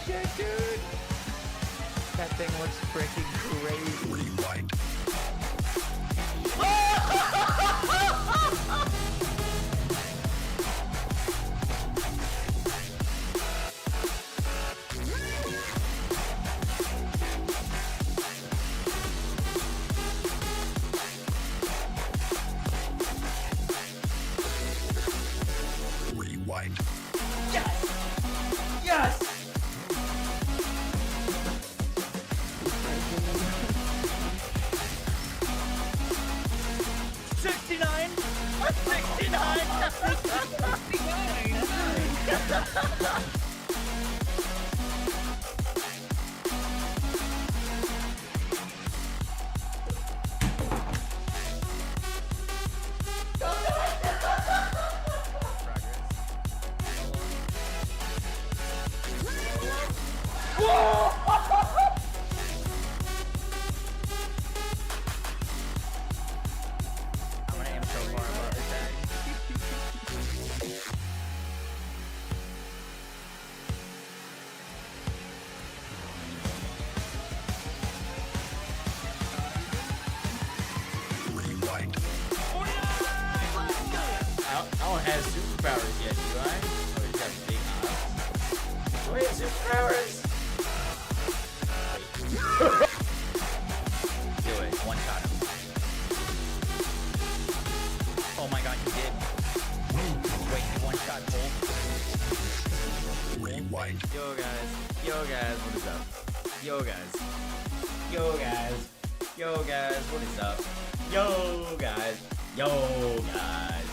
shit, dude. That thing looks freaking crazy. Rewind. Rewind. Yes! Yes! $69! $69! I'm gonna aim so far above the tag. Rewind. I don't have superpowers yet, do I? Oh, he's got big eyes. Do I have superpowers? Do it. One shot him. Oh my god, you did. Wait, you one shot Bolt. Rewind. Yo guys, what is up? Yo guys, what is up? Yo guys, yo guys,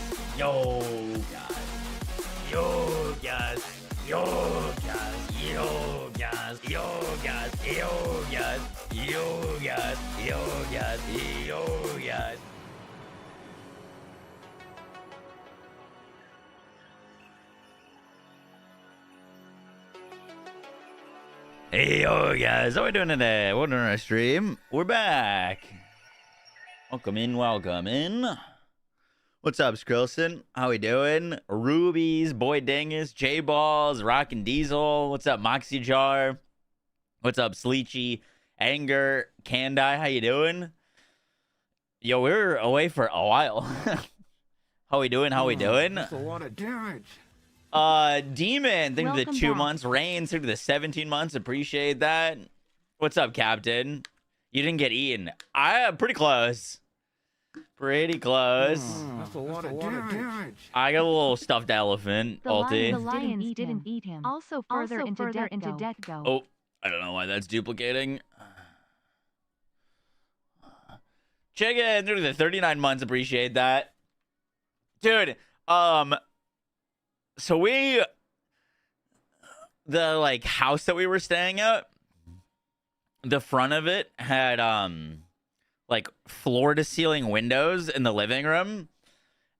Hey yo guys, how we doing today? We're doing our stream. We're back. Welcome in. What's up, Skrilson? How we doing? Rubies, Boy Dingus, J Balls, Rockin' Diesel. What's up, Moxie Jar? What's up, Sleechy, Anger, Candai? How you doing? Yo, we were away for a while. How we doing? That's a lot of damage. Demon, thank you for the Welcome 2 back. months. Rain, thank you for the 17 months. Appreciate that. What's up, Captain? You didn't get eaten. Pretty close. Pretty close. That's a lot of damage. I got a little stuffed elephant, The ulti. lions didn't eat him. Also further into death go. Oh, I don't know why that's duplicating. Chicken, dude, the 39 months. Appreciate that. Dude, so the like house that we were staying at, the front of it had like floor to ceiling windows in the living room,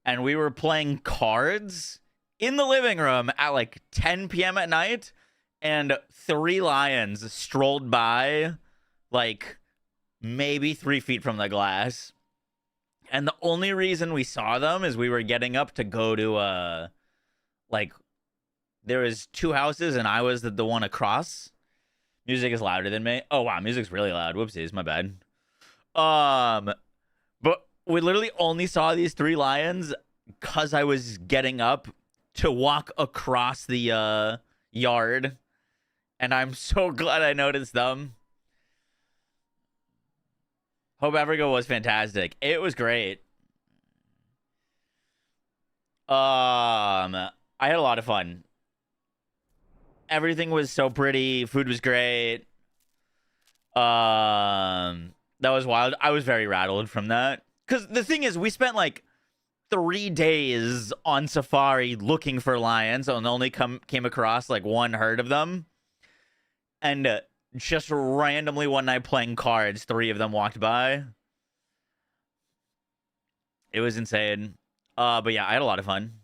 and we were playing cards in the living room at like 10 p.m. at night, and 3 lions strolled by like maybe 3 feet from the glass. And the only reason we saw them is we were getting up to go to like there was 2 houses and I was the one across. Music is louder than me. Oh wow, music's really loud. Whoopsies, my bad. But we literally only saw these 3 lions because I was getting up to walk across the yard, and I'm so glad I noticed them. Hope Africa was fantastic. It was great. I had a lot of fun. Everything was so pretty. Food was great. That was wild. I was very rattled from that. Because the thing is, we spent like 3 days on safari looking for lions and only came across like 1 herd of them. And just randomly one night playing cards, 3 of them walked by. It was insane. But yeah, I had a lot of fun.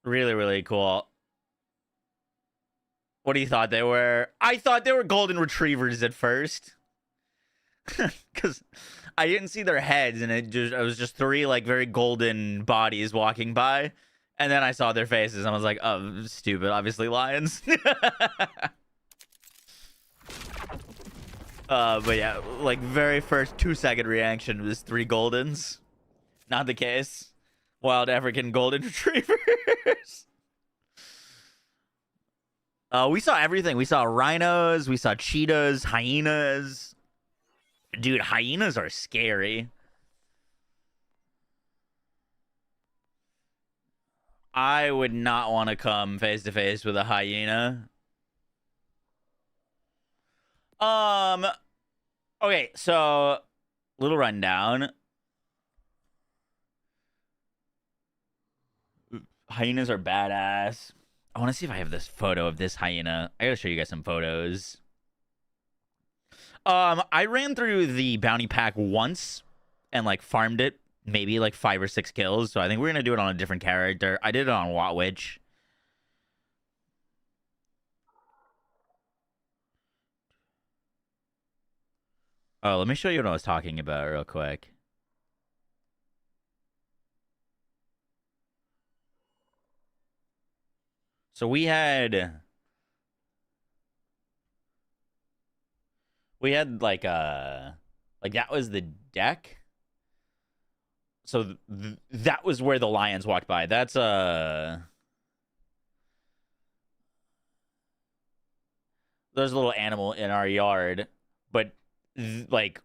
Really, really cool. What do you thought they were? I thought they were golden retrievers at first. Because I didn't see their heads, and it was just three like very golden bodies walking by, and then I saw their faces, and I was like, oh, stupid, obviously lions. But yeah, like very first 2-second reaction was three goldens. Not the case. Wild African golden retrievers. We saw everything. We saw rhinos. We saw cheetahs, hyenas. Dude, hyenas are scary. I would not want to come face to face with a hyena. Okay, so little rundown. Hyenas are badass. I want to see if I have this photo of this hyena. I gotta show you guys some photos. I ran through the bounty pack once and like farmed it, maybe like 5 or 6 kills. So I think we're gonna do it on a different character. I did it on Watwitch. Oh, let me show you what I was talking about real quick. So we had like that was the deck. So that was where the lions walked by. That's there's a little animal in our yard, but like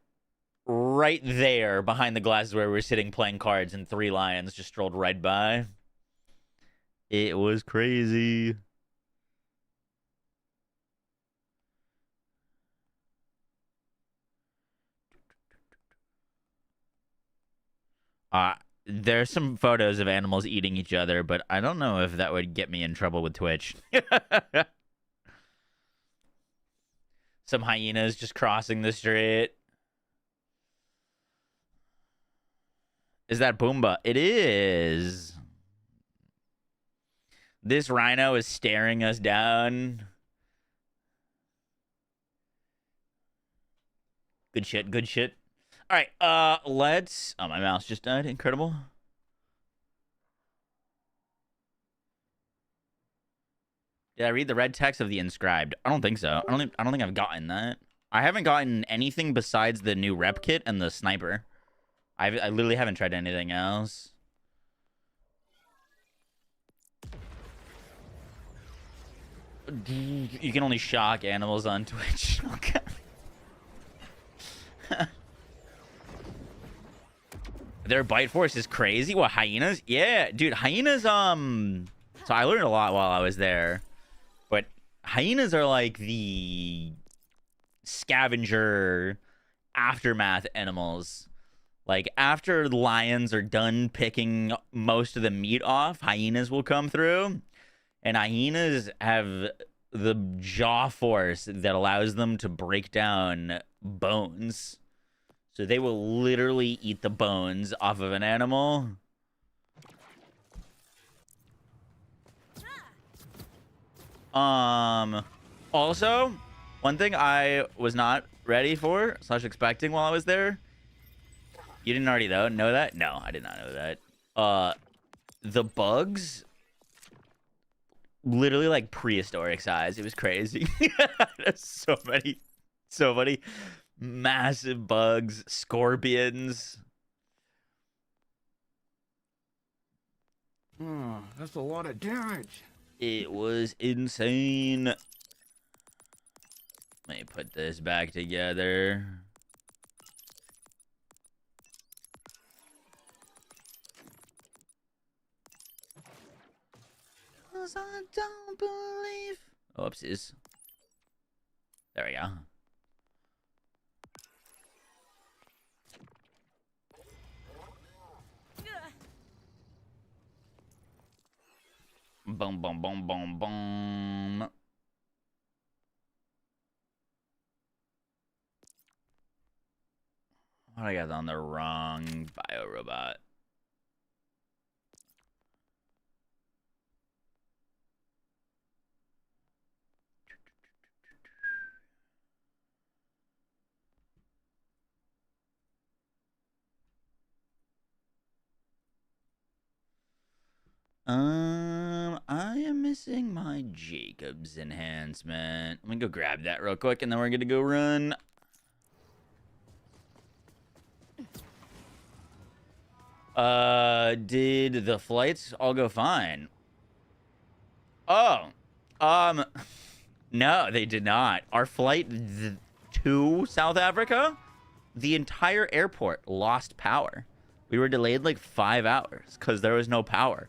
right there behind the glasses where we were sitting playing cards, and 3 lions just strolled right by. It was crazy. There's some photos of animals eating each other, but I don't know if that would get me in trouble with Twitch. Some hyenas just crossing the street. Is that Boomba? It is. This rhino is staring us down. Good shit, good shit. All right, let's... Oh, my mouse just died. Incredible. Did I read the red text of the inscribed? I don't think so. I don't think I've gotten that. I haven't gotten anything besides the new rep kit and the sniper. I literally haven't tried anything else. You can only shock animals on Twitch. Okay. Their bite force is crazy. What, hyenas? Yeah, dude, hyenas, so I learned a lot while I was there. But hyenas are like the scavenger aftermath animals. Like, after lions are done picking most of the meat off, hyenas will come through. And hyenas have the jaw force that allows them to break down bones. So they will literally eat the bones off of an animal. Also, one thing I was not ready for / expecting while I was there. You didn't already know that? No, I did not know that. The bugs, literally like prehistoric size. It was crazy. There's so many massive bugs, scorpions. Oh, that's a lot of damage. It was insane. Let me put this back together. I don't believe. Oopsies. There we go. Boom, boom, boom, boom, boom. What I got on the wrong bio robot? I am missing my Jacobs enhancement. Let me go grab that real quick, and then we're gonna go run. Did the flights all go fine? Oh, no, they did not. Our flight to South Africa, the entire airport lost power. We were delayed like 5 hours because there was no power.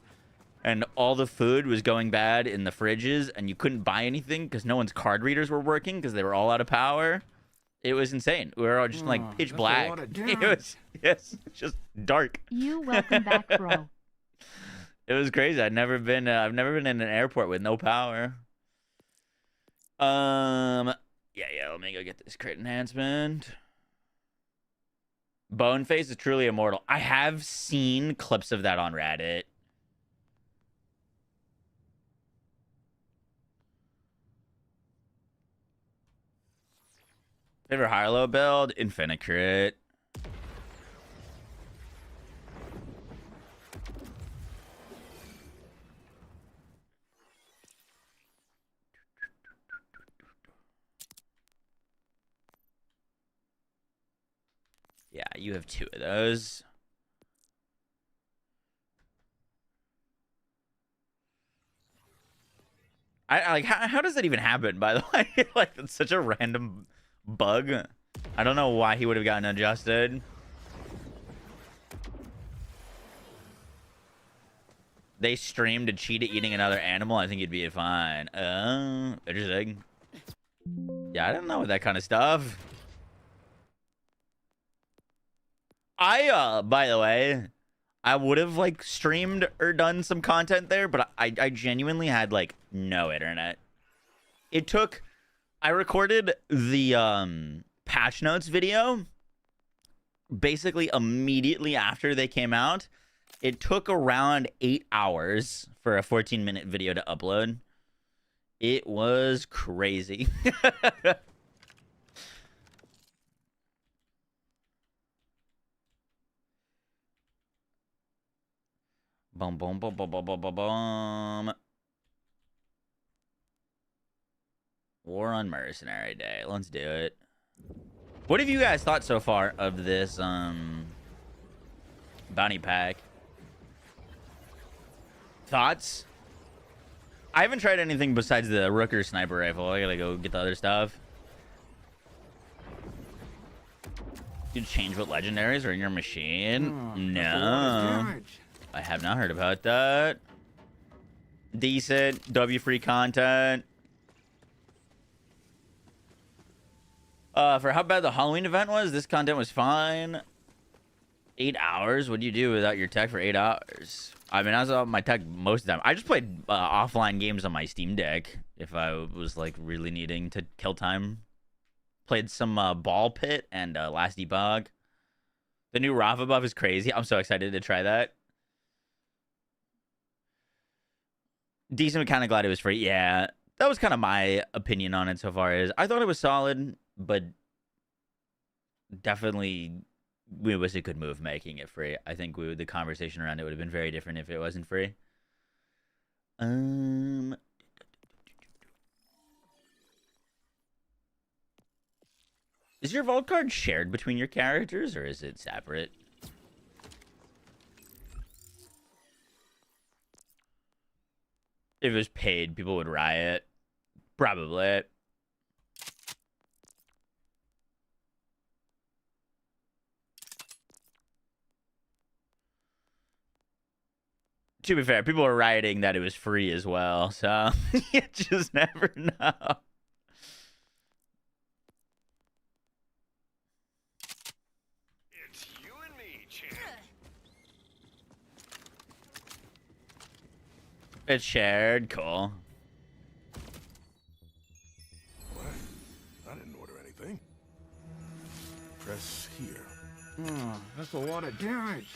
And all the food was going bad in the fridges, and you couldn't buy anything because no one's card readers were working because they were all out of power. It was insane. We were all just like pitch black. It was, yes, just dark. You welcome back, bro. It was crazy. I've never been in an airport with no power. Yeah, let me go get this crit enhancement. Boneface is truly immortal. I have seen clips of that on Reddit. Favorite high or low build? Infinite crit. Yeah, you have 2 of those. I like how does that even happen, by the way? Like, it's such a random bug. I don't know why he would have gotten adjusted. They streamed to cheat at eating another animal. I think you'd be fine. Interesting. Yeah, I don't know that kind of stuff. By the way, I would have like streamed or done some content there, but I genuinely had like no internet. It took, I recorded the patch notes video basically immediately after they came out. It took around 8 hours for a 14-minute video to upload. It was crazy. Boom, boom, boom, boom, boom, boom, boom, boom. War on Mercenary Day. Let's do it. What have you guys thought so far of this bounty pack? Thoughts? I haven't tried anything besides the Rooker sniper rifle. I gotta go get the other stuff. You change what legendaries are in your machine? No. I have not heard about that. Decent. W free content. For how bad the Halloween event was, this content was fine. 8 hours? What do you do without your tech for 8 hours? I mean, I was on my tech most of the time. I just played offline games on my Steam Deck if I was like really needing to kill time. Played some Ball Pit and Last Debug. The new Rafa buff is crazy. I'm so excited to try that. Decent, kind of glad it was free. Yeah, that was kind of my opinion on it so far. Is I thought it was solid, but definitely we wish it could move making it free. I think the conversation around it would have been very different if it wasn't free. Is your vault card shared between your characters or is it separate? If it was paid, people would riot. Probably. To be fair, people were rioting that it was free as well, so you just never know. It's you and me, champ. It's shared. Cool. What? I didn't order anything. Press here. Oh, that's a lot of damage.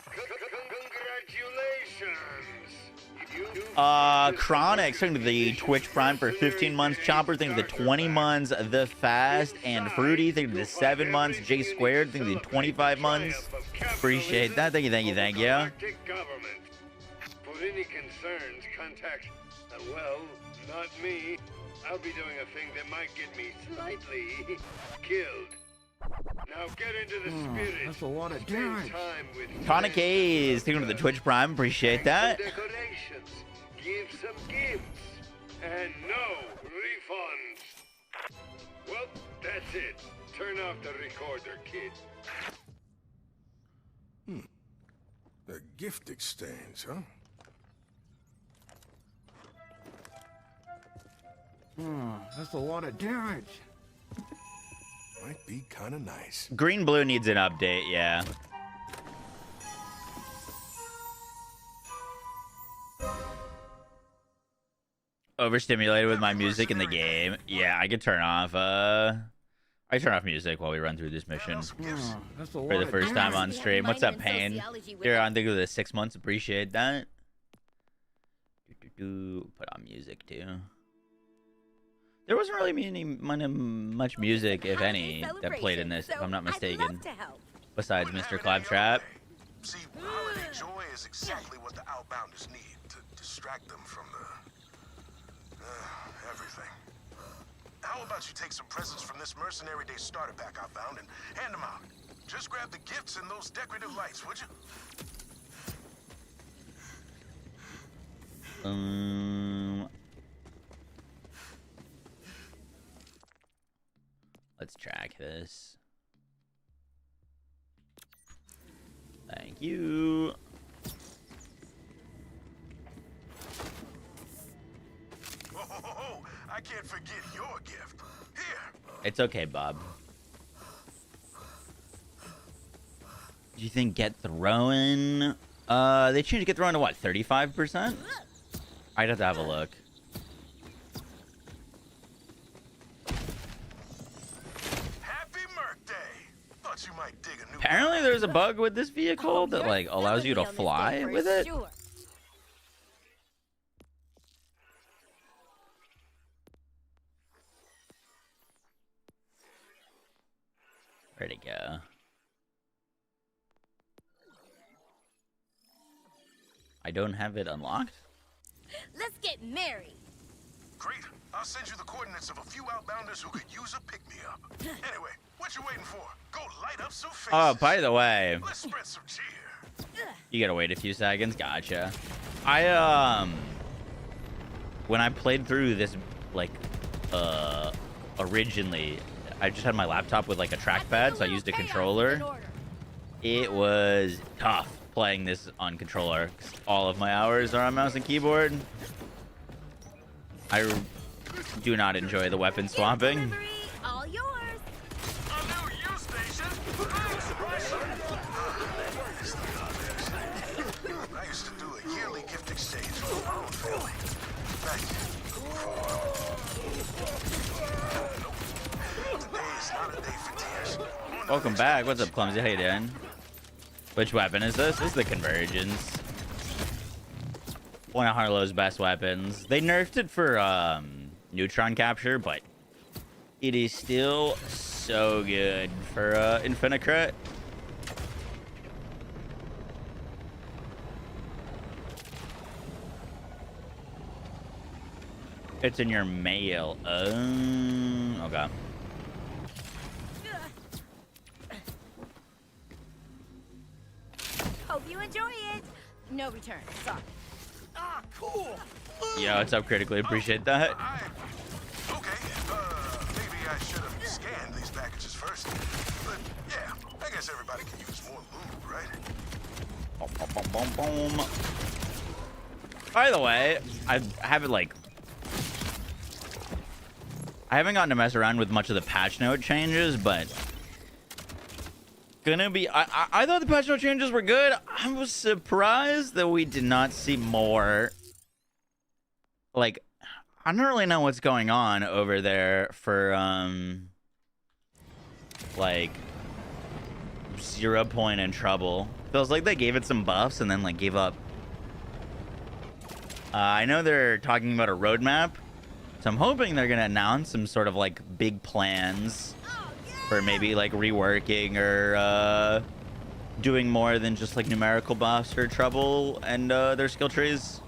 Congratulations. Chronic, thank you to the Twitch Prime for 15 months. Chopper, thank you to the 20 months. The Fast and Fruity, thank you to the 7 months. J Squared, thank you to the 25 months. Appreciate that. Thank you, thank you, thank you. For any concerns, contact, well, not me. I'll be doing a thing that might get me slightly killed. Now get into the spirit. That's a lot of Spend damage. time with Conic friends A's, of thank you for the God. Twitch Prime. Appreciate Hang that. some decorations. Give some gifts. And no refunds. Well, that's it. Turn off the recorder, kid. A gift exchange, huh? That's a lot of damage. Might be kind of nice. Green Blue needs an update, yeah. Overstimulated with my music in the game. Yeah, I could turn off I turn off music while we run through this mission That's a lot for the of first time damage. on stream. What's up, Pain? You're on the 6 months. Appreciate that. Put on music too. There wasn't really much music, if any, that played in this, if I'm not mistaken. Besides Mr. Claptrap. See, holiday joy is exactly what the Outbounders need to distract them from the everything. How about you take some presents from this Mercenary Day starter pack I found and hand them out? Just grab the gifts and those decorative lights, would you? Let's track this. Thank you. Oh, I can't forget your gift. Here. It's okay, Bob. Do you think get throwing? They changed get throwing to what, 35%? I'd have to have a look. Happy Merc Day. Thought you might dig a new Apparently there's a bug with this vehicle that like allows you to fly with it. Where'd it go? I don't have it unlocked. Let's get married. Great. I'll send you the coordinates of a few Outbounders who could use a pick-me-up. Anyway, what you waiting for? Go light up some faces. Oh, by the way, Let's spread some cheer. you gotta wait a few seconds. Gotcha. When I played through this, like, originally, I just had my laptop with like a trackpad, so I used a controller. It was tough playing this on controller. 'Cause all of my hours are on mouse and keyboard. I do not enjoy the weapon swapping. Delivery, all yours. A new use station. I used to do a yearly gift exchange with my own family. Today's not a day for tears. Welcome back. What's up, Clumsy? How you doing? Which weapon is this? This is the Convergence. One of Harlow's best weapons. They nerfed it for neutron capture, but it is still so good for Infinicret. It's in your mail. Okay. Hope you enjoy it. No return. Sorry. Ah, cool. Yo, what's up, critically? Appreciate that. Okay, maybe I should have scanned these packages first. But yeah, I guess everybody can use more lube, right? Boom, boom, boom, boom, boom. By the way, I haven't gotten to mess around with much of the patch note changes, but I thought the patch note changes were good. I was surprised that we did not see more. Like, I don't really know what's going on over there for like 0 Point and Trouble. Feels like they gave it some buffs and then like gave up. I know they're talking about a roadmap, so I'm hoping they're gonna announce some sort of like big plans for maybe like reworking or doing more than just like numerical buffs or trouble and their skill trees.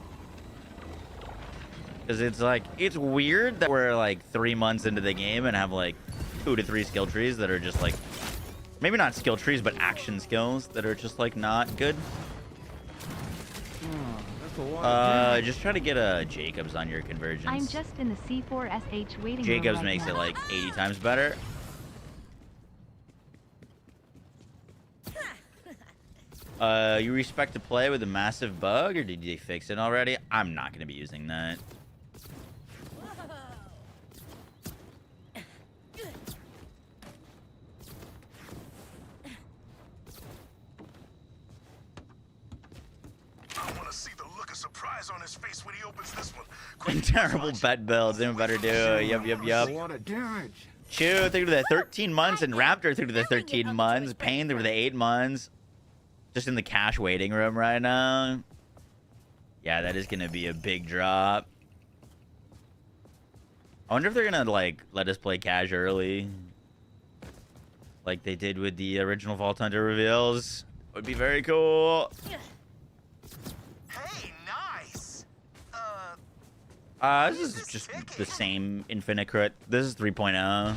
Because it's like, it's weird that we're like 3 months into the game and have like 2 to 3 skill trees that are just like, maybe not skill trees, but action skills that are just like not good. That's a lot of damage. Just try to get a Jacobs on your convergence. I'm just in the C4SH waiting Jacobs room right makes now. it like 80 times better. You respect to play with a massive bug, or did they fix it already? I'm not going to be using that. I want to see the look of surprise on his face when he opens this one. Quick, Terrible watch. bet builds. They better do it. Yup. That's a lot of damage. Chew through the 13 months and Raptor through the 13 months. Pain through the 8 months. Just in the cash waiting room right now. Yeah, that is going to be a big drop. I wonder if they're going to, like, let us play cash early. Like they did with the original Vault Hunter reveals. Would be very cool. Hey, nice. This is just the same Infinite Crit. This is 3.0.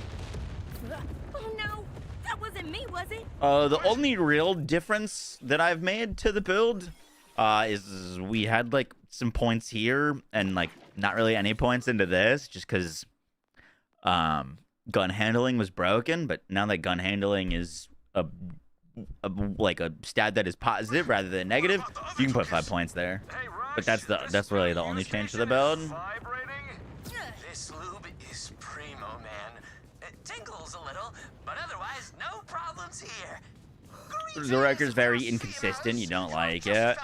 Oh no, that wasn't me, was it? The only real difference that I've made to the build is we had like some points here and like not really any points into this just because gun handling was broken, but now that gun handling is a like a stat that is positive rather than negative, you can put 5 points there. But that's really the only change to the build. This lube is primo, man. It tingles a little, but otherwise no problems here. The record's very inconsistent. You don't like it.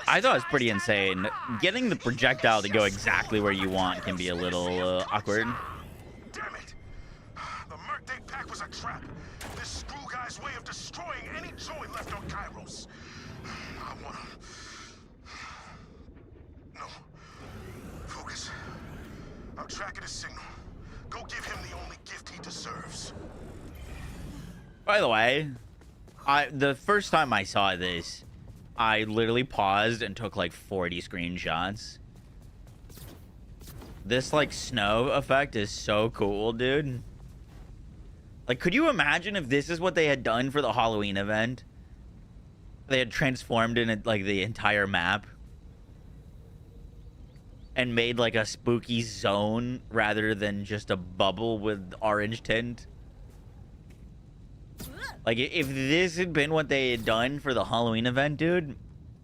I thought it was pretty insane. Getting the projectile to go exactly where you want can be a little awkward. Damn it. The Merc Day pack was a trap. This screw guy's way of destroying any joy left on Kairos. I want him. No. Focus. I'm tracking his signal. Go give him the only gift he deserves. By the way, the first time I saw this, I literally paused and took like 40 screenshots. This like snow effect is so cool, dude. Like, could you imagine if this is what they had done for the Halloween event? They had transformed in it like the entire map and made like a spooky zone rather than just a bubble with orange tint. Like, if this had been what they had done for the Halloween event, dude,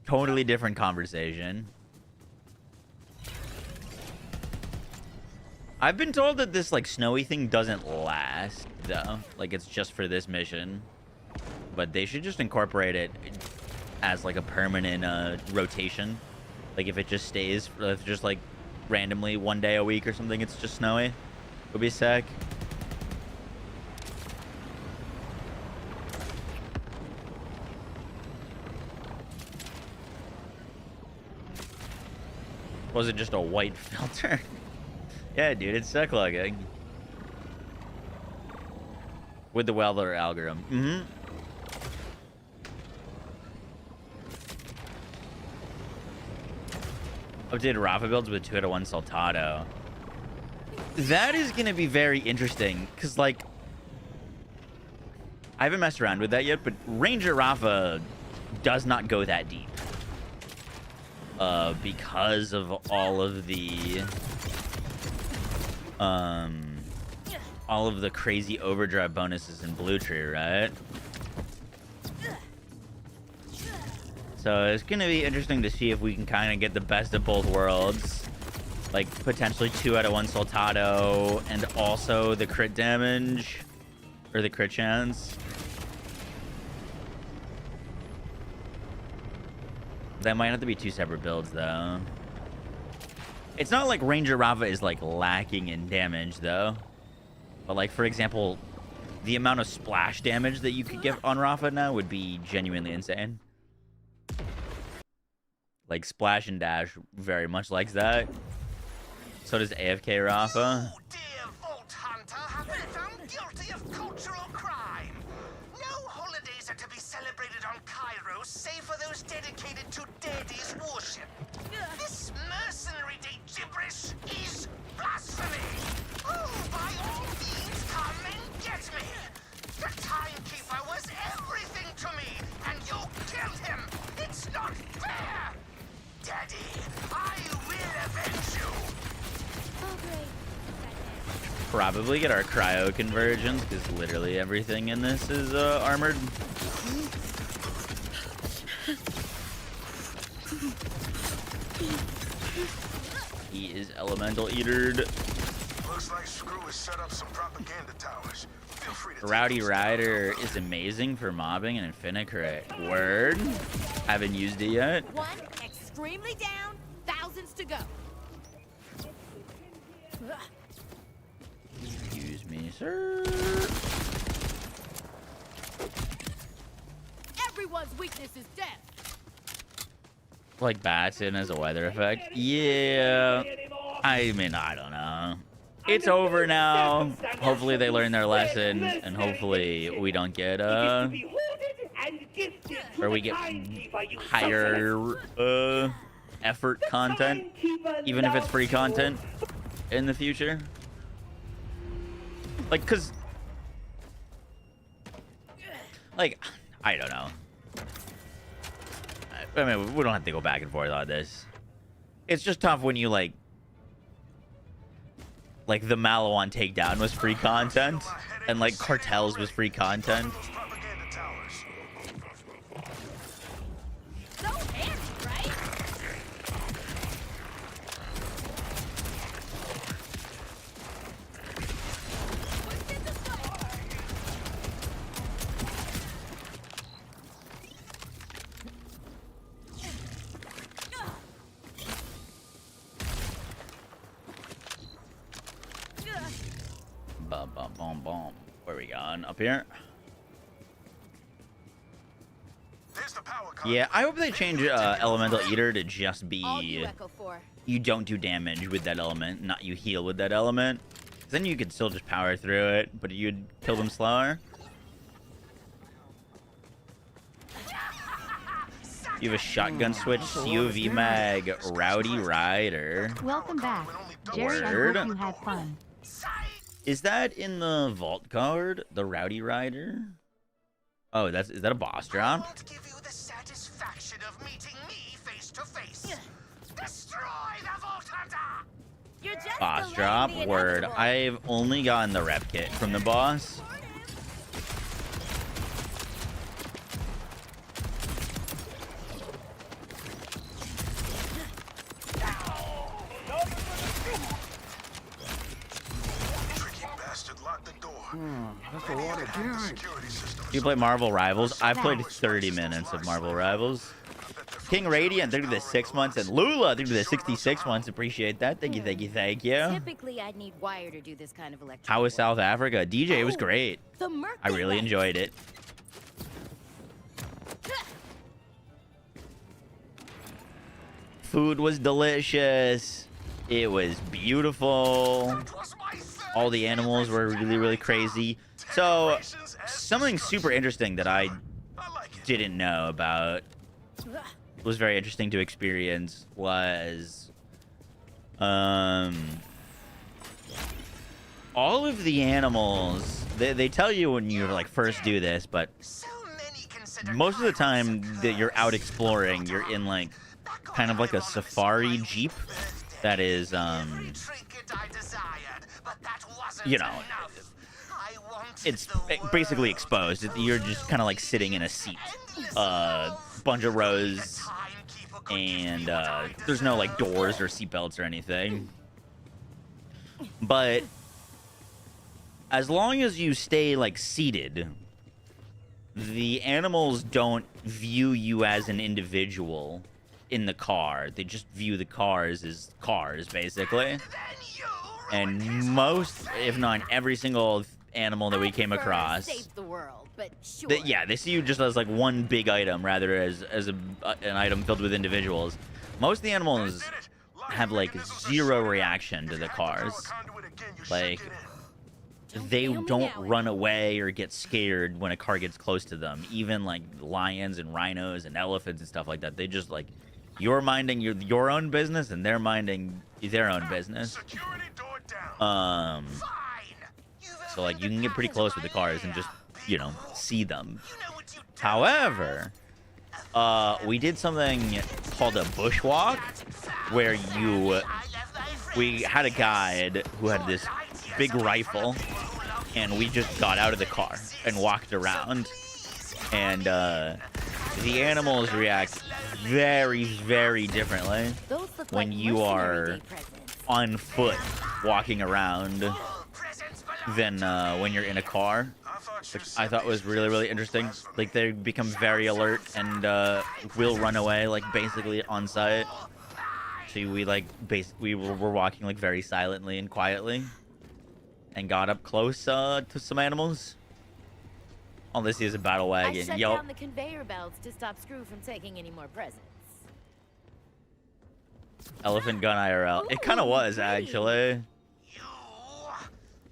totally different conversation. I've been told that this, like, snowy thing doesn't last, though. Like, it's just for this mission. But they should just incorporate it as, like, a permanent rotation. Like, if it just stays, if just, like, randomly one day a week or something, it's just snowy. It would be sick. Was it just a white filter? Yeah, dude, it's sick looking. With the Weller algorithm. Mm-hmm. Updated Rafa builds with 2 out of 1 Saltado. That is going to be very interesting, because, like, I haven't messed around with that yet, but Ranger Rafa does not go that deep. Because of all of the crazy overdrive bonuses in Blue Tree, right? So it's gonna be interesting to see if we can kind of get the best of both worlds, like potentially 2 out of 1 Soltado and also the crit damage or the crit chance. That might have to be 2 separate builds, though. It's not like Ranger Rafa is, like, lacking in damage, though. But, like, for example, the amount of splash damage that you could get on Rafa now would be genuinely insane. Like, Splash and Dash very much likes that. So does AFK Rafa. Oh, dear Vault Hunter have been found guilty of cultural crime. No holidays are to be celebrated safe for those dedicated to Daddy's worship. This mercenary day gibberish is blasphemy. Oh, by all means, come and get me. The timekeeper was everything to me, and you killed him. It's not fair. Daddy, I will avenge you. Oh, great. Probably get our cryo conversions because literally everything in this is armored. He is elemental eatered. Looks like Screw has set up some propaganda towers. Feel free to Rowdy take those Rider is amazing for mobbing and Infinite. Word. Haven't used it yet. One extremely down, thousands to go. Excuse me, sir. Everyone's weakness is death. Like bats in as a weather effect. Yeah. I mean, I don't know. It's over now. Hopefully they learn their lesson, and hopefully we don't get or we get higher effort content, even if it's free content in the future. Like, cause like I don't know. I mean, we don't have to go back and forth on this. It's just tough when you like the Malawan takedown was free content, and like Cartels was free content. propaganda towers. So handy, right? What's in the store? Bum bum bum bum. Where we going? Up here? There's the power Yeah, I hope they change Elemental Eater to just All you be Echo 4. you don't do damage with that element, not you heal with that element. Then you could still just power through it, but you'd kill them slower. You have a shotgun switch, COV mag, Rowdy Rider. Welcome back. Jerry, I Word. hope you had fun. Is that in the vault card? The Rowdy Rider? Oh, is that a boss I drop? won't give you the satisfaction of meeting me face to face. Destroy the Vault Hunter! You're just Boss delaying drop? the Word. inevitable. I've only gotten the rep kit from the boss. Tricky bastard locked the door. That's a lot of damage. Security system. Do you play Marvel Rivals? I've played 30 minutes of Marvel Rivals. King Radiant, thank you for the 6 months. And Lula, thank you for the 66 months. Appreciate that. Thank you, thank you, thank you. Typically, I'd need wire to do this kind of electric. How was work. South Africa? DJ, it was Oh, great. The Merc I really West. enjoyed it. Food was delicious. It was beautiful. It was my third All the animals were really, really crazy. So, something super interesting that I I like it. didn't know about, was very interesting to experience, was all of the animals, they tell you when you like first do this, but So many consider most of the time pirates that you're out curse. exploring, you're in like kind of like a safari jeep that is Every trinket I desired, but that wasn't you know, enough. I wanted it's the basically world. exposed. You're just kind of like sitting in a seat, bunch of rows, and there's no like doors or seatbelts or anything. But as long as you stay like seated, the animals don't view you as an individual in the car. They just view the cars as cars, basically. And most, if not every single animal that we came across, Save the world, but sure. they see you just as like one big item rather as an item filled with individuals. Most of the animals have like zero reaction to the cars. Like, they fail me don't now, run away or get scared when a car gets close to them. Even like lions and rhinos and elephants and stuff like that. They just like, you're minding your own business and they're minding their own business. Security door down. Fine. So like you can get pretty close with the cars and just, you know, see them. You know what you do. However, we did something called a bushwalk, where we had a guide who had this big rifle, and we just got out of the car and walked around, and the animals react very, very differently Those look when like you Mercenary are Day presents. on foot walking around than when you're in a car. Which I thought was really, really interesting. Like, they become very alert and will run away, like, basically on sight. So we, like, we were walking, like, very silently and quietly. And got up close to some animals. All this is a battle I wagon. shut Yup. down the conveyor belts to stop Screw from taking any more presents. Elephant gun IRL. It kind of was, actually.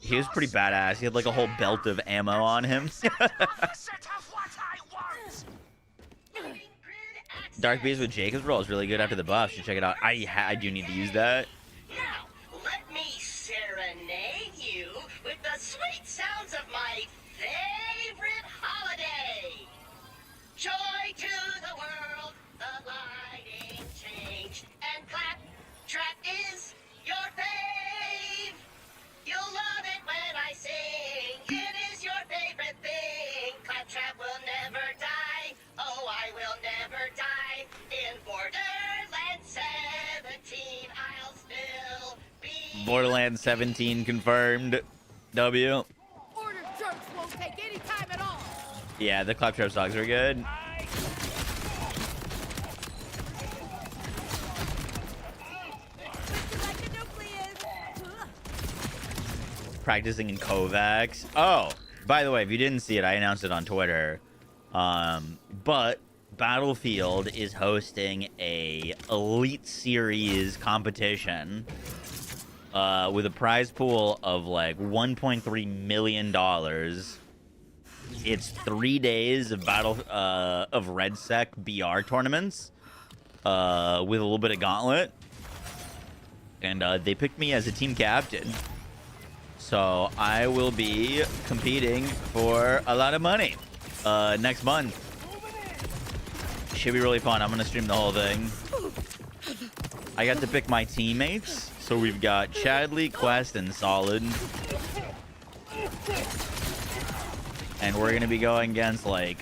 He was pretty badass. He had, like, a whole belt of ammo on him. Dark Beast with Jacob's roll is really good after the buff. You should check it out. I do need to use that. Now, let me serenade you with the sweet sounds of my favorite holiday. Joy to the world, the lighting changed, and clap trap is your fave. You'll love it when I sing. It is your favorite thing. Claptrap will never die. Oh, I will never die. In Borderlands 17, I'll still be. Borderlands 17 confirmed. W. Order jerks won't take any time at all. Yeah, the Claptrap songs are good. Like the nucleus. Practicing in Kovacs. Oh, by the way, if you didn't see it, I announced it on Twitter. But Battlefield is hosting a Elite Series competition with a prize pool of like $1.3 million. It's 3 days of of RedSec BR tournaments with a little bit of gauntlet, and they picked me as a team captain. So I will be competing for a lot of money next month. Should be really fun. I'm gonna stream the whole thing. I got to pick my teammates. So we've got Chadley, Quest, and Solid. And we're gonna be going against like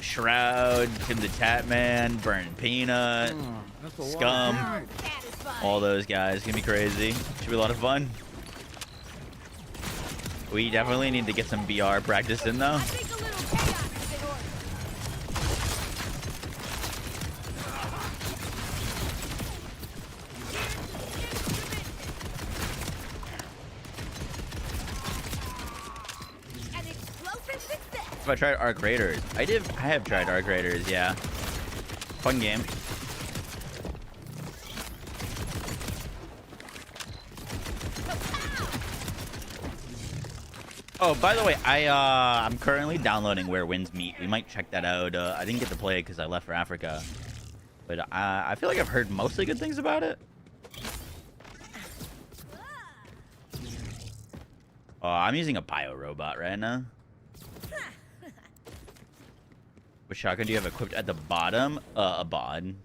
Shroud, Tim the Tatman, Burn Peanut, Scum, all those guys. It's gonna be crazy. Should be a lot of fun. We definitely need to get some BR practice in though. I think a little chaos is in order. An explosive success. If I tried Arc Raiders, I have tried Arc Raiders, yeah. Fun game. Oh, by the way, I'm currently downloading Where Winds Meet. We might check that out. I didn't get to play it because I left for Africa, but I feel like I've heard mostly good things about it. Oh, I'm using a bio robot right now. What shotgun do you have equipped at the bottom? A bod.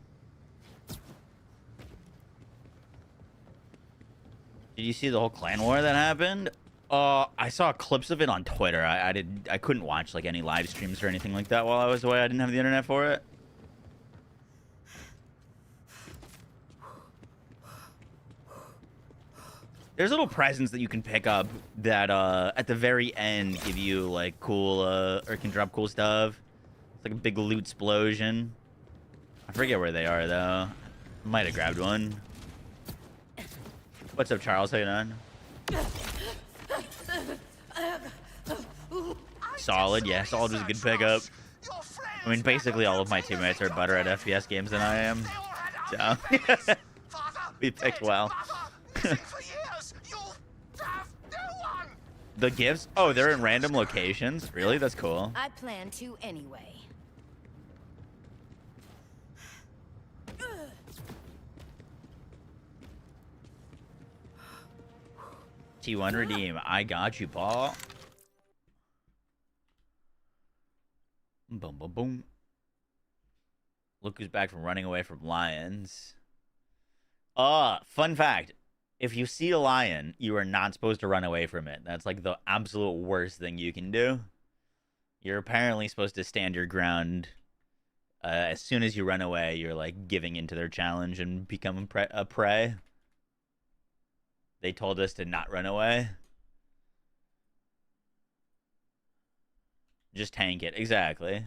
Did you see the whole clan war that happened? I saw clips of it on Twitter. I couldn't watch like any live streams or anything like that while I was away. I didn't have the internet for it. There's little presents that you can pick up that at the very end give you like cool or can drop cool stuff. It's like a big loot explosion. I forget where they are though. Might have grabbed one. What's up, Charles? How you doing? Solid, yeah, Solid was a good pickup. I mean, basically all of my teammates are better at FPS games than I am. So, we picked well. The gifts? Oh, they're in random locations? Really? That's cool. I plan to anyway. T1 redeem. I got you, Paul. Boom, boom, boom. Look who's back from running away from lions. Fun fact. If you see a lion, you are not supposed to run away from it. That's like the absolute worst thing you can do. You're apparently supposed to stand your ground. As soon as you run away, you're like giving into their challenge and become a prey. They told us to not run away. Just tank it. Exactly.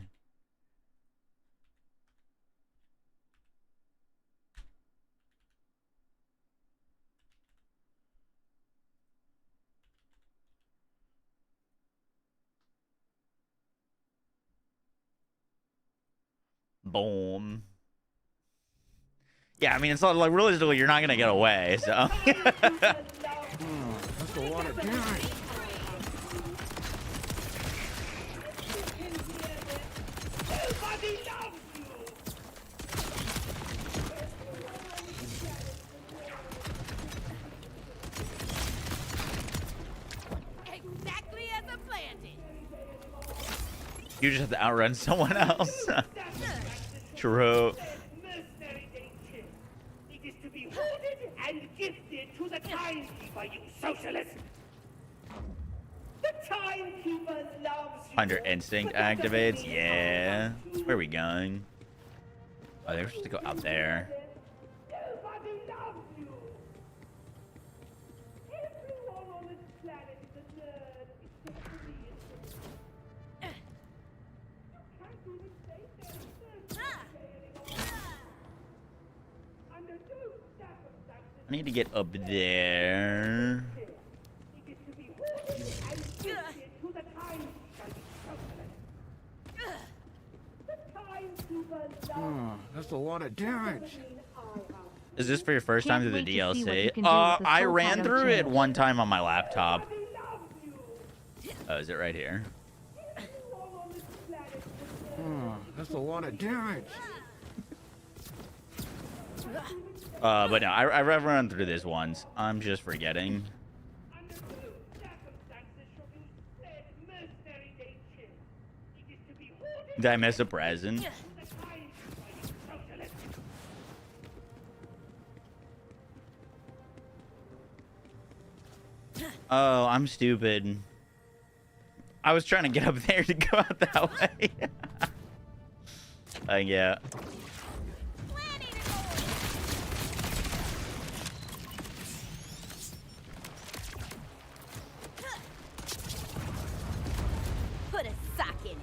Boom. Yeah, I mean, it's not like realistically, you're not gonna get away, so. That's a lot of damage. Exactly as I planned it. You just have to outrun someone else. True. It is to be hoarded and gifted to the timekeeper, you socialist. The timekeeper loves you. Hunter instinct activates. Yeah. Where are we going? Oh, they're supposed to go out there. Nobody loves you. Everyone on this planet is a nerd except for me. You can't even say there's under no circumstances. I need to get up there. It is to be hoarded and gifted to the timekeeper, you socialist. The timekeeper loves That's a lot of damage. Is this for your first time Can't through the wait to see what DLC? you can do with the I soul ran pot of through it change. one time on my laptop. Oh, is it right here? That's a lot of damage. But no, I've run through this once. I'm just forgetting. under no circumstances shall you spread mercenary nature. It is to be hoarded Did I miss a present? to the timekeeper, you socialist. Oh, I'm stupid. I was trying to get up there to go out that way. Yeah. Put a sock in it.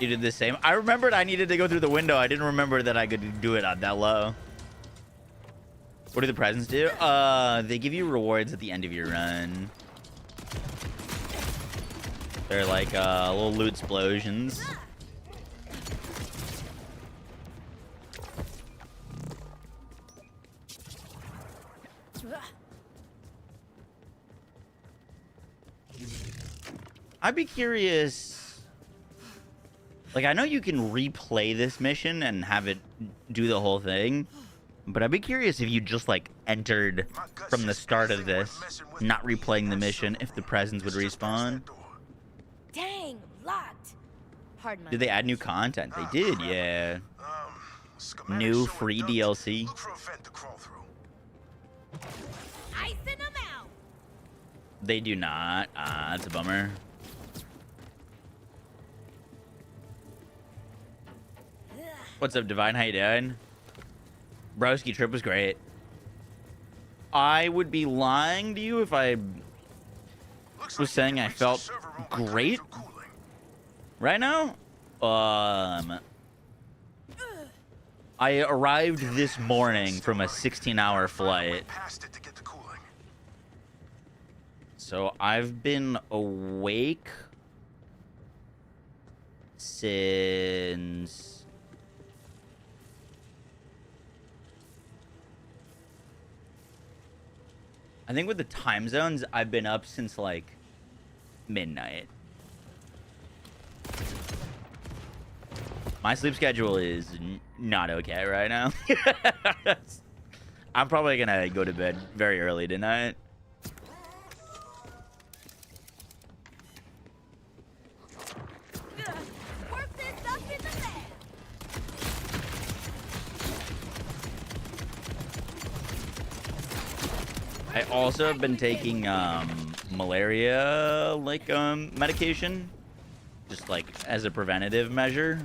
You did the same. I remembered I needed to go through the window. I didn't remember that I could do it on that low. What do the presents do? They give you rewards at the end of your run. They're like little loot explosions. I'd be curious. Like, I know you can replay this mission and have it do the whole thing, but I'd be curious if you just, like, entered from the start of this, not replaying the mission, if the presents would respawn. Dang, locked. Pardon my Did they add new content? They did, yeah. Schematic New showing free ducts. DLC. Look for a vent to crawl through. icing them out. They do not. Ah, that's a bummer. What's up, Divine? How you doing? Broski trip was great. I would be lying to you if I Looks was like saying you I can reach the felt server room quickly great through cooling. right now. I arrived this morning from a 16-hour flight, Past it to get to cooling. so I've been awake since I think with the time zones, I've been up since like midnight. My sleep schedule is not okay right now. I'm probably gonna go to bed very early tonight. Work this up in the lab. I also have been taking malaria medication, just like as a preventative measure,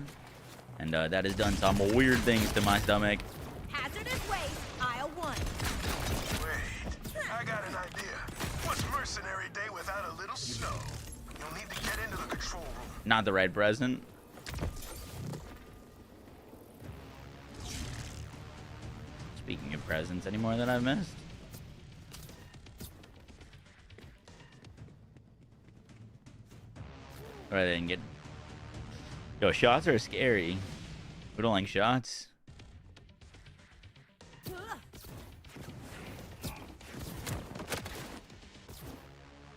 and that has done some weird things to my stomach. Hazardous waste, aisle 1. Wait, I got an idea. What's Mercenary Day without a little snow? You'll need to get into the control room. Not the right present. Speaking of presents, any more that I've missed? Or I didn't get. Yo, shots are scary. We don't like shots.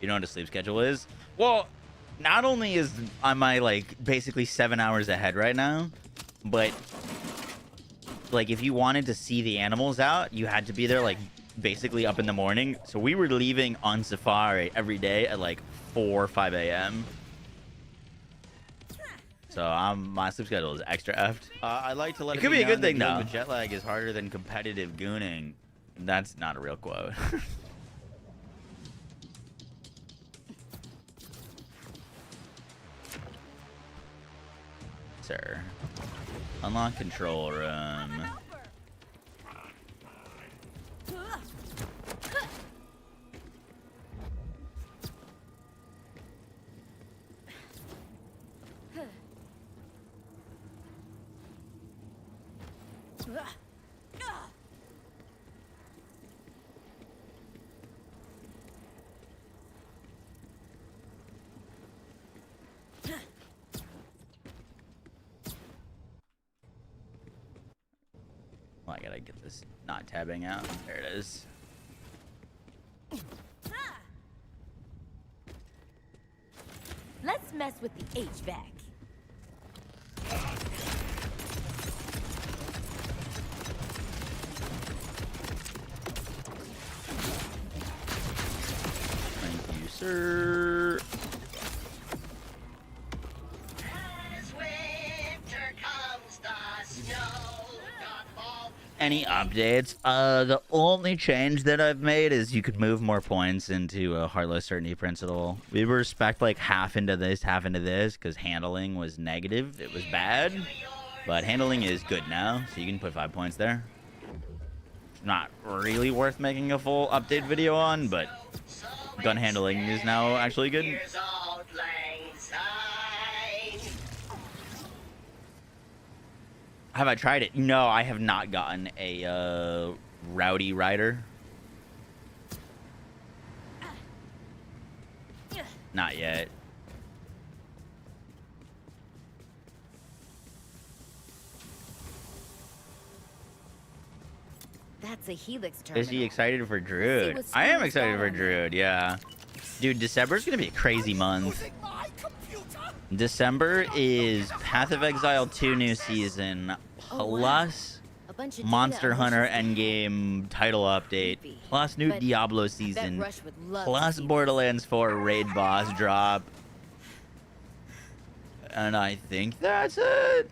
You know what a sleep schedule is? Well, not only is am I like basically 7 hours ahead right now, but like if you wanted to see the animals out, you had to be there like basically up in the morning. So we were leaving on safari every day at like 4 or 5 a.m. So my sleep schedule is extra effed. I like to let It it, could be a known good thing, that dealing though. with jet lag is harder than competitive gooning. That's not a real quote. Sir. Unlock control room. Well, I gotta get this not tabbing out. There it is. Let's mess with the HVAC. Thank you, sir. As winter comes, the snow doth fall. Any updates? The only change that I've made is you could move more points into a Heartless Certainty Principle. We respect like half into this, because handling was negative. It was bad, but handling is good now, so you can put 5 points there. Not really worth making a full update video on, but gun handling is now actually good. Here's Auld Lang Syne. Have I tried it? No, I have not gotten a Rowdy Rider. Not yet. That's a Helix terminal. Is he excited for Druid? what's I am going excited for on. Druid, yeah. Dude, December's gonna be a crazy month. December is Path of Exile 2 new season, plus A bunch of Monster data Hunter emotions. Endgame title update, plus new But Diablo Bet season, Rush would love to plus see this. Borderlands 4 raid boss drop. And I think that's it.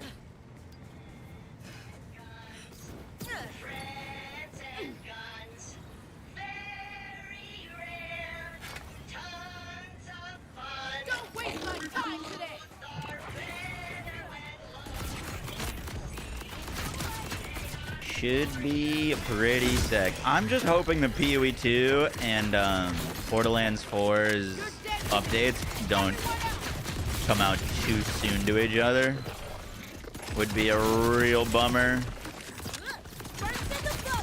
Friends and guns, very rare. Tons of fun. Don't waste my time today. Are better when Should be pretty sick. I'm just hoping the PoE 2 and Borderlands 4's updates don't come out too soon to each other. Would be a real bummer. Burst in the bubble.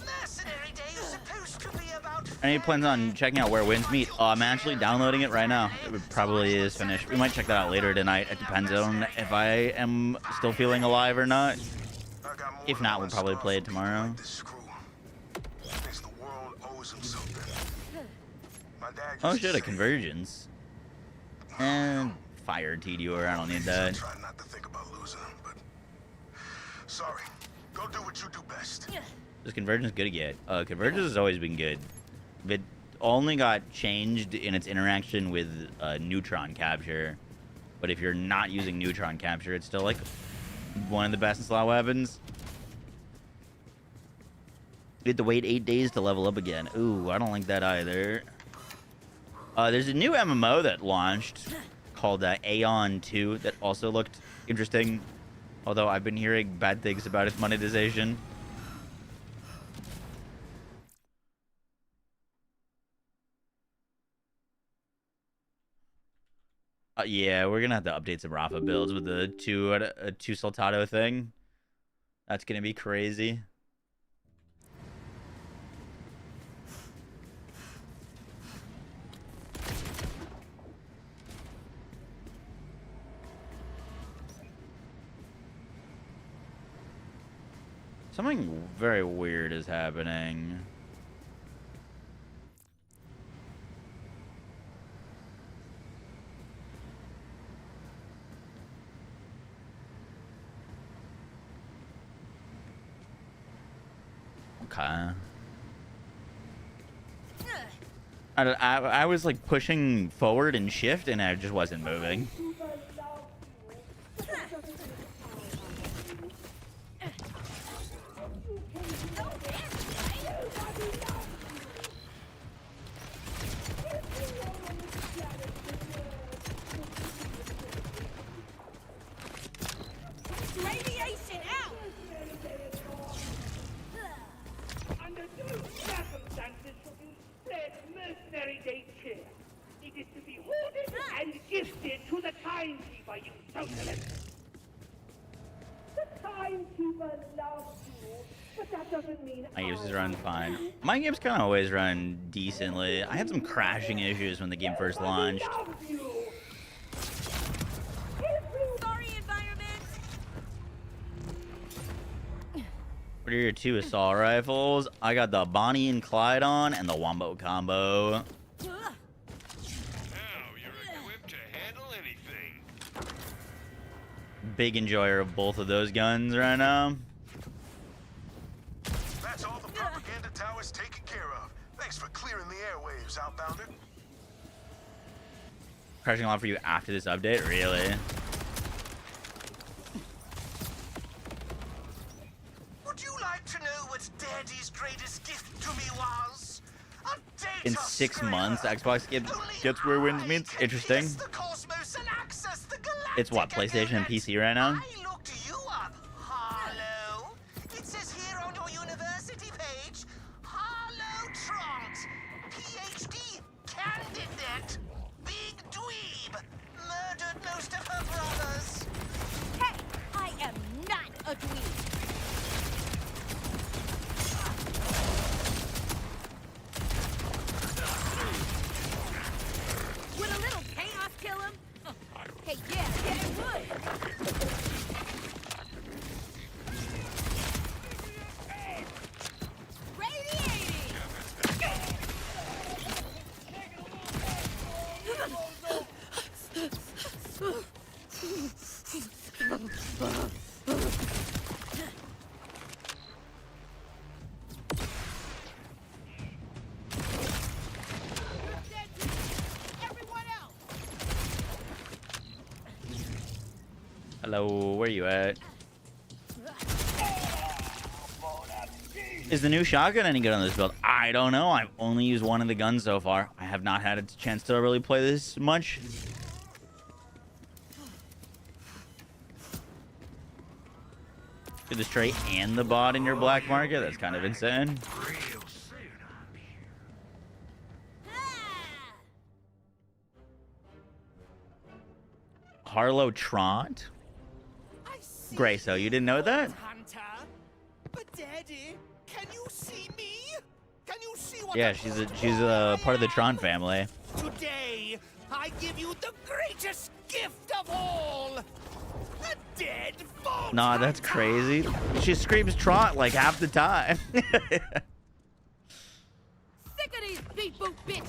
Mercenary Day is supposed used to be about Any plans on checking out Where Winds Meet? I'm actually downloading it right now. It probably is finished. We might check that out later tonight. It depends on if I am still feeling alive or not. I got more If than not, one we'll probably scar play it from people tomorrow. like this screw. Thinks the world owes him something. My dad Oh used to shit, a say, convergence. And fire TDR, I don't need I that. try not to think about losing him, but sorry. Go do what you do best. Is convergence good again? Convergence has always been good. It only got changed in its interaction with neutron capture. But if you're not using neutron capture, it's still like one of the best slot weapons. You had to wait 8 days to level up again. Ooh, I don't like that either. There's a new MMO that launched called Aeon 2 that also looked interesting. Although I've been hearing bad things about its monetization. Yeah, we're gonna have to update some Rafa builds with the two Soltado thing. That's gonna be crazy. Something very weird is happening. Okay. I was like pushing forward and shift and I just wasn't moving. Radiation out! Under no circumstances should you spread Mercenary Day cheer. It is to be hoarded and gifted to the timekeeper, you socialist. The timekeeper loves you, but that doesn't mean My games run fine. My games kind of always run decently. I had some crashing issues when the game first launched. Sorry, environment! What are your two assault rifles? I got the Bonnie and Clyde on and the Wombo combo. Now you're equipped to handle anything. Big enjoyer of both of those guns right now. That's all the propaganda towers taken care of. Thanks for clearing the airwaves, outbounder. Crashing a lot for you after this update? Really? Would you like to know what Daddy's greatest gift to me was? A data In 6 months, scraper. Xbox gets Where Winds I Meets? can Interesting. pierce the cosmos and access the It's what, galactic PlayStation and PC right now? I looked you up, Harlow. It says here on your university page, Harlow Trant, PhD candidate, big dweeb, murdered most of her brothers. Hey, I am not a dweeb. Would a little chaos kill him? Hey, yeah, it would. Hello, where you at? Is the new shotgun any good on this build? I don't know. I've only used one of the guns so far. I have not had a chance to really play this much. Do the straight and the bot in your black market? That's kind of insane. Harlow Trant? Grayso, you didn't know that? Hunter. But Daddy, can you see me? Can you see Yeah, she's a part of the Tron family. Today, I give you the greatest gift of all. A dead vault. Nah, that's crazy. She screams Tron like half the time. Sick of these beat boot bitches.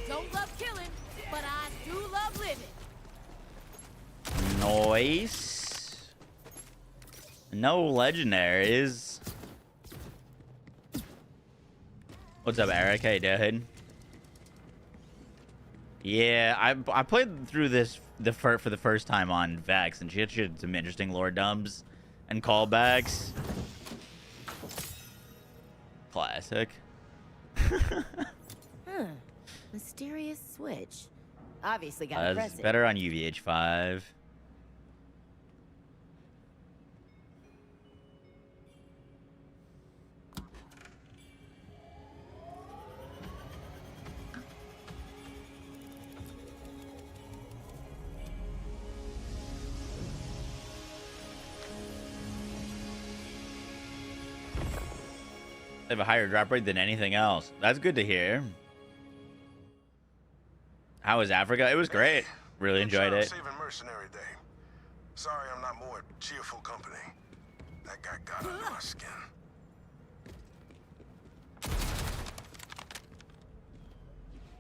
Don't love killing, but I do love living. Nice. No legendaries. What's up, Eric? How you doing? Yeah, I played through this for the first time on Vex, and she had some interesting lore dumps and callbacks. Classic. Huh. Mysterious switch. Obviously gotta press It's it. better on UVH5. They have a higher drop rate than anything else. That's good to hear. How was Africa? It was great. Really enjoyed it. Saving Mercenary Day. Sorry I'm not more cheerful company. That guy got under my skin.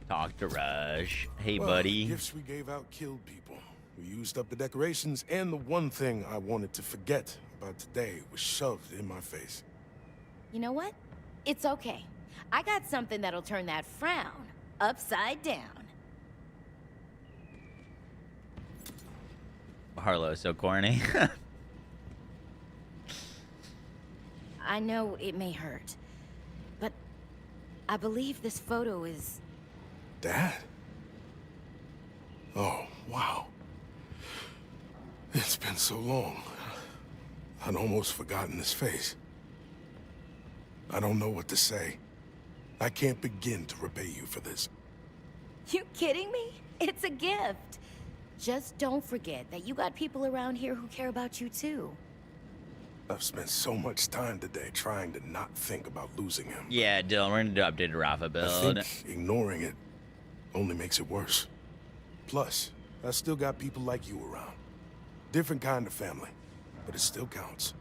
Talk to Rush. Hey, Well, buddy. Gifts we gave out killed people. We used up the decorations, and the one thing I wanted to forget about today was shoved in my face. You know what? It's okay. I got something that'll turn that frown upside down. Harlow's so corny. I know it may hurt, but I believe this photo is... Dad? Oh, wow. It's been so long. I'd almost forgotten his face. I don't know what to say. I can't begin to repay you for this. You kidding me? It's a gift. Just don't forget that you got people around here who care about you too. I've spent so much time today trying to not think about losing him. Yeah, Dylan, we're gonna do updated Rafa I build. think ignoring it only makes it worse. Plus, I still got people like you around. Different kind of family, but it still counts.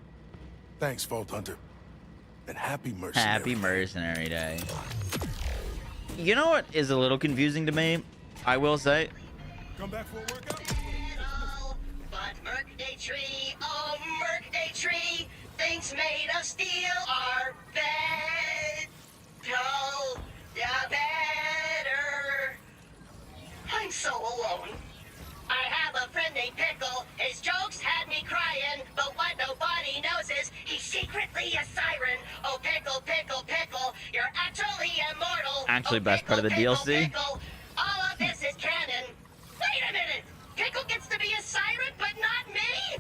Thanks, Vault Hunter. And happy Mercenary. Happy Mercenary Day. You know what is a little confusing to me? I will say. Come back for a workout? But Mercday Tree, oh Mercday Tree, things made of steel are better. I'm so alone. I have a friend named Pickle. His jokes had me crying, but what nobody knows is he's secretly a siren. Oh, Pickle, Pickle, Pickle, you're actually immortal. Actually, oh, best part of the Pickle, DLC. Pickle, all of this is canon. Wait a minute! Pickle gets to be a siren, but not me?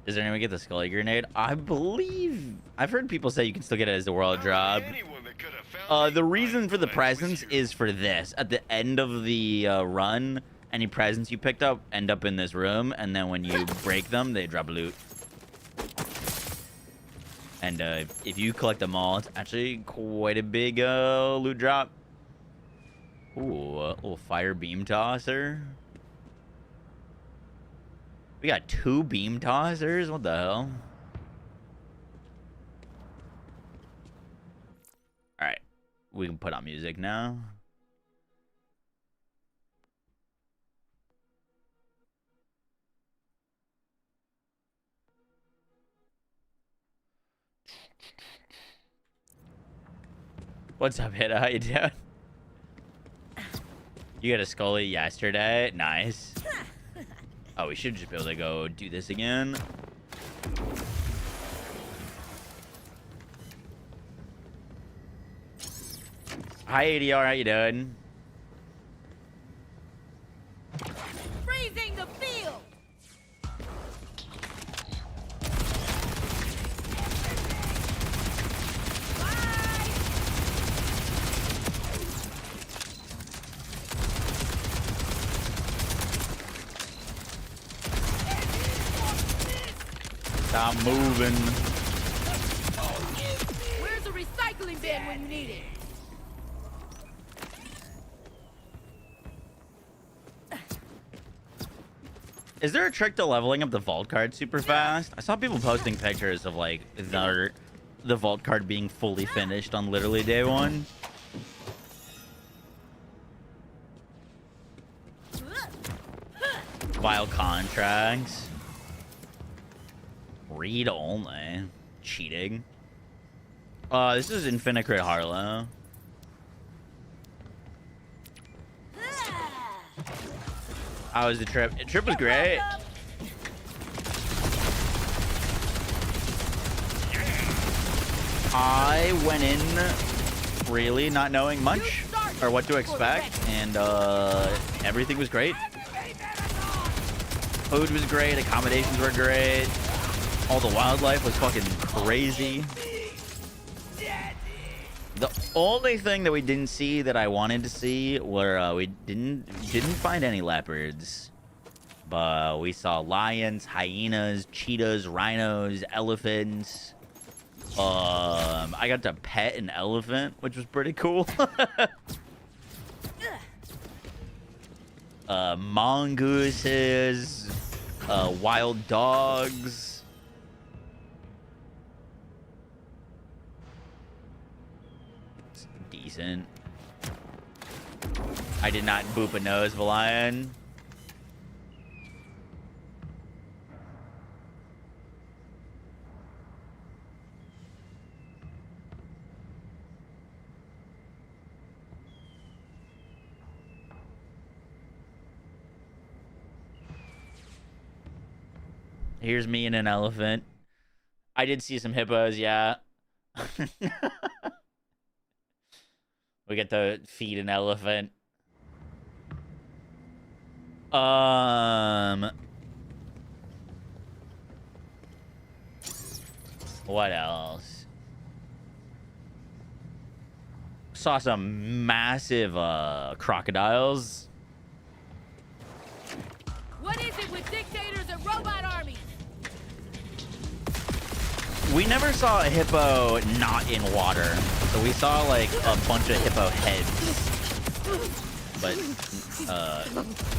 Is there any way to get the Scully grenade? I believe I've heard people say you can still get it as the world drop. The reason for the presents is for this. At the end of the run, any presents you picked up end up in this room, and then when you break them, they drop loot. And if you collect them all, it's actually quite a big loot drop. Ooh, a little fire beam tosser. We got 2 beam tossers? What the hell? Alright. We can put on music now. What's up, Hida? How you doing? You got a Scully yesterday? Nice. Oh, we should just be able to go do this again. Hi, ADR. How you doing? Freezing the field. Stop moving. Where's the recycling bin when you need it? Is there a trick to leveling up the vault card super fast? I saw people posting pictures of like the vault card being fully finished on literally day one. Wild contracts. Read only. Cheating. This is Infinite Crit Harlow. How was the trip? The trip was great. I went in really not knowing much or what to expect, and everything was great. Food was great, accommodations were great, all the wildlife was fucking crazy. The only thing that we didn't see that I wanted to see were we didn't find any leopards, but we saw lions, hyenas, cheetahs, rhinos, elephants. I got to pet an elephant, which was pretty cool. Mongooses, wild dogs. It's decent. I did not boop a nose of a lion. Here's me and an elephant. I did see some hippos, yeah. We get to feed an elephant. What else? Saw some massive crocodiles. What is it with dictators and robot armies? We never saw a hippo not in water. So we saw like a bunch of hippo heads. But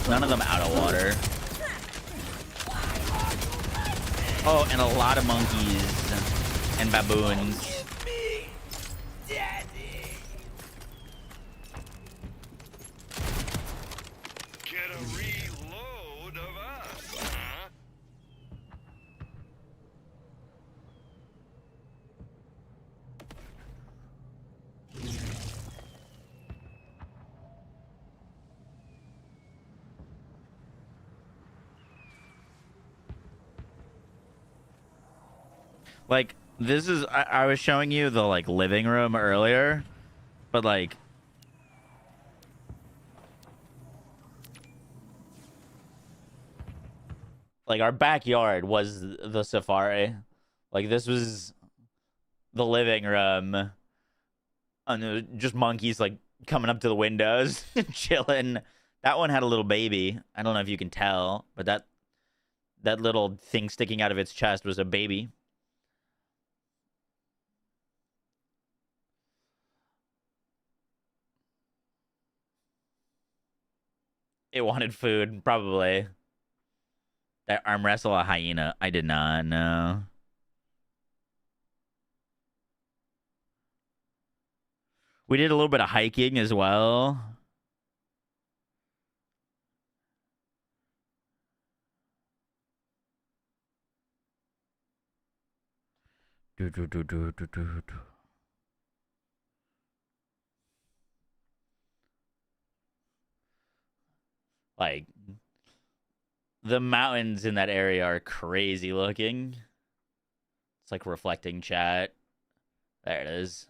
none of them out of water. Oh, and a lot of monkeys and baboons. Get a reload of us, huh? Like, this is, I was showing you the, like, living room earlier, but, like, our backyard was the safari. Like, this was the living room. And there was just monkeys, like, coming up to the windows, chilling. That one had a little baby. I don't know if you can tell, but that little thing sticking out of its chest was a baby. It wanted food, probably. That arm wrestle a hyena. I did not know. We did a little bit of hiking as well. Like, the mountains in that area are crazy looking. It's like reflecting chat. There it is.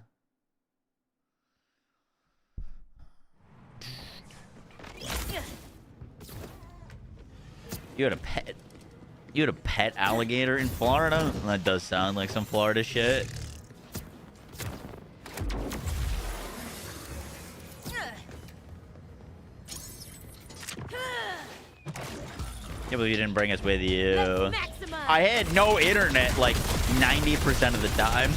You had a pet. You had a pet alligator in Florida? That does sound like some Florida shit. Can't believe you didn't bring us with you. I had no internet like 90% of the time.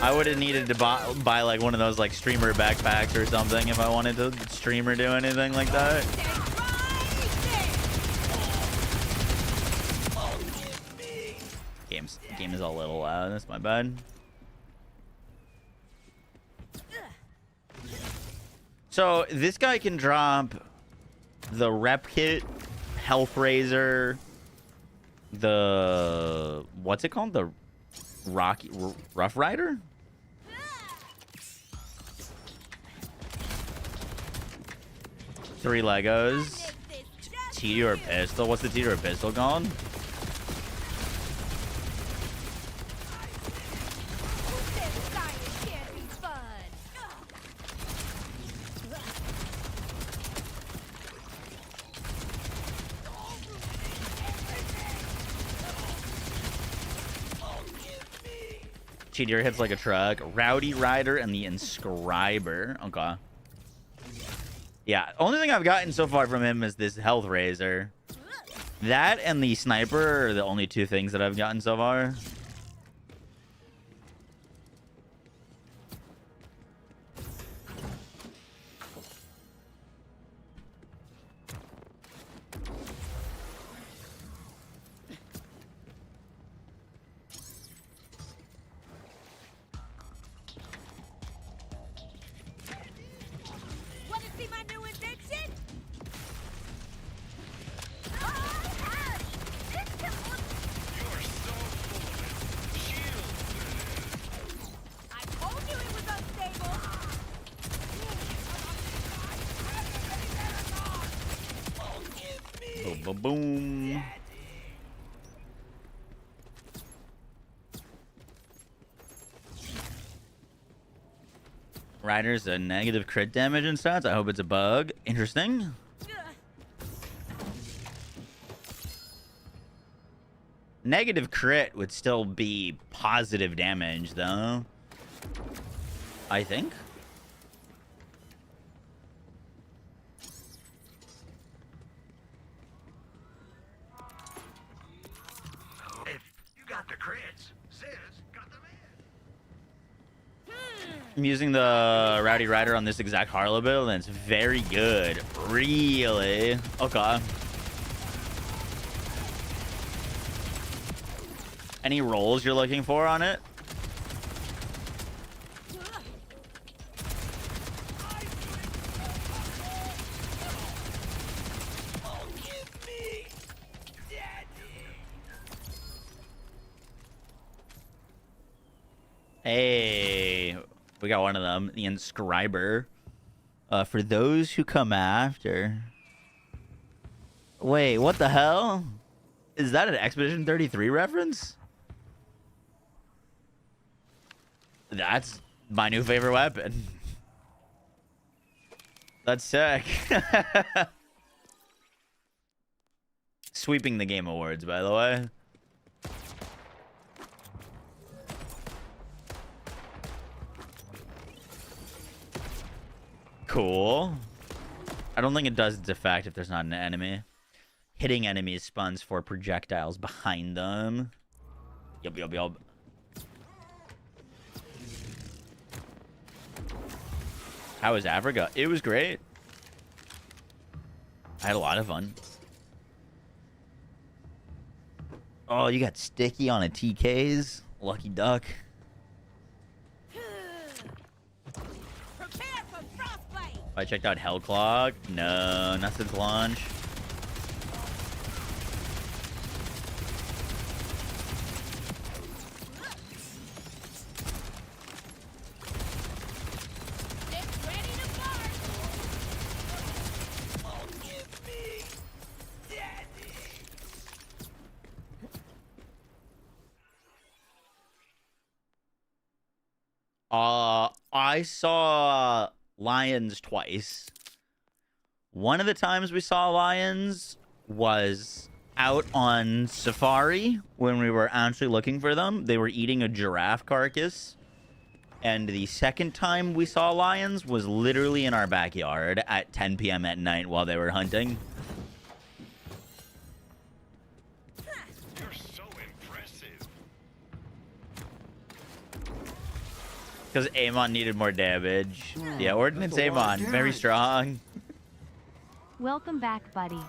I would have needed to buy like one of those like streamer backpacks or something if I wanted to stream or do anything like that. Game is a little loud. That's my bad. So this guy can drop the rep kit, health razor, the what's it called? The Rough Rider? Three Legos. Teeter or pistol? What's the teeter or pistol called? Cheater hits like a truck. Rowdy Rider and the Inscriber. Okay. Yeah, only thing I've gotten so far from him is this health razor. That and the sniper are the only two things that I've gotten so far. Boom. Rider's a negative crit damage and stats. I hope it's a bug. Interesting. Negative crit would still be positive damage, though. I think. I'm using the Rowdy Rider on this exact Harlow build, and it's very good. Really? Okay. Any rolls you're looking for on it? Hey, we got one of them, the Inscriber. For those who come after. Wait, what the hell? Is that an Expedition 33 reference? That's my new favorite weapon. That's sick. Sweeping the Game Awards, by the way. Cool. I don't think it does its effect if there's not an enemy. Hitting enemies spawns for projectiles behind them. Yup. How was Africa? It was great. I had a lot of fun. Oh, you got sticky on a TK's? Lucky duck. I checked out Hellclog. No, not since launch. I saw lions twice. One of the times we saw lions was out on safari when we were actually looking for them. They were eating a giraffe carcass. And the second time we saw lions was literally in our backyard at 10 p.m. at night while they were hunting. You're so impressive. Because Amon needed more damage. Yeah, Ordnance Amon, very strong. Welcome back, buddy.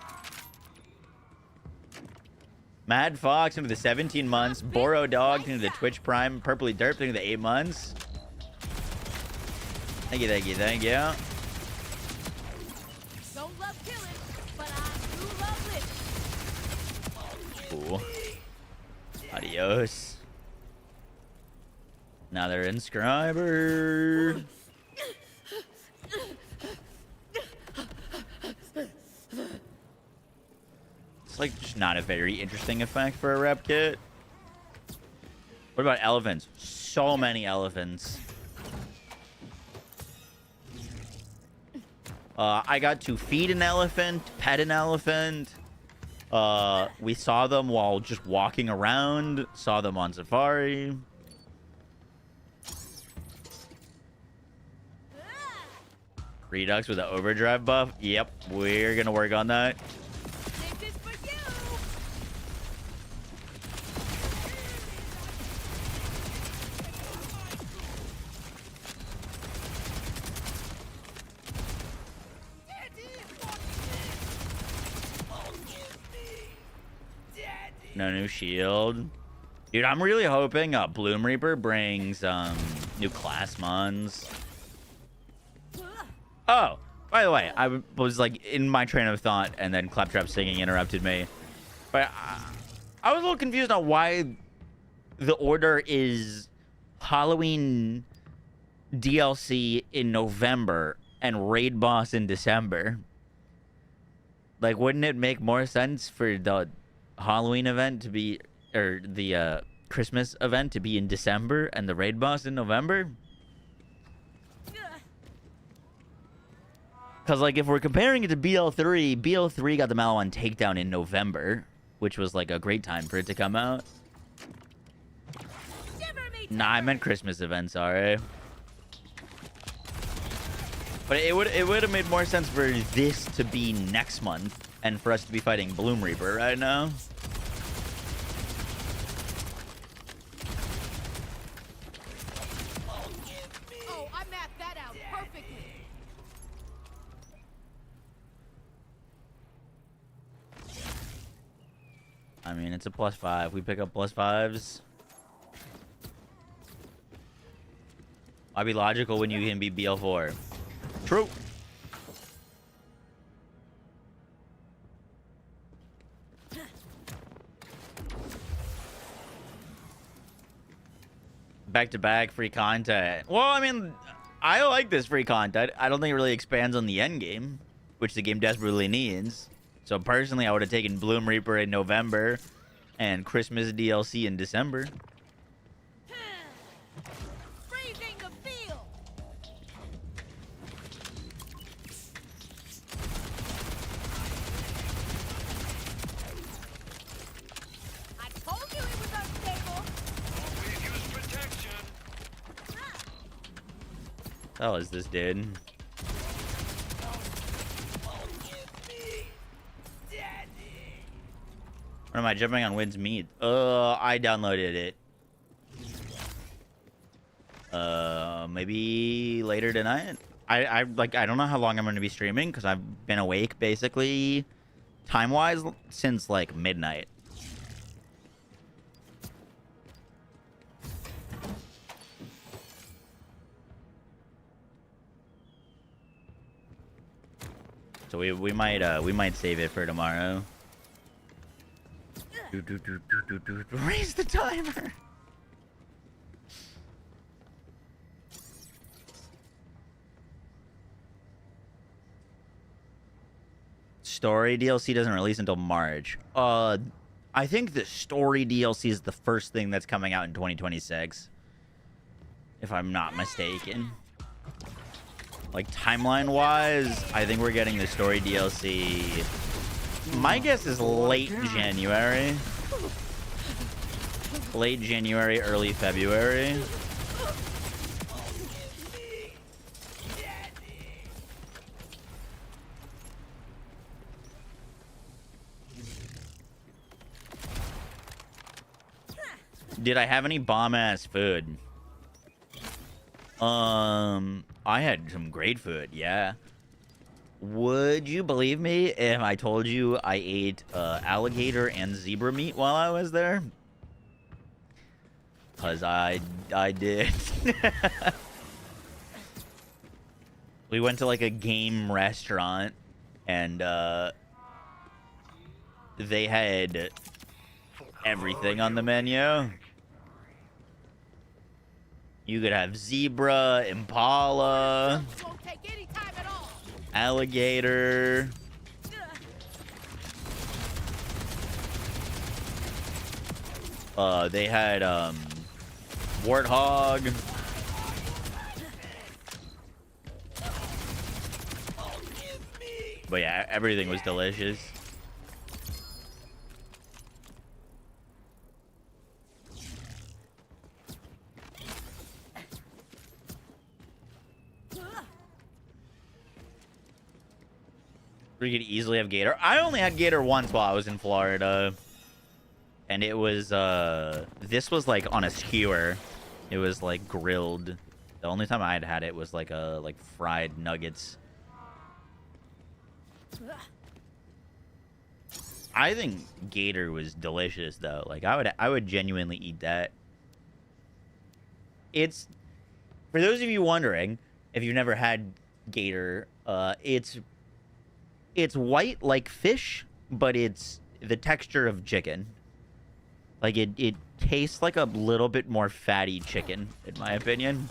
Mad Fox into the 17 months. Boro Dog into the Twitch Prime. Purpley Derp into the 8 months. Thank you, thank you, thank you. Don't love killing, but I do love living. Cool. Adios. Another inscriber. It's like just not a very interesting effect for a rep kit. What about elephants? So many elephants. I got to feed an elephant, pet an elephant. We saw them while just walking around. Saw them on safari. Redux with the overdrive buff. Yep, we're gonna work on that. This is for you. No new shield. Dude, I'm really hoping Bloom Reaper brings new class mons. Oh, by the way, I was like in my train of thought and then Claptrap singing interrupted me. But I was a little confused on why the order is Halloween DLC in November and Raid Boss in December. Like, wouldn't it make more sense for the Halloween event to be, or the Christmas event to be in December and the Raid Boss in November? Because, like, if we're comparing it to BL3, BL3 got the Malawan takedown in November, which was, like, a great time for it to come out. Nah, I meant Christmas event, sorry. But it would have made more sense for this to be next month and for us to be fighting Bloom Reaper right now. Oh, I mapped that out perfectly. I mean, it's a +5. We pick up +5s. I'd be logical when you can be BL4. True. Back-to-back free content. Well, I mean, I like this free content. I don't think it really expands on the end game, which the game desperately needs. So personally, I would have taken Bloom Reaper in November and Christmas DLC in December. Freezing the field. I told you it was unstable. Always use protection. What the hell is this, dude? Or am I jumping on Wind's Meat? I downloaded it. Maybe later tonight? I don't know how long I'm going to be streaming because I've been awake basically time-wise since like midnight. So we might save it for tomorrow. Raise the timer. Story DLC doesn't release until March. I think the story DLC is the first thing that's coming out in 2026, if I'm not mistaken. Like timeline-wise, I think we're getting the story DLC. My guess is late January. Late January, early February. Did I have any bomb-ass food? I had some great food, yeah. Would you believe me if I told you I ate alligator and zebra meat while I was there? Cause I did. We went to like a game restaurant and they had everything on the menu. You could have zebra, impala, alligator. They had warthog. But yeah, everything was delicious. We could easily have gator. I only had gator once while I was in Florida. And it was, this was like on a skewer. It was like grilled. The only time I had it was like fried nuggets. I think gator was delicious though. Like I would genuinely eat that. It's, for those of you wondering, if you've never had gator, it's white like fish, but it's the texture of chicken. Like it tastes like a little bit more fatty chicken, in my opinion.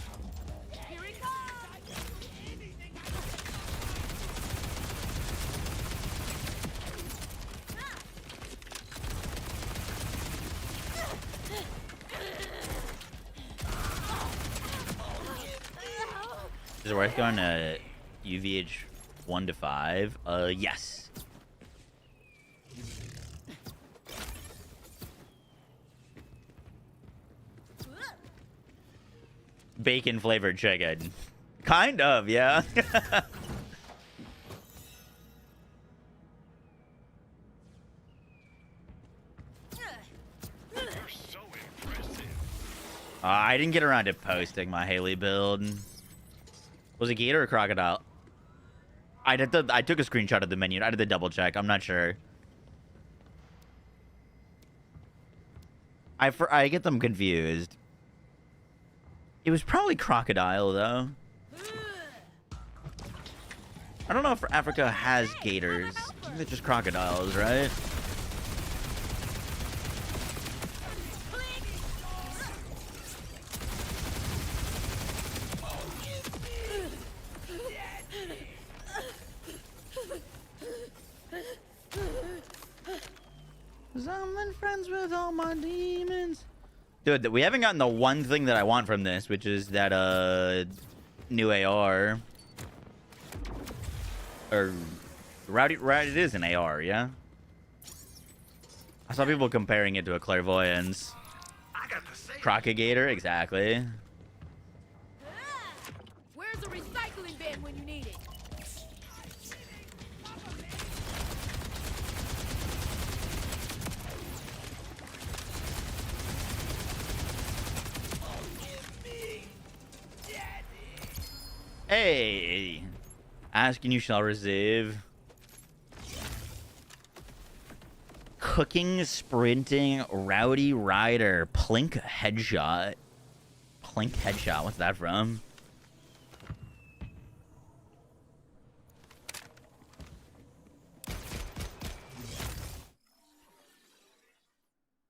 Is it worth going to UVH 1 to 5? Yes. Bacon flavored chicken. Kind of, yeah. I didn't get around to posting my Haley build. Was it gator or crocodile? I took a screenshot of the menu. I did the double check. I'm not sure. I get them confused. It was probably crocodile, though. I don't know if Africa has gators. I think they're just crocodiles, right? I'm friends with all my demons. Dude, we haven't gotten the one thing that I want from this, which is that new AR. Or right, it is an AR, yeah. I saw people comparing it to a clairvoyance. Crocagator, exactly. Where's the recycling bin when you need it? Hey, ask and you shall receive. Cooking, sprinting, rowdy rider, plink headshot. Plink headshot, what's that from?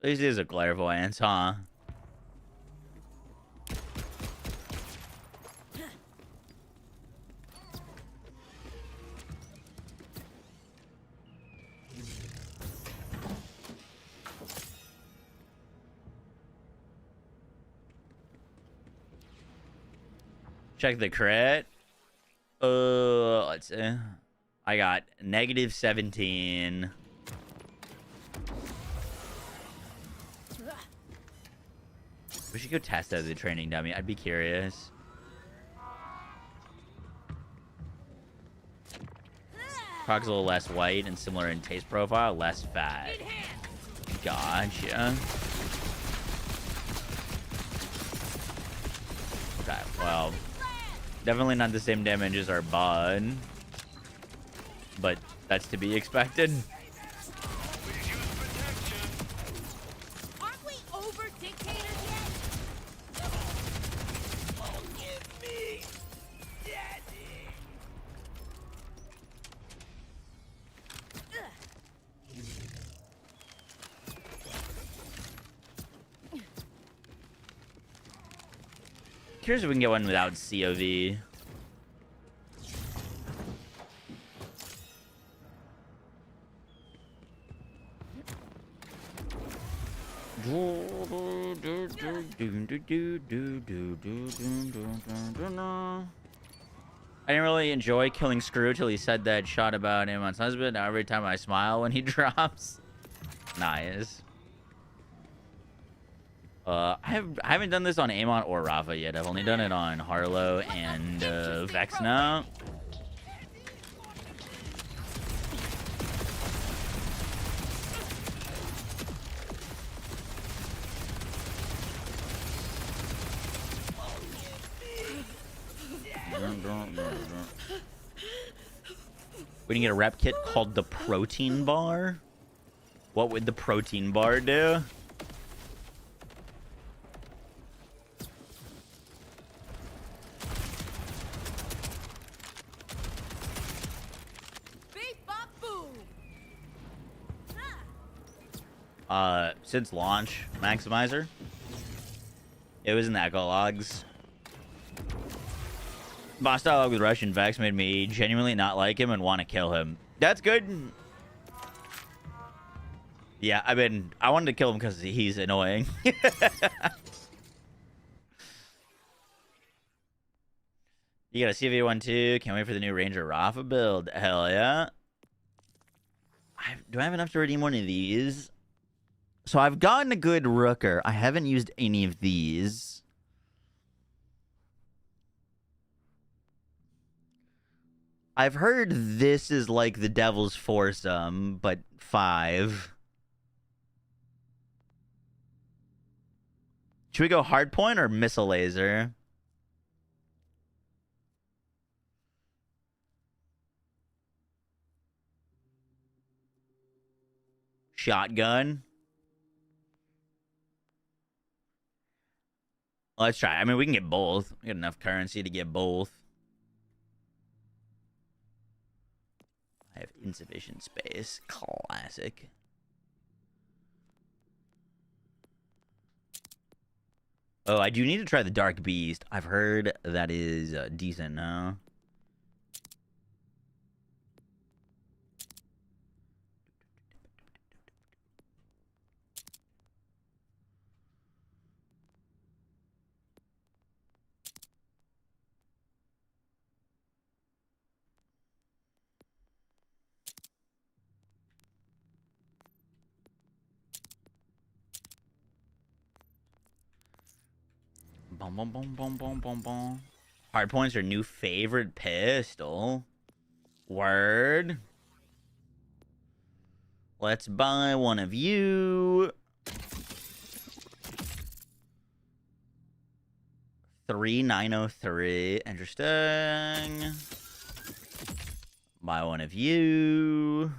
This is a clairvoyance, huh? Check the crit. Let's see. I got -17. We should go test out the training dummy. I'd be curious. Croc's a little less white and similar in taste profile, less fat. Gotcha. Okay, well, definitely not the same damage as our bud, but that's to be expected. Aren't we over dictators yet? Oh, give me, Daddy. Curious if we can get one without COV. I didn't really enjoy killing Screw till he said that shot about him on husband. Now every time I smile when he drops. Nice. I haven't done this on Amon or Rafa yet. I've only done it on Harlow and Vex now. We can get a rep kit called the Protein Bar. What would the Protein Bar do? Since launch, Maximizer. It was in the Echo Logs. Boss dialogue with Russian Vex made me genuinely not like him and want to kill him. That's good. Yeah, I wanted to kill him because he's annoying. You got a CV1 too. Can't wait for the new Ranger Rafa build. Hell yeah. Do I have enough to redeem one of these? So I've gotten a good Rooker. I haven't used any of these. I've heard this is like the Devil's Foursome, but 5. Should we go hardpoint or missile laser? Shotgun. Let's try. I mean, we can get both. We got enough currency to get both. I have insufficient space. Classic. Oh, I do need to try the Dark Beast. I've heard that is decent now. Boom, boom, boom, boom, boom, boom, boom. Hardpoint's your new favorite pistol. Word. Let's buy one of you. 3903. Interesting. Buy one of you.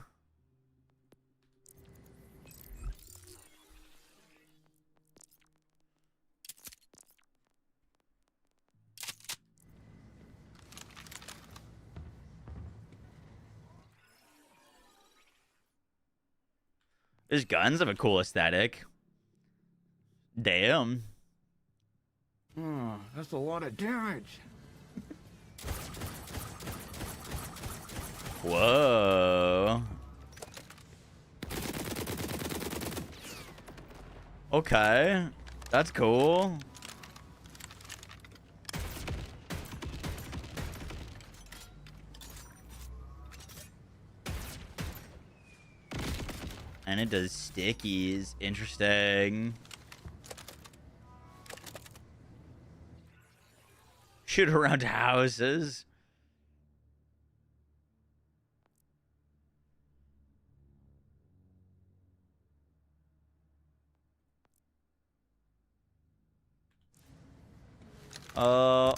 These guns have a cool aesthetic. Damn. Oh, that's a lot of damage. Whoa. Okay. That's cool. And it does stickies. Interesting. Shoot around houses.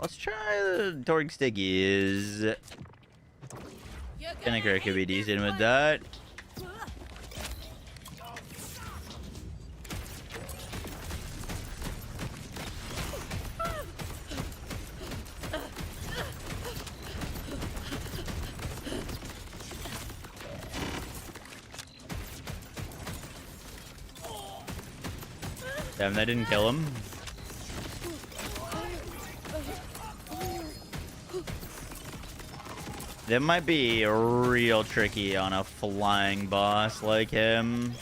Let's try the Torque Stickies. Vinegar could be decent with that. Damn, that didn't kill him. That might be real tricky on a flying boss like him.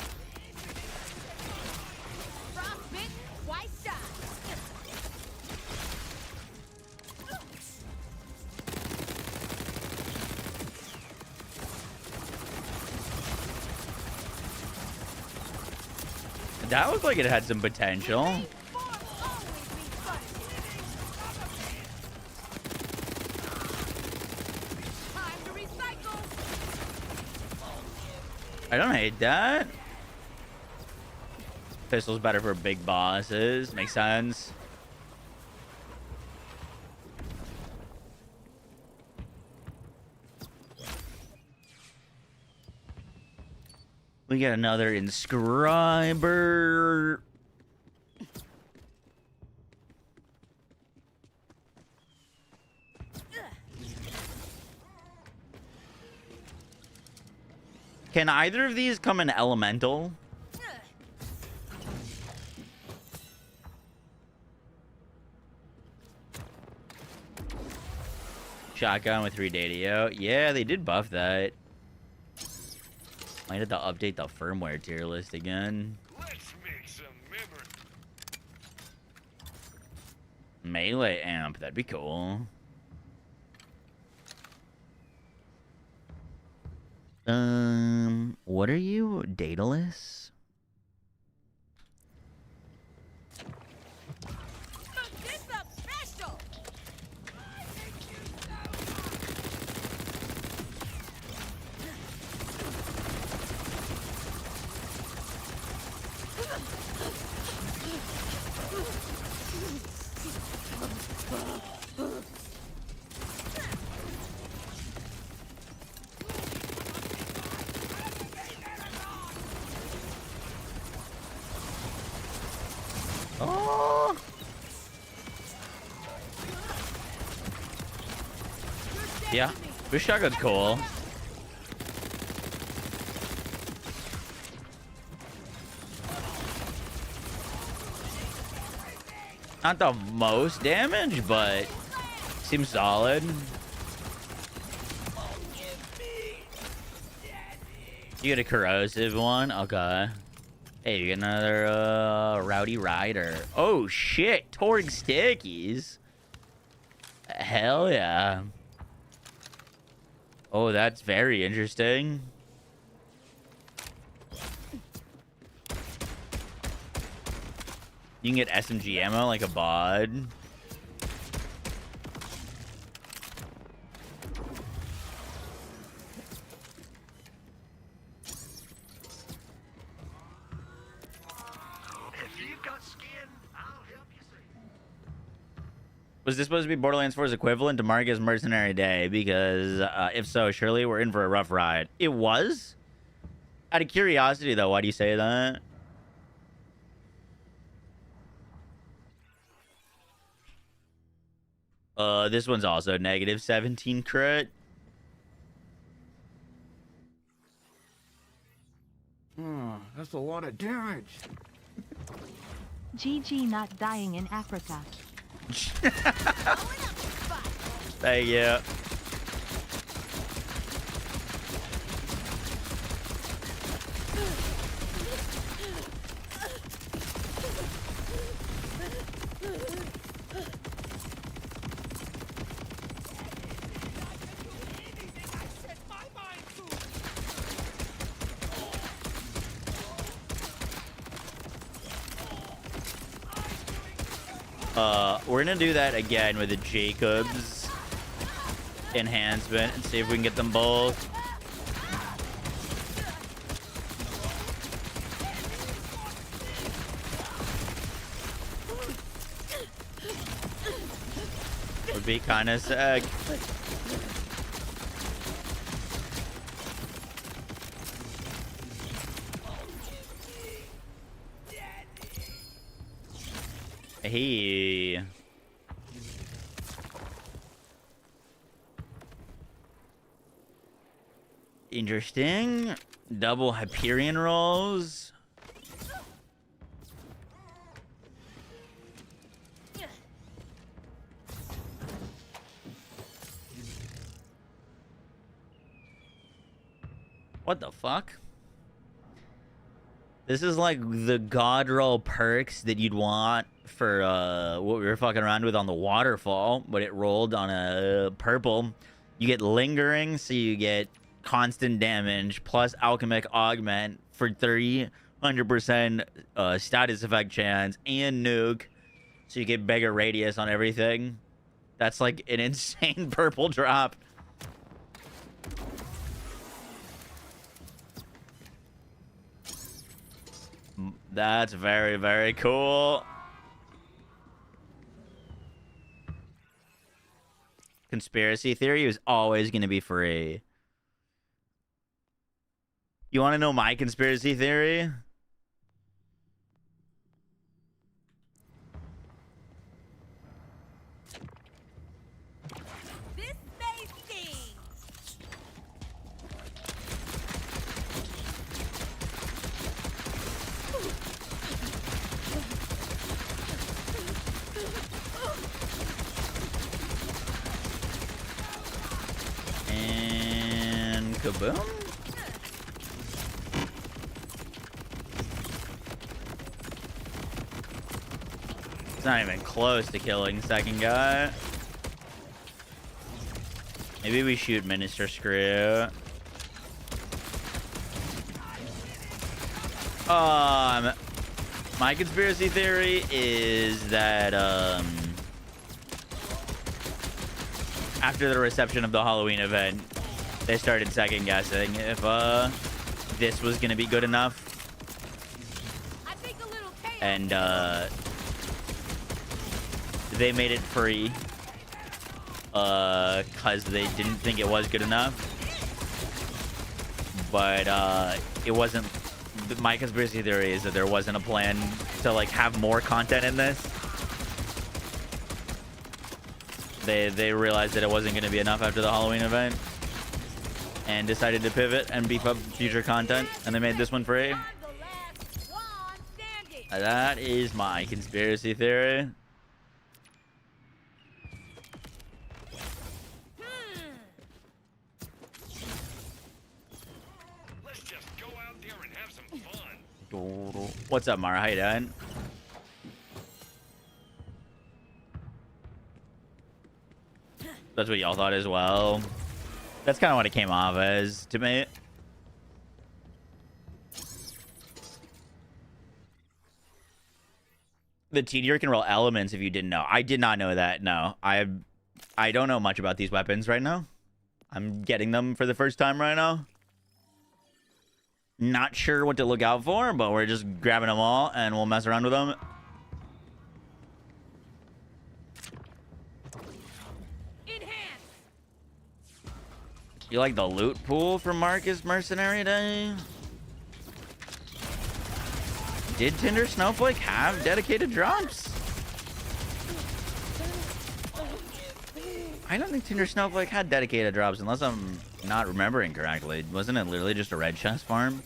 That looked like it had some potential. I don't hate that. Pistol's better for big bosses. Makes sense. We got another inscriber. Can either of these come in elemental? Shotgun with 3 radio. Yeah, they did buff that. Might have to update the firmware tier list again. Let's make some memory. Melee amp, that'd be cool. What are you? Daedalus? Oh! Yeah, this shotgun's cool. Not the most damage, but seems solid. You get a corrosive one? Okay. Hey, you get another Rowdy Rider. Oh shit, Torgue Stickies. Hell yeah. Oh, that's very interesting. You can get SMG ammo like a bod. Was this supposed to be Borderlands 4's equivalent to Marcus Mercenary Day? Because if so, surely we're in for a rough ride. It was? Out of curiosity, though, why do you say that? This one's also negative 17 crit. That's a lot of damage. GG not dying in Africa. Thank you. We're gonna do that again with the Jacobs enhancement and see if we can get them both. Would be kind of sick. Hey. Interesting. Double Hyperion rolls. What the fuck? This is like the god roll perks that you'd want for what we were fucking around with on the waterfall, but it rolled on a purple. You get lingering, so you get constant damage plus alchemic augment for 300% status effect chance and nuke, so you get bigger radius on everything. That's like an insane purple drop. That's very, very cool. Conspiracy theory is always going to be free. You want to know my conspiracy theory? This may sting. And kaboom. It's not even close to killing second guy. Maybe we shoot Minister Screw. My conspiracy theory is that after the reception of the Halloween event, they started second guessing if this was gonna be good enough, and they made it free because they didn't think it was good enough. But it wasn't. My conspiracy theory is that there wasn't a plan to like have more content in this. They realized that it wasn't going to be enough after the Halloween event and decided to pivot and beef up future content, and they made this one free. That is my conspiracy theory. Let's just go out there and have some fun. What's up, Mara? How you doing? That's what y'all thought as well. That's kind of what it came off as to me. The Tedior can roll elements if you didn't know. I did not know that. No, I don't know much about these weapons right now. I'm getting them for the first time right now. Not sure what to look out for, but we're just grabbing them all and we'll mess around with them. You like the loot pool from Marcus Mercenary Day? Did Tinder Snowflake have dedicated drops? I don't think Tinder Snowflake had dedicated drops unless I'm not remembering correctly. Wasn't it literally just a red chest farm?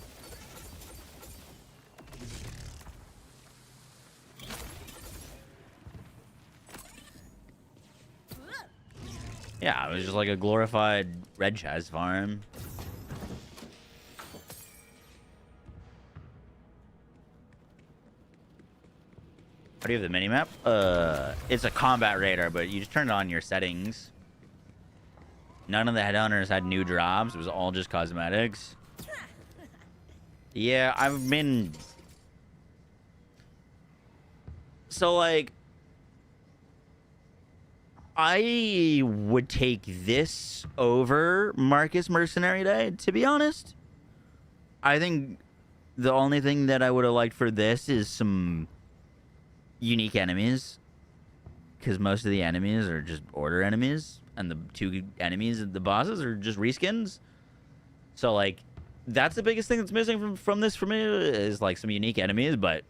Yeah, it was just like a glorified red chest farm. How do you have the minimap? It's a combat radar, but you just turn it on your settings. None of the headhunters had new drops. It was all just cosmetics. Yeah, I've been... So, like... I would take this over Marcus Mercenary Day, to be honest. I think the only thing that I would have liked for this is some unique enemies. Because most of the enemies are just order enemies. And the 2 enemies, the bosses, are just reskins. So, like, that's the biggest thing that's missing from this for me is, like, some unique enemies. But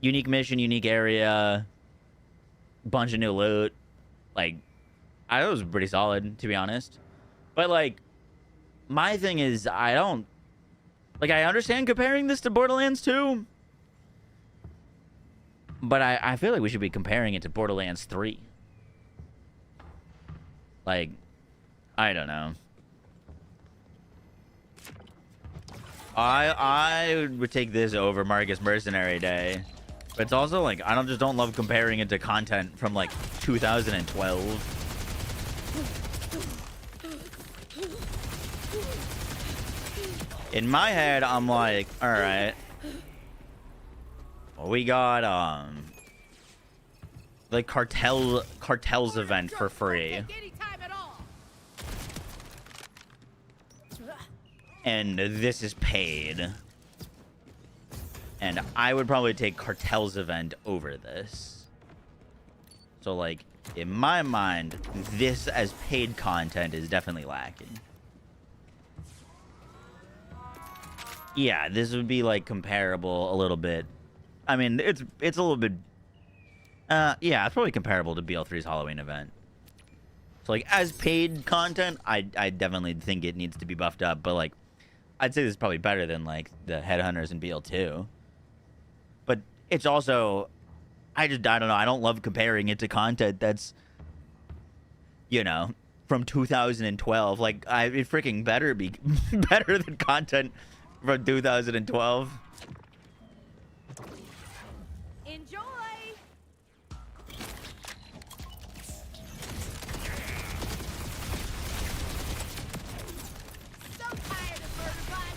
unique mission, unique area, bunch of new loot. Like, I thought it was pretty solid, to be honest. But, like, my thing is, I don't... Like, I understand comparing this to Borderlands 2. But I feel like we should be comparing it to Borderlands 3. Like, I don't know. I would take this over Marcus Mercenary Day. But it's also, like, I don't love comparing it to content from, like, 2012. In my head, I'm like, alright. We got, the cartels event for free. And this is paid. And I would probably take cartels event over this. So, like, in my mind, this as paid content is definitely lacking. Yeah, this would be, like, comparable a little bit. I mean, it's a little bit... yeah, it's probably comparable to BL3's Halloween event. So, like, as paid content, I definitely think it needs to be buffed up. But, like, I'd say this is probably better than, like, the Headhunters in BL2. But it's also... I don't know. I don't love comparing it to content that's, you know, from 2012. Like, it freaking better be better than content from 2012. Enjoy. So tired of murder bots.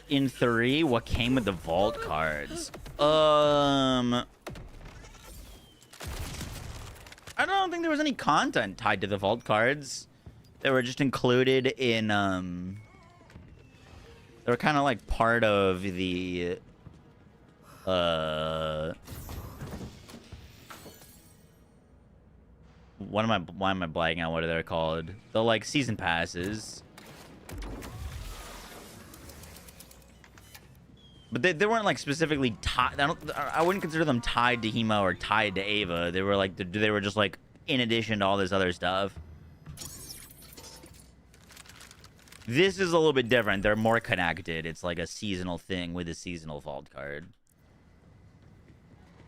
In 3, what came with the vault cards? I don't think there was any content tied to the vault cards. They were just included in, they were kind of like part of the, why am I blanking out what they're called? The, like, season passes. But they weren't, like, specifically tied. I wouldn't consider them tied to Hemo or tied to Ava. They were like, they were just, like, in addition to all this other stuff. This is a little bit different. They're more connected. It's like a seasonal thing with a seasonal vault card.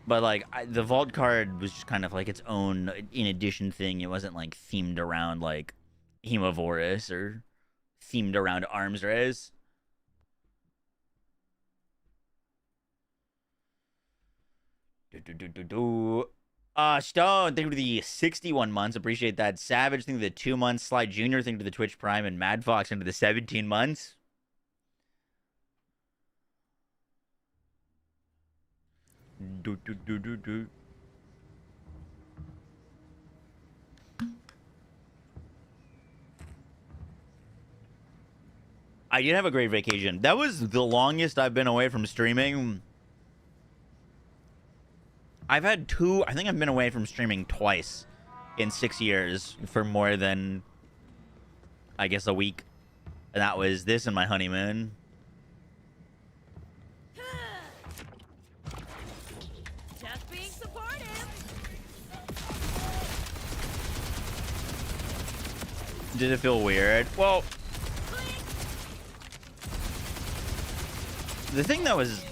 But, like, the vault card was just kind of like its own in addition thing. It wasn't, like, themed around, like, Hemovorus or themed around Arms Race. Stone, thank you for the 61 months. Appreciate that. Savage, thank you for the 2 months. Sly Jr., thank you for the Twitch Prime. And Mad Fox, thank you for the 17 months. I did have a great vacation. That was the longest I've been away from streaming. I've had I think I've been away from streaming twice in 6 years for more than, I guess, a week. And that was this and my honeymoon. Just being supportive. Did it feel weird? Well, the thing that was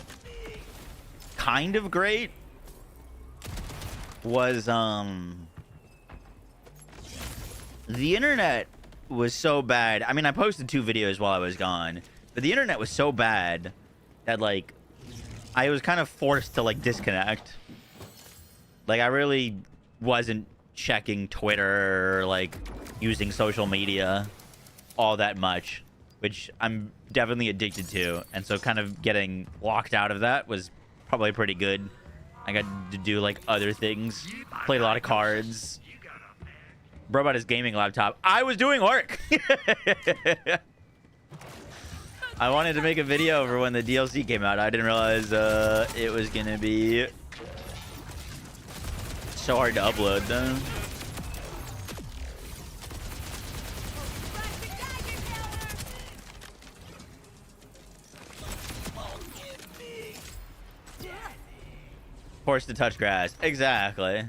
kind of great was, the internet was so bad. I mean, I posted 2 videos while I was gone, but the internet was so bad that, like, I was kind of forced to, like, disconnect. Like, I really wasn't checking Twitter or, like, using social media. all that much, which I'm definitely addicted to. And so kind of getting locked out of that was probably pretty good. I got to do like other things, played a lot of cards. Bro bought his gaming laptop. I was doing work. I wanted to make a video for when the DLC came out. I didn't realize it was gonna be so hard to upload though. Forced to touch grass. Exactly.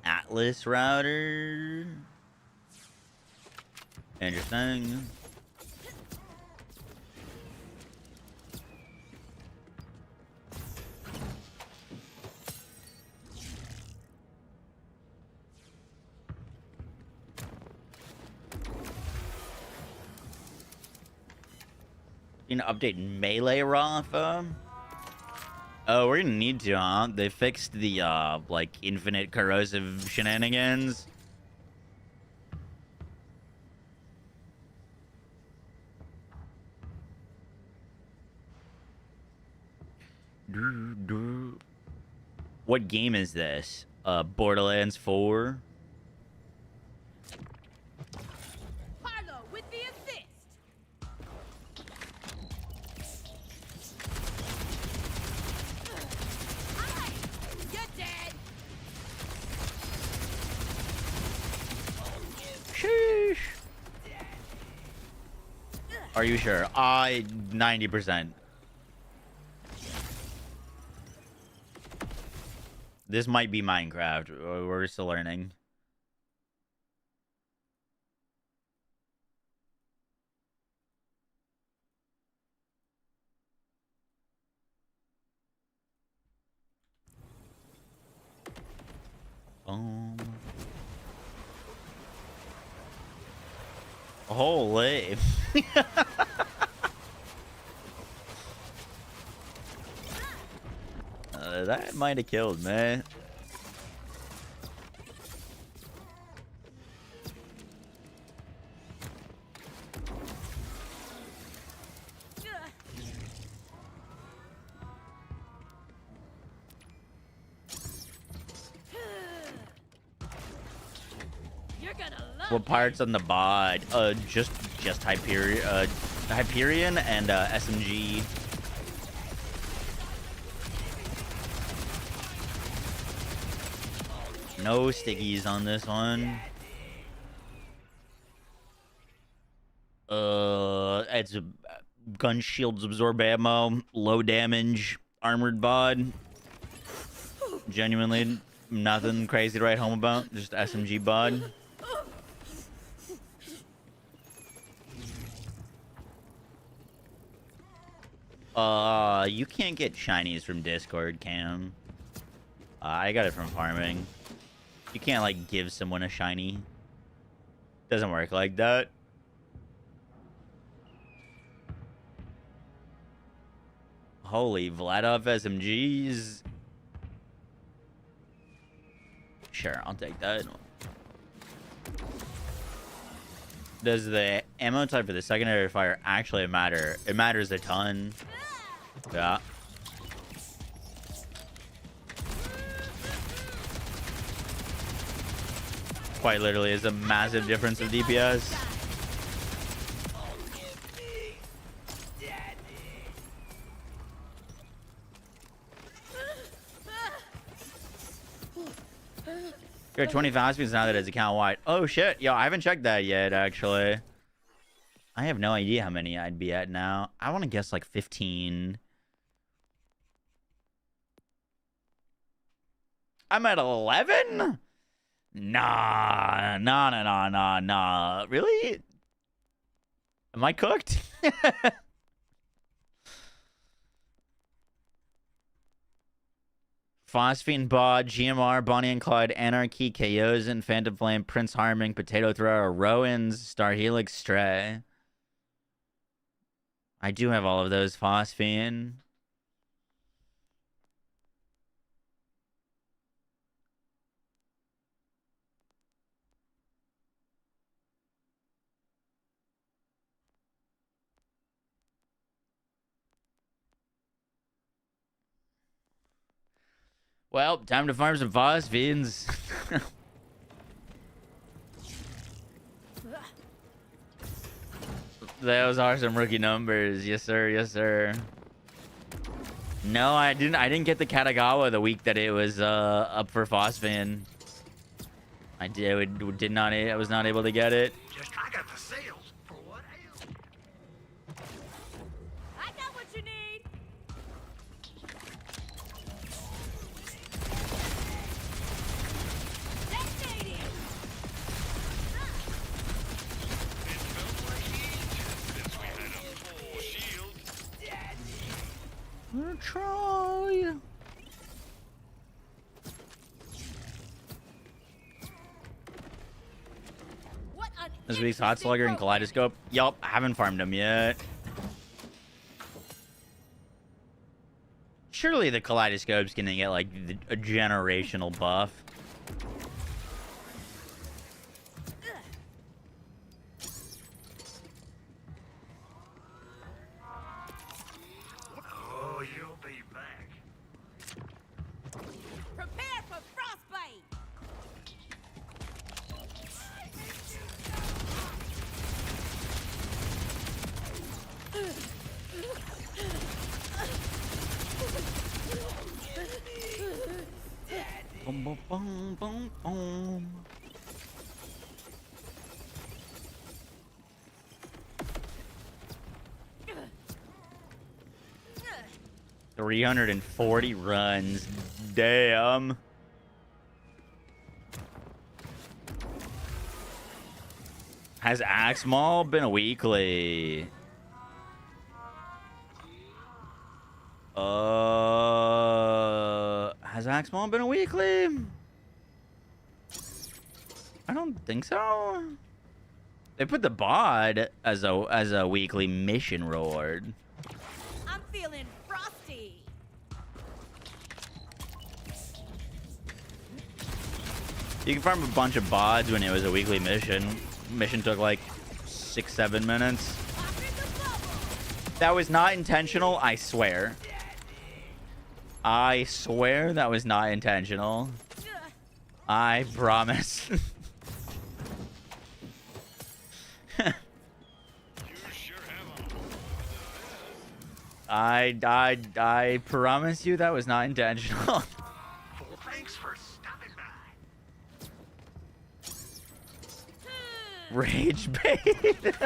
Atlas router. Interesting. You know, update melee Rafa. Oh, we're gonna need to, huh? They fixed the like infinite corrosive shenanigans. What game is this? Borderlands 4. Harlow with the assist. You're dead. Sheesh. Are you sure? 90%. This might be Minecraft. We're still learning. Holy. That might have killed me. You're gonna love What parts on the bod? Just Hyperion, Hyperion and SMG. No stickies on this one. It's a gun shields absorb ammo, low damage, armored bod. Genuinely nothing crazy to write home about. Just SMG bod. You can't get shinies from Discord, Cam. I got it from farming. You can't, like, give someone a shiny. Doesn't work like that. Holy, Vladov SMGs. Sure, I'll take that. Does the ammo type for the secondary fire actually matter? It matters a ton. Yeah. Quite literally is a massive difference of DPS. You're at 20 fast speeds now that it's account wide. Oh shit, yo, I haven't checked that yet actually. I have no idea how many I'd be at now. I want to guess like 15. I'm at 11? Nah. Really? Am I cooked? Phosphine, Bod, GMR, Bonnie and Clyde, Anarchy, Chaosin, Phantom Flame, Prince Harming, Potato Thrower, Rowan's, Star Helix, Stray. I do have all of those Phosphine. Well, time to farm some phosphines. Those are some rookie numbers. Yes, sir. Yes, sir. No, I didn't get the Katagawa the week that it was up for phosphine. I did not. I was not able to get it. Just I got the sales for what else? I got what you need. Designating. It felt like ages since we had a full shield. Try. What an This week's Hot Slugger and program. Kaleidoscope. Yup, I haven't farmed them yet. Surely the Kaleidoscope's gonna get like a generational buff. Oh, you'll be back. Prepare for frostbite. Boom, boom, boom, boom, boom. Uh, 340 runs. Damn. Has Axmal been a weekly? Has Axmal been a weekly? I don't think so. They put the bod as a weekly mission reward. I'm feeling frosty. You can farm a bunch of bods when it was a weekly mission. Mission took like 6-7 minutes. That was not intentional, I swear. I swear that was not intentional. I promise. I promise you that was not intentional. Thanks for stopping by. Rage bait.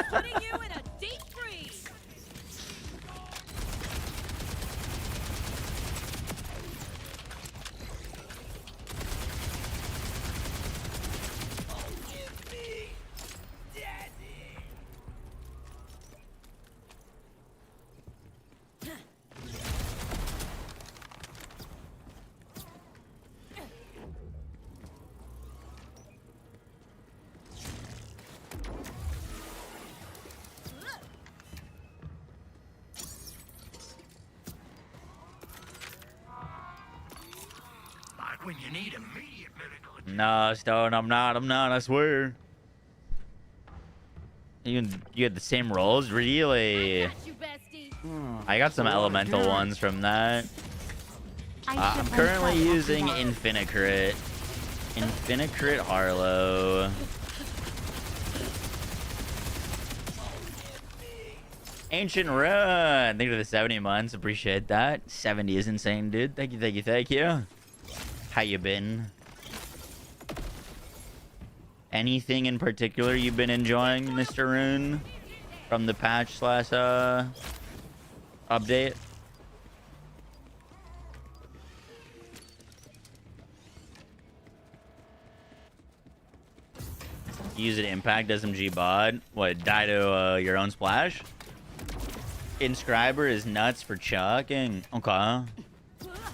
Putting you in a deep freeze. Like when you need immediate medical attention. No, Stone, I'm not, I swear. You had the same rolls? Really? Got you, bestie. I got some elemental ones from that. I'm currently using Infinicrit. Infinicrit Harlow. Ancient Run. Thank you for the 70 months. Appreciate that. 70 is insane, dude. Thank you, thank you, thank you. How you been? Anything in particular you've been enjoying, Mr. Rune? From the patch / update? Use it impact SMG bod. What, die to your own splash? Inscriber is nuts for chucking. Okay.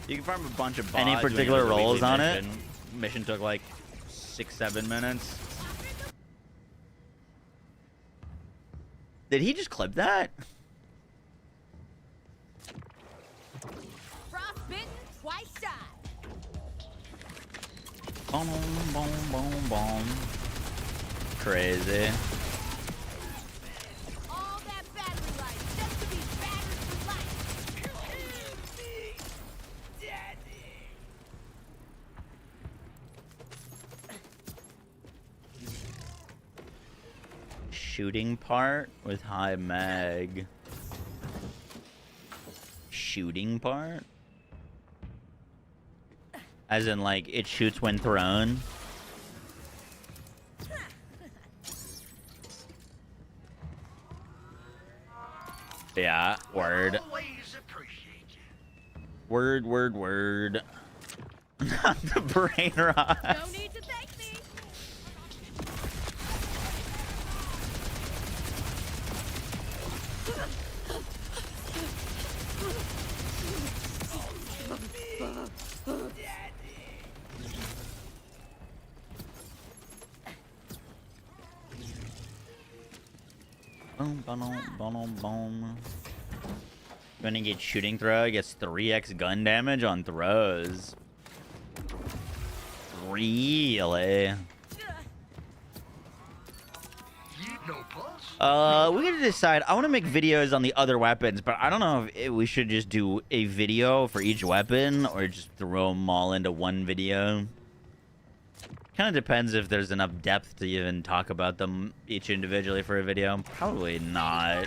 You can farm a bunch of bods. Any particular rolls on it? Mission took like 6-7 minutes. Did he just clip that? Frostbitten, twice shy. Boom, boom, boom, boom. Crazy. All that battery life just to be battered for life. shooting part with high mag. Shooting part? As in, like, it shoots when thrown? Yeah, word. Word, word, word. Not the brain rot. No need to thank me. Boom, boom, boom, boom. When he gets shooting throw, he gets 3x gun damage on throws. Really? We gotta decide. I want to make videos on the other weapons, but I don't know if we should just do a video for each weapon or just throw them all into one video. Kind of depends if there's enough depth to even talk about them each individually for a video. Probably not.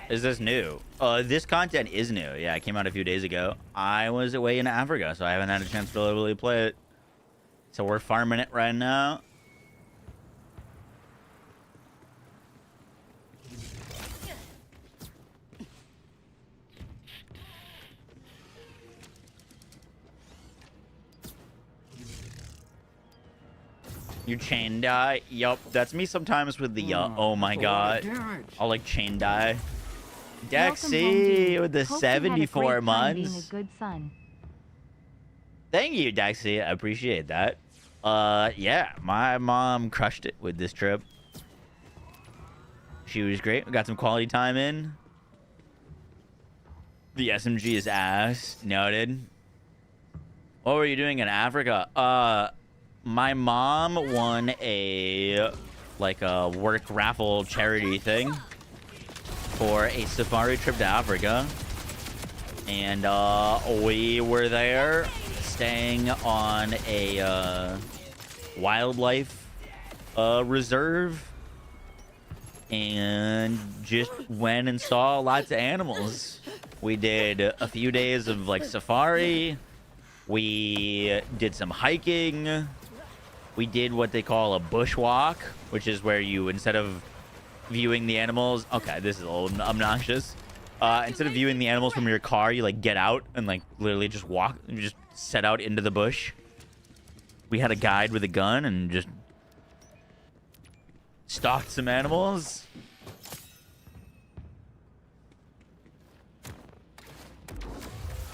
Is this new? This content is new. Yeah, it came out a few days ago. I was away in Africa, so I haven't had a chance to really play it. So we're farming it right now. You chain die? Yup, that's me sometimes with the oh my god. I'll like chain die. Dexy with the 74 months. Being a good son. Thank you, Dexy. I appreciate that. Yeah, my mom crushed it with this trip. She was great. We got some quality time in. The SMG is ass. Noted. What were you doing in Africa? My mom won a work raffle charity thing for a safari trip to Africa. And we were there staying on a wildlife reserve and just went and saw lots of animals. We did a few days of like safari. We did some hiking. We did what they call a bushwalk, which is where you, instead of viewing the animals, okay, this is a little obnoxious. Instead of viewing the animals from your car, you like get out and like literally just walk, you just set out into the bush. We had a guide with a gun and just stalked some animals.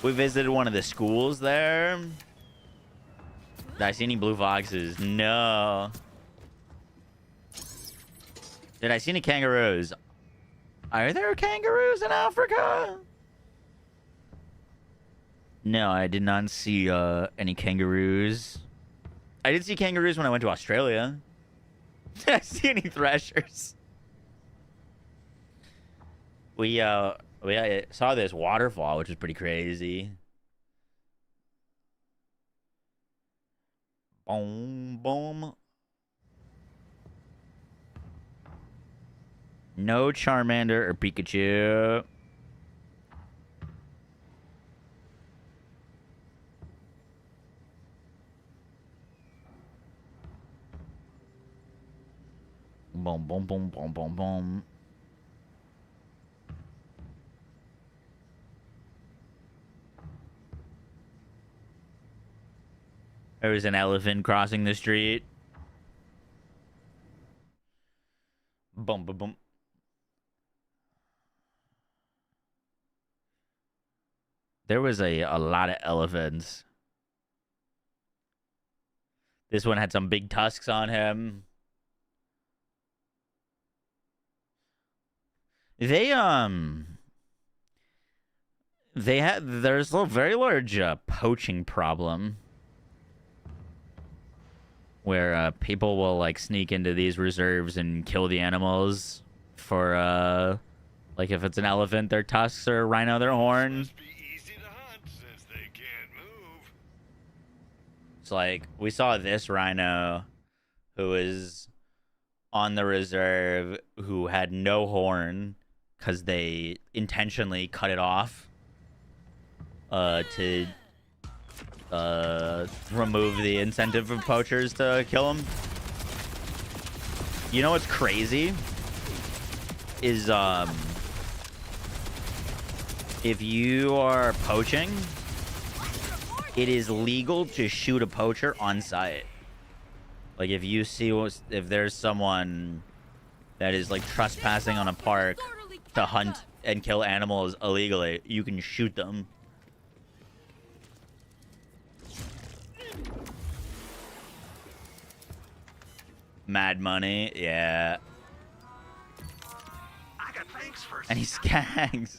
We visited one of the schools there. Did I see any blue foxes? No. Did I see any kangaroos? Are there kangaroos in Africa? No, I did not see any kangaroos. I did see kangaroos when I went to Australia. Did I see any threshers? We saw this waterfall, which was pretty crazy. Boom, boom. No Charmander or Pikachu. Boom, boom, boom, boom, boom, boom. There was an elephant crossing the street. Boom, boom, boom. There was a lot of elephants. This one had some big tusks on him. There's a very large poaching problem. where people will like sneak into these reserves and kill the animals for like if it's an elephant, their tusks, or a rhino, their horn. Must be easy to hunt since they can't move. It's like we saw this rhino who was on the reserve who had no horn because they intentionally cut it off to remove the incentive for poachers to kill him. You know what's crazy is if you are poaching, it is legal to shoot a poacher on site. Like if you see if there's someone that is like trespassing on a park to hunt and kill animals illegally, you can shoot them. Mad money, yeah. I got thanks for And he skags.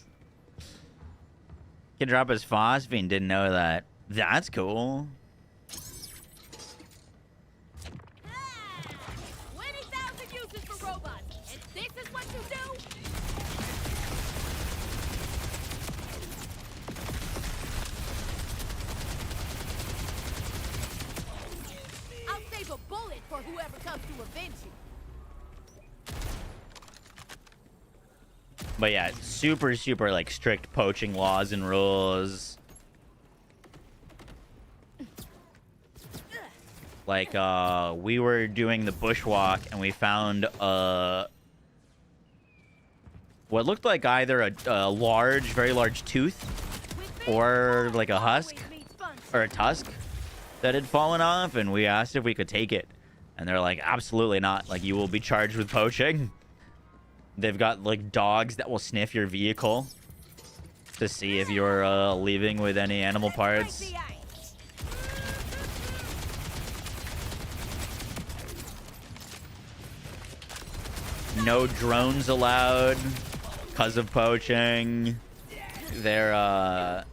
Can drop his phosphine, didn't know that. That's cool. 20,000 uses for robots, and this is what you do? I'll save a bullet for whoever comes to avenge you. But yeah, super, super like strict poaching laws and rules. Like, we were doing the bushwalk and we found what looked like either a large, very large tooth or like a husk or a tusk that had fallen off, and we asked if we could take it. And they're like, absolutely not. Like, you will be charged with poaching. They've got like dogs that will sniff your vehicle to see if you're leaving with any animal parts. No drones allowed because of poaching. They're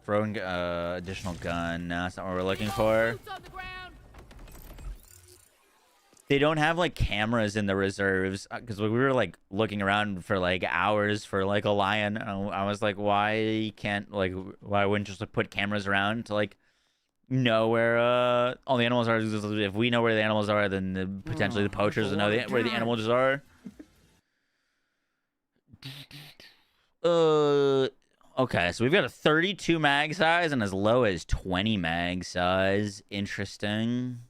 throwing additional gun. No, that's not what we're looking for. They don't have like cameras in the reserves because we were like looking around for like hours for like a lion. I was like, why wouldn't you just like, put cameras around to like know where all the animals are? If we know where the animals are, then potentially the poachers will know where the animals are. Okay, so we've got a 32 mag size and as low as 20 mag size. Interesting.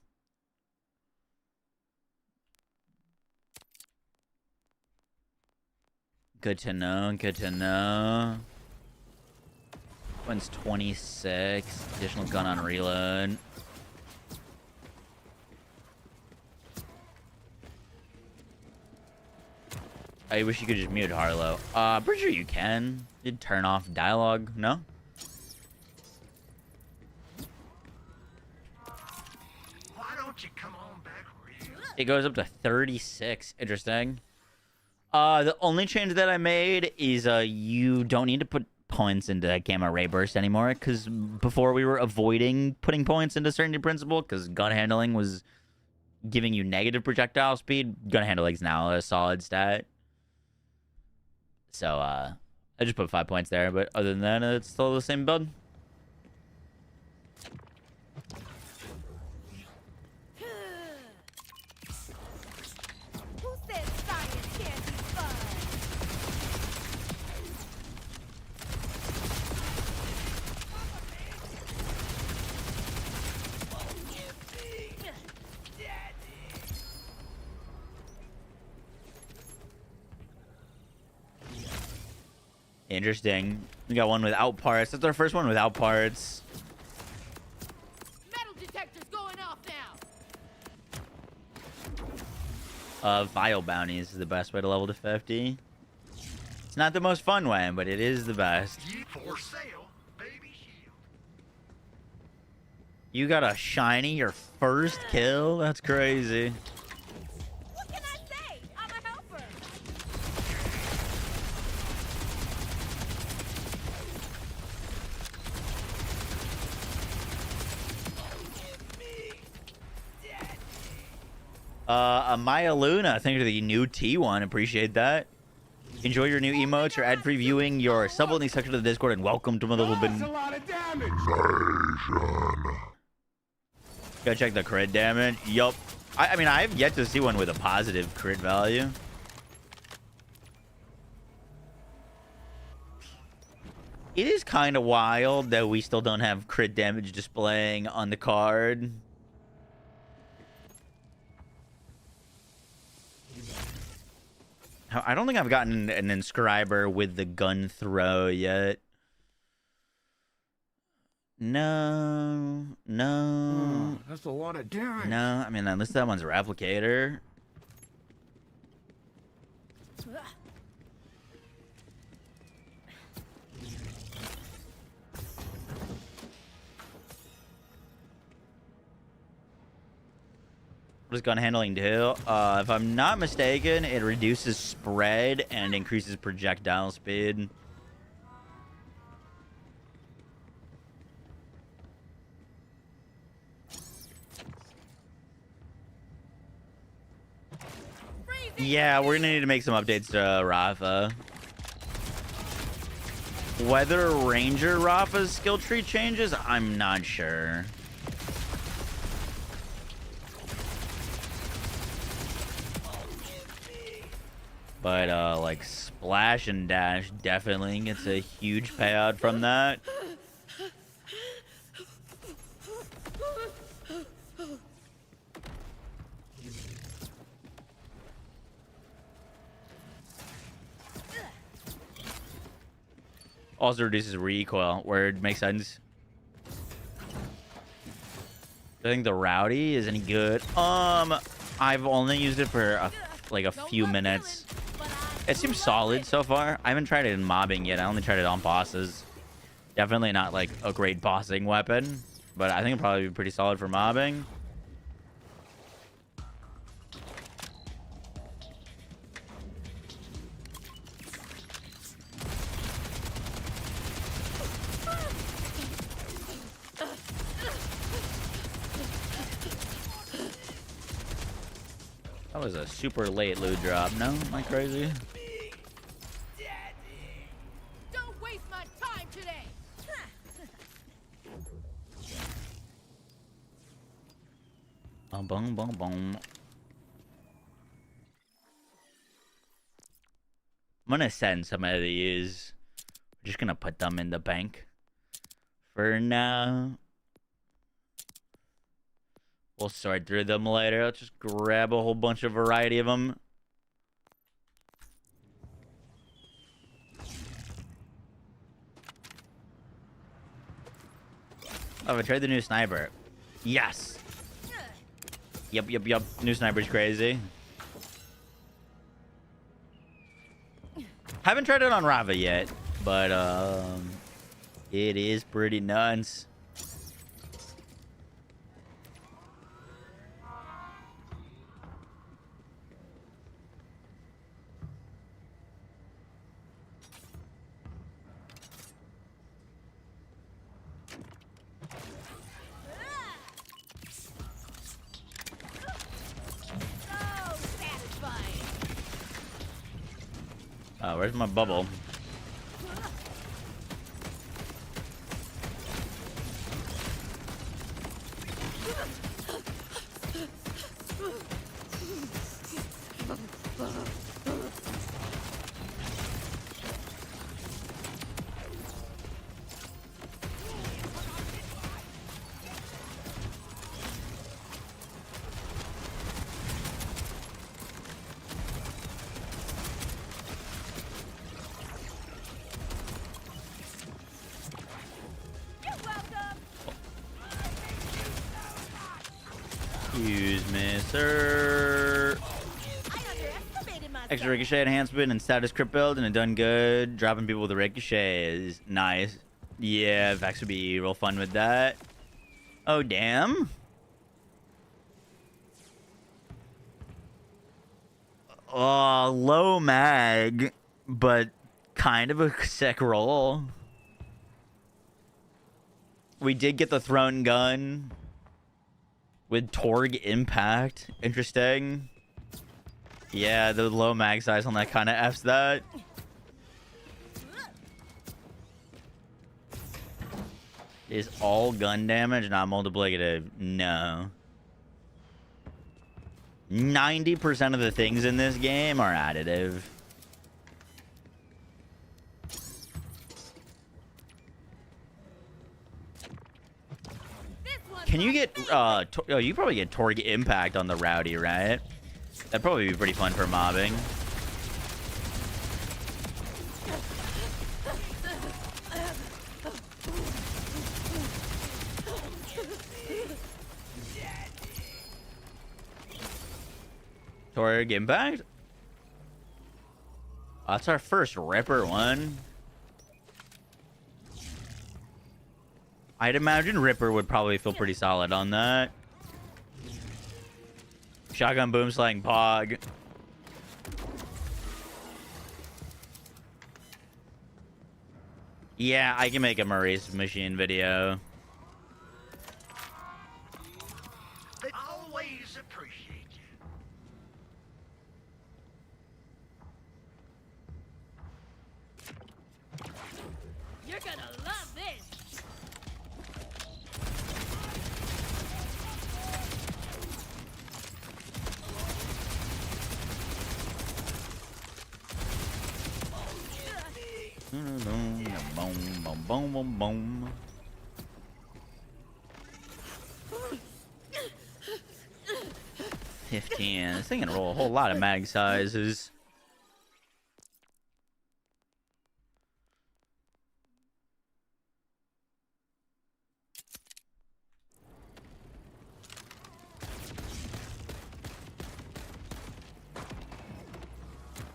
Good to know, good to know. One's 26. Additional gun on reload. I wish you could just mute Harlow. Pretty sure you can. You'd turn off dialogue, no? Why don't you come on back where you... It goes up to 36. Interesting. The only change that I made is you don't need to put points into gamma ray burst anymore, because before we were avoiding putting points into certainty principle because gun handling was giving you negative projectile speed. Gun handling is now a solid stat. So I just put 5 points there, but other than that, it's still the same build. Who said science can't be fun? Interesting. We got one without parts. That's our first one without parts. Metal detector's going off now. Vial bounties is the best way to level to 50. It's not the most fun way, but it is the best. For sale, baby shield. You got a shiny, your first kill? That's crazy. What can I say? I'm a helper. Maya Luna, thank you for the new T1. Appreciate that. Enjoy your new emotes or ad previewing your sub-only section of the Discord, and welcome to my little bin. That's a lot of damage. Go check the crit damage. Yup. I mean, I've yet to see one with a positive crit value. It is kind of wild that we still don't have crit damage displaying on the card. I don't think I've gotten an inscriber with the gun throw yet. No. That's a lot of damage. No, I mean, unless that one's a replicator. What does gun handling do? If I'm not mistaken, it reduces spread and increases projectile speed. Yeah, we're gonna need to make some updates to Rafa. Whether Ranger Rafa's skill tree changes, I'm not sure. But, like, Splash and Dash definitely gets a huge payout from that. Also reduces recoil, where it makes sense. I think the Rowdy is any good. I've only used it for like a few minutes. It seems solid so far. I haven't tried it in mobbing yet. I only tried it on bosses. Definitely not like a great bossing weapon, but I think it'll probably be pretty solid for mobbing. That was a super late loot drop. No? Am I crazy? Don't waste my time today. Boom, boom, boom, boom. I'm gonna send some of these. We're just gonna put them in the bank for now. We'll sort through them later. Let's just grab a whole bunch of variety of them. Oh, I tried the new sniper. Yes. Yep. New sniper's crazy. Haven't tried it on Rava yet, but it is pretty nuts. Oh, where's my bubble? Excuse me, sir. Extra ricochet enhancement and status crit build, and it done good. Dropping people with the ricochet is nice. Yeah, Vex would be real fun with that. Oh, damn. Low mag, but kind of a sick roll. We did get the thrown gun, With Torg impact. Interesting. Yeah, the low mag size on that kind of F's that. Is all gun damage not multiplicative? No. 90% of the things in this game are additive. Can you get, oh, you probably get Torg impact on the Rowdy, right? That'd probably be pretty fun for mobbing. Torg impact? Oh, that's our first Ripper one. I'd imagine Ripper would probably feel pretty solid on that. Shotgun boom slang pog. Yeah, I can make a Maurice machine video. They always appreciate you. You're gonna love this. Boom, boom, boom, boom, boom. $15. This thing can roll a whole lot of mag sizes.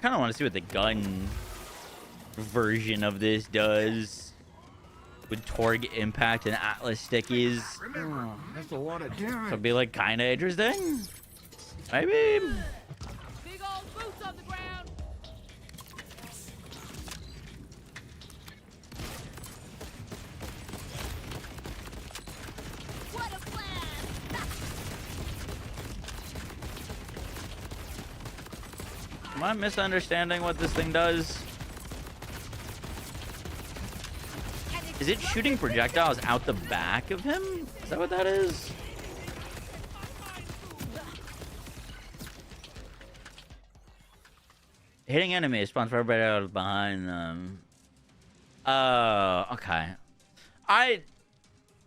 Kind of want to see what the gun version of this does with Torg impact and Atlas stickies. Remember, that's a lot of damage. Could be like kind of interesting. Maybe. Big old boots on the ground. What a plan! Am I misunderstanding what this thing does? Is it shooting projectiles out the back of him? Is that what that is? Hitting enemies spawns for everybody else behind them. Oh, okay.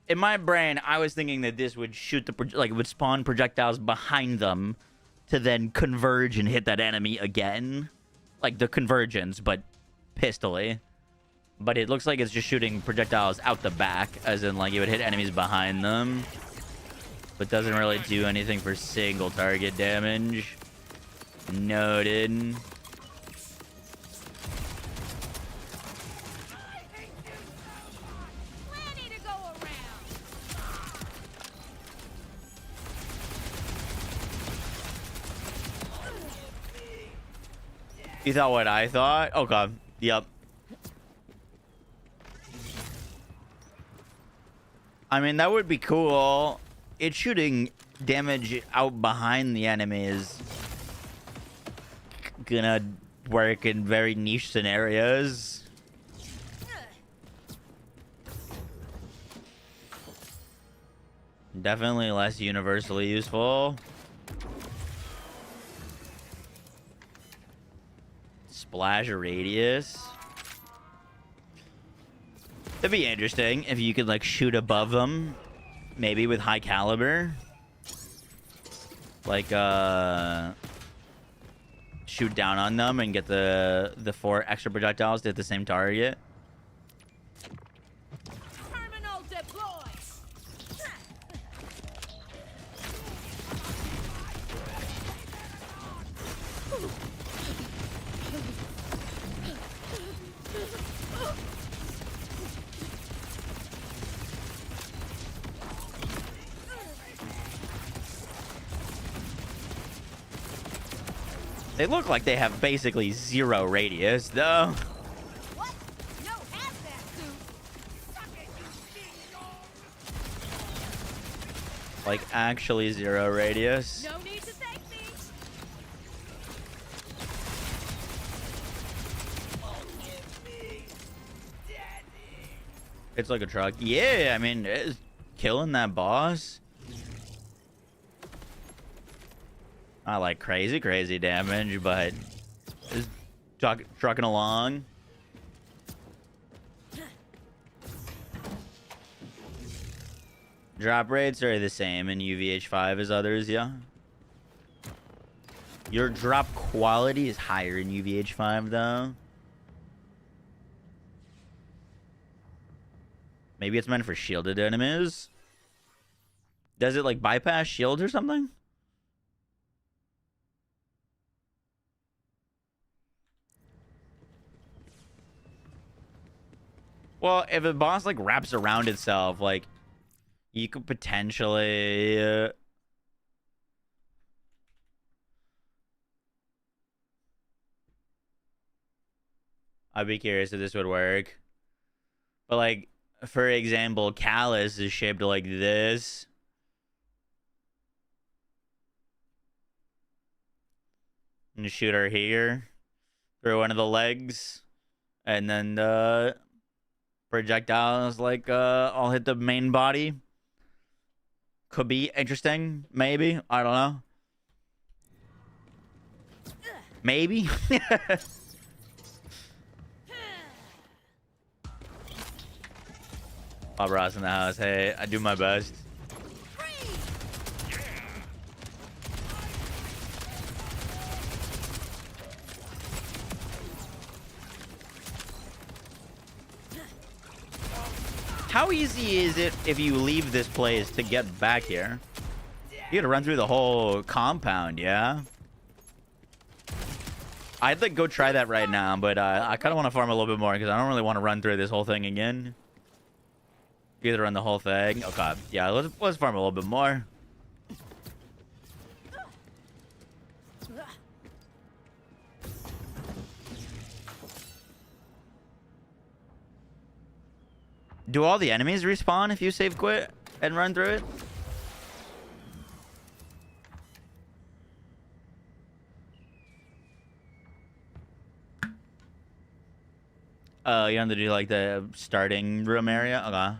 In my brain, I was thinking that this would shoot the would spawn projectiles behind them to then converge and hit that enemy again, like the convergence, but pistol-y. But it looks like it's just shooting projectiles out the back, as in like it would hit enemies behind them, but doesn't really do anything for single target damage. Noted. Plenty to go around. You thought what I thought? Oh god. Yep. I mean, that would be cool. It's shooting damage out behind the enemy is gonna work in very niche scenarios. Definitely less universally useful. Splash radius. That'd be interesting if you could like shoot above them, maybe with high caliber. Like shoot down on them and get the 4 extra projectiles to hit the same target. Terminal deploy. They look like they have basically 0 radius, though. What? No hazmat suit. Suck it, you Like, actually 0 radius. No need to thank me. It's like a truck. Yeah, I mean, it's killing that boss. Not like crazy damage, but it's trucking along. Drop rates are the same in UVH5 as others, yeah. Your drop quality is higher in UVH5 though. Maybe it's meant for shielded enemies. Does it like bypass shields or something? Well, if a boss like wraps around itself, like you could potentially I'd be curious if this would work. But like, for example, Callus is shaped like this. And shoot her here through one of the legs. And then the projectiles like I'll hit the main body. Could be interesting, maybe. I don't know. Maybe. Bob Ross in the house. Hey, I do my best. How easy is it if you leave this place to get back here? You gotta run through the whole compound, yeah? I'd like go try that right now, but I kind of want to farm a little bit more because I don't really want to run through this whole thing again. You either run the whole thing. Okay, yeah, let's farm a little bit more. Do all the enemies respawn if you save quit and run through it? You have to do like the starting room area? Okay.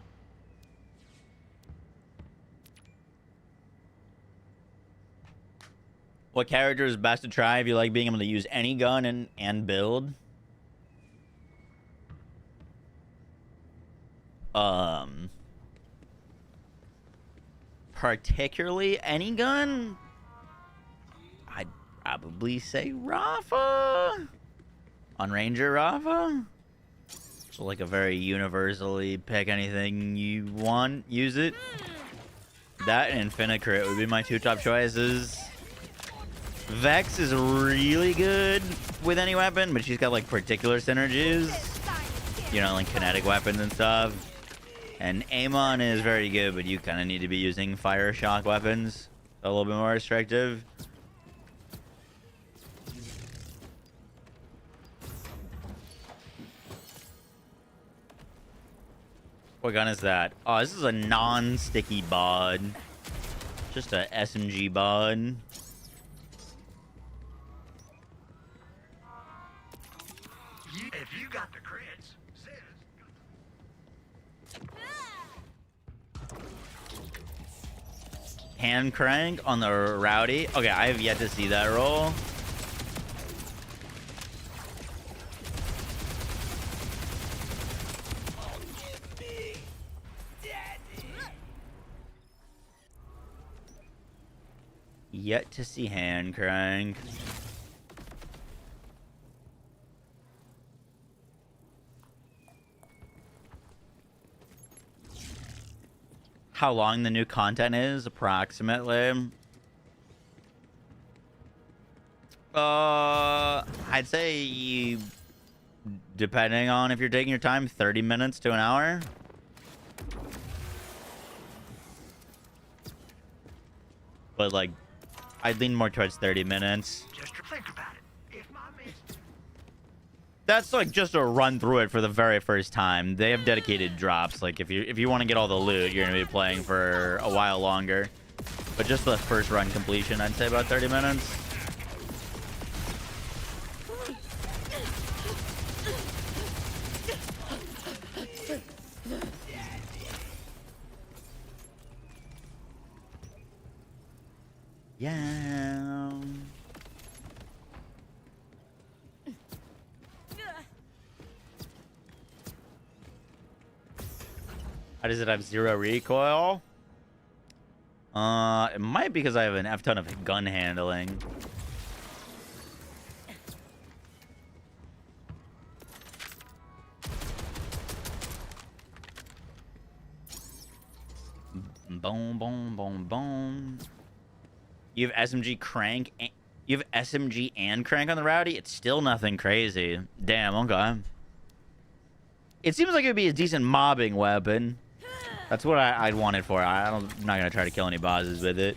What character is best to try if you like being able to use any gun and build? Particularly any gun? I'd probably say Rafa. On Ranger Rafa? So like a very universally pick anything you want, use it. That and Infinicrit would be my two top choices. Vex is really good with any weapon, but she's got like particular synergies. You know, like kinetic weapons and stuff. And Amon is very good, but you kind of need to be using fire shock weapons. A little bit more restrictive. What gun is that? Oh, this is a non-sticky bod. Just a SMG bod. If you got the crits, Hand crank on the rowdy. Okay, I have yet to see that roll. Yet to see hand crank. How long the new content is, approximately. I'd say depending on if you're taking your time, 30 minutes to an hour. But like, I'd lean more towards 30 minutes. just to think about it. If my mistake. That's like just a run through it for the very first time. They have dedicated drops. Like if you want to get all the loot, you're gonna be playing for a while longer. But just the first run completion, I'd say about 30 minutes. Yeah. How does it have 0 recoil? It might be because I have an F ton of gun handling. Boom, boom, boom, boom. You have SMG crank. You have SMG and crank on the rowdy. It's still nothing crazy. Damn. Okay. It seems like it would be a decent mobbing weapon. That's what I'd want it for. I'm not gonna try to kill any bosses with it.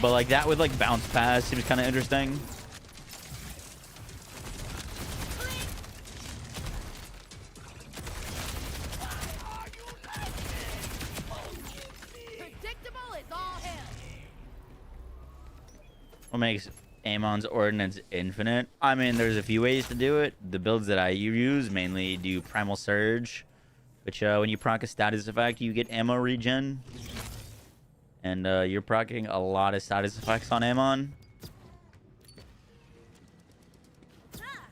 But like that with like bounce pass seems kind of interesting. What makes Amon's Ordnance infinite? I mean, there's a few ways to do it. The builds that I use mainly do Primal Surge, which when you proc a status effect, you get ammo regen. And you're proccing a lot of status effects on Amon.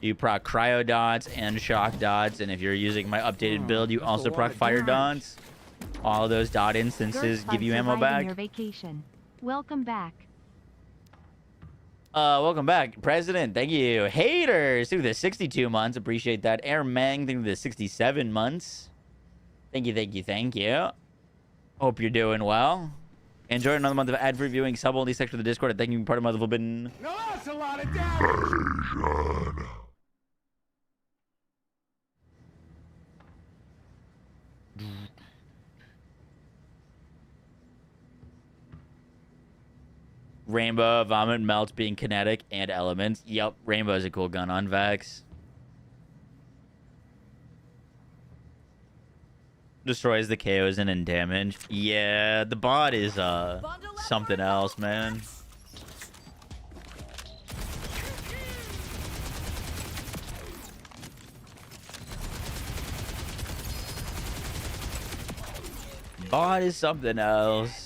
You proc Cryo Dots and Shock Dots, and if you're using my updated build, you also proc Fire Dots. All of those dot instances give you ammo back. Your vacation. Welcome back. Welcome back, President. Thank you. Haters through the 62 months. Appreciate that. Air Mang through the 67 months. Thank you, thank you, thank you. Hope you're doing well. Enjoy another month of ad reviewing sub only section of the Discord. And thank you for part of my forbidden. No, that's a lot of damage. Rainbow, Vomit, Melt being kinetic and elements. Yep, Rainbow is a cool gun on Vex. Destroys the KOs and in damage. Yeah, the bot is something else, man. Bot is something else.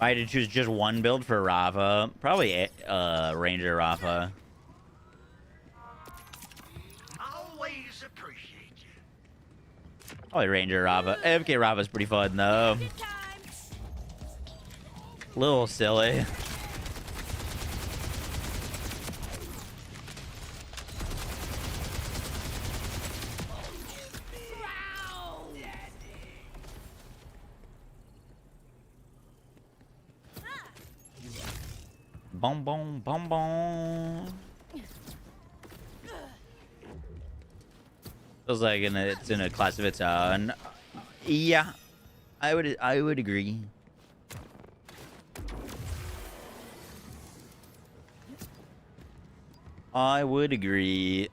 I had to choose just one build for Rafa. Probably Ranger Rafa. Always appreciate you. Probably Ranger Rafa. AFK Rafa's pretty fun though. Little silly. Boom, boom, boom, boom. Feels like it's in a class of its own. Yeah, I would agree. I would agree.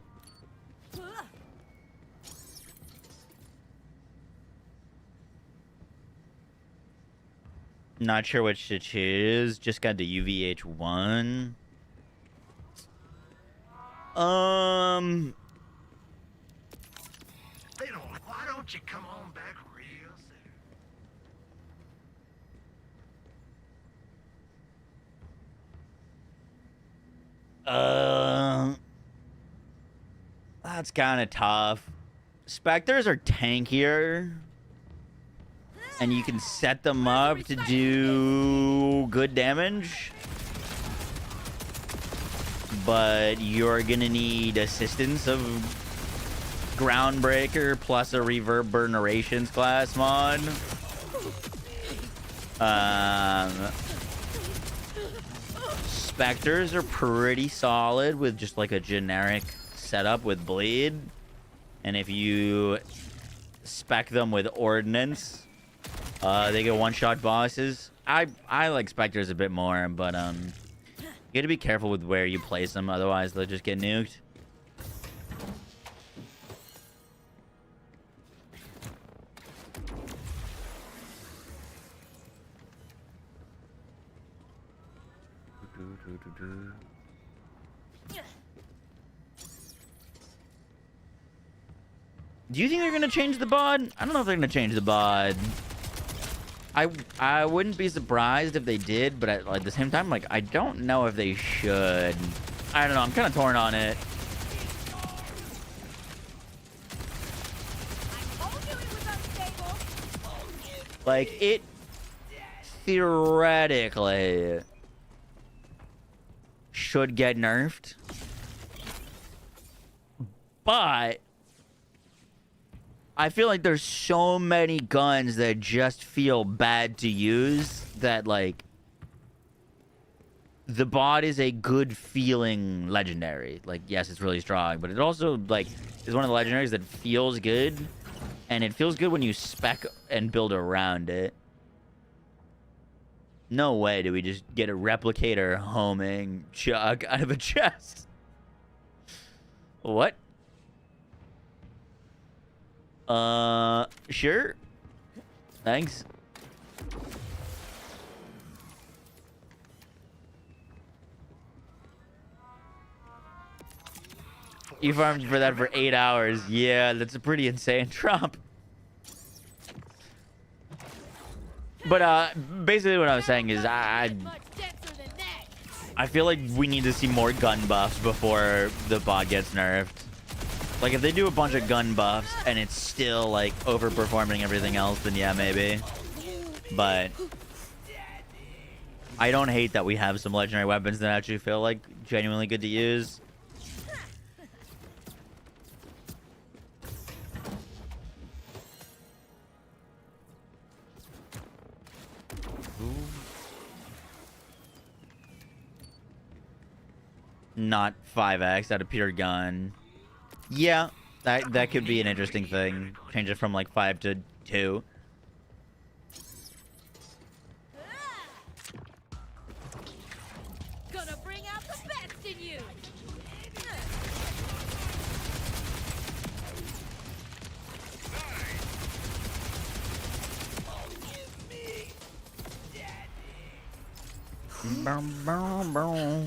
Not sure which to choose. Just got the UVH1. Why don't you come on back real soon? That's kind of tough. Spectres are tankier. And you can set them up to do good damage. But you're gonna need assistance of Groundbreaker plus a Reverberations class mod. Spectres are pretty solid with just like a generic setup with bleed. And if you spec them with ordnance, they get one-shot bosses. I like Spectres a bit more, but you gotta be careful with where you place them, otherwise they'll just get nuked. Do you think they're gonna change the bod? I don't know if they're gonna change the bod. I wouldn't be surprised if they did, but at the same time, like, I don't know if they should. I don't know. I'm kind of torn on it. Like, it theoretically should get nerfed, but I feel like there's so many guns that just feel bad to use that, like, the bot is a good feeling legendary. Like, yes, it's really strong, but it also, like, is one of the legendaries that feels good, and it feels good when you spec and build around it. No way do we just get a replicator homing chug out of a chest. What? Sure. Thanks. You farmed for that for 8 hours. Yeah, that's a pretty insane drop. But, basically what I was saying is I feel like we need to see more gun buffs before the bot gets nerfed. Like, if they do a bunch of gun buffs and it's still, like, overperforming everything else, then yeah, maybe. But I don't hate that we have some legendary weapons that actually feel, like, genuinely good to use. Not 5x out of pure gun. Yeah, that could be an interesting thing. Change it from like 5 to 2. Gonna bring out the best in you. Boom, boom, boom.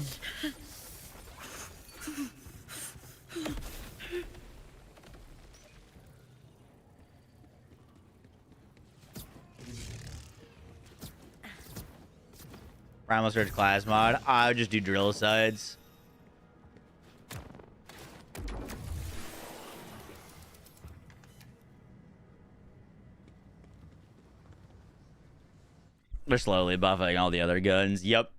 Primal Surge class mod. I would just do drill sides. They're slowly buffing all the other guns. Yep.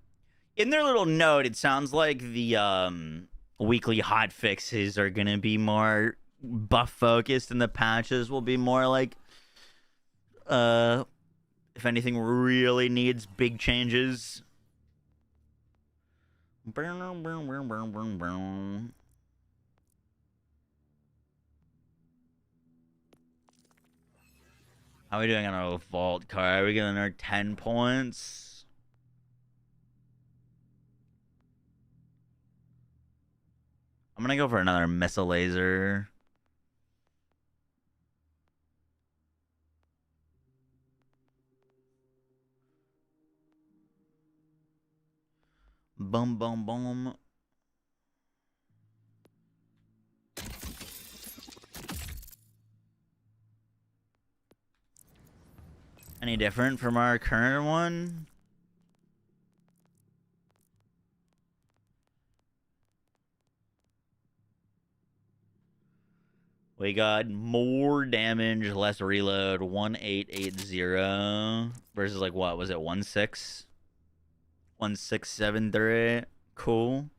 In their little note, it sounds like the weekly hot fixes are gonna be more buff focused, and the patches will be more like, if anything really needs big changes. How are we doing on our vault car? Are we getting our 10 points? I'm gonna go for another missile laser. Boom, boom, boom. Any different from our current one? We got more damage, less reload, 1880 versus like what was it, 16? 1673. Cool.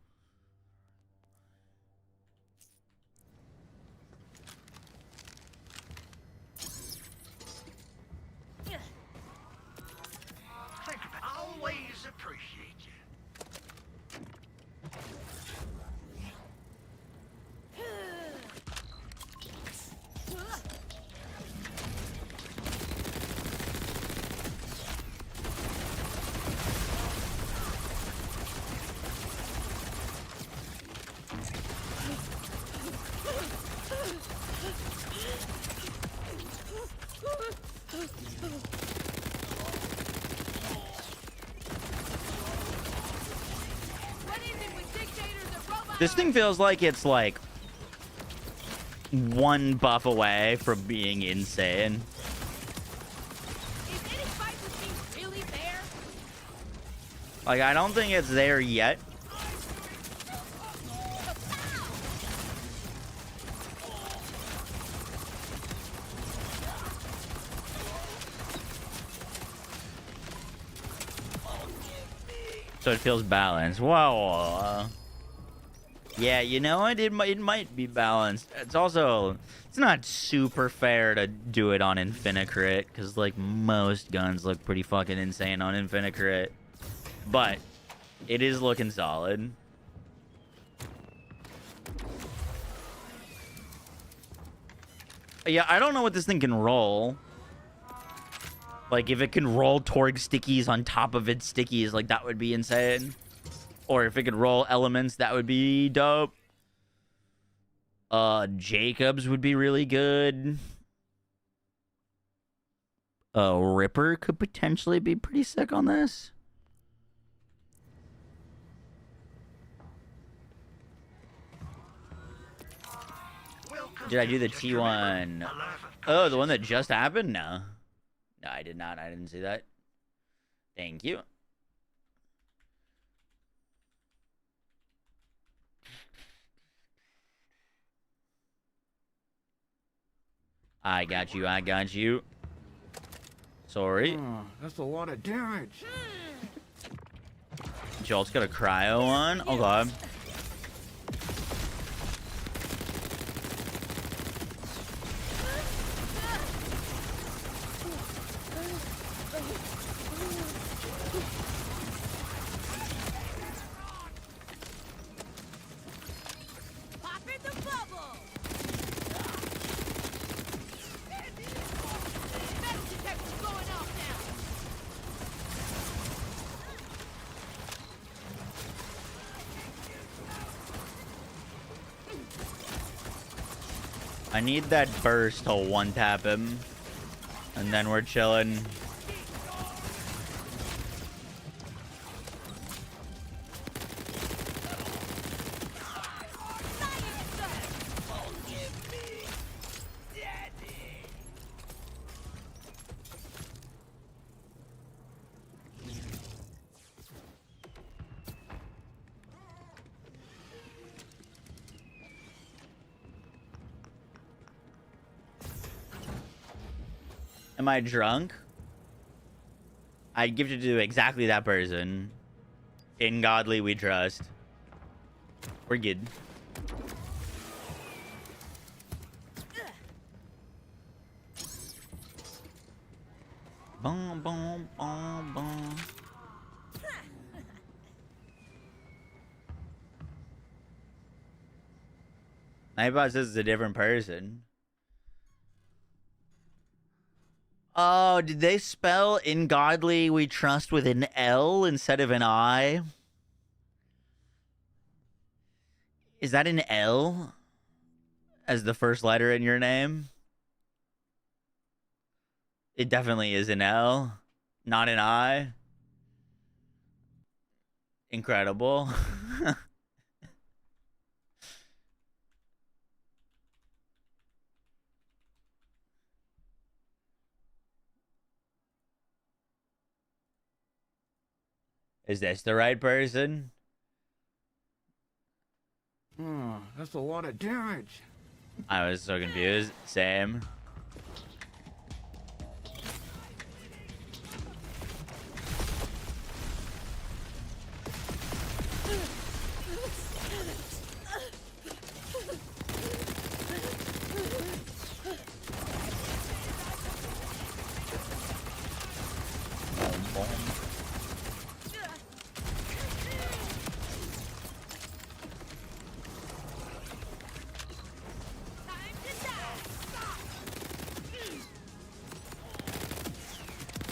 Always appreciate you. This thing feels like it's like one buff away from being insane. Is any fight with me really there? Like, I don't think it's there yet. So it feels balanced. Whoa. Yeah, you know what? It might be balanced. It's also, it's not super fair to do it on Infinicrit, because, like, most guns look pretty fucking insane on Infinicrit. But it is looking solid. Yeah, I don't know what this thing can roll. Like, if it can roll Torg stickies on top of its stickies, like, that would be insane. Or if it could roll elements, that would be dope. Jacobs would be really good. Ripper could potentially be pretty sick on this. Did I do the T1? Oh, the one that just happened? No. No, I did not. I didn't see that. Thank you. I got you. I got you. Sorry. Oh, that's a lot of damage. Jolt's got a cryo on. Oh, God. Popping the bubble. Metal detector's going off now. I need that burst to one-tap him. And then we're chilling. Am I drunk? I'd give it to exactly that person. In Godly we trust. We're good. Boom, boom, boom, boom. Nightbot says it's a different person. Oh, did they spell "in Godly we trust" with an L instead of an I? Is that an L as the first letter in your name? It definitely is an L, not an I. Incredible. Is this the right person? Oh, that's a lot of damage. I was so confused. Same.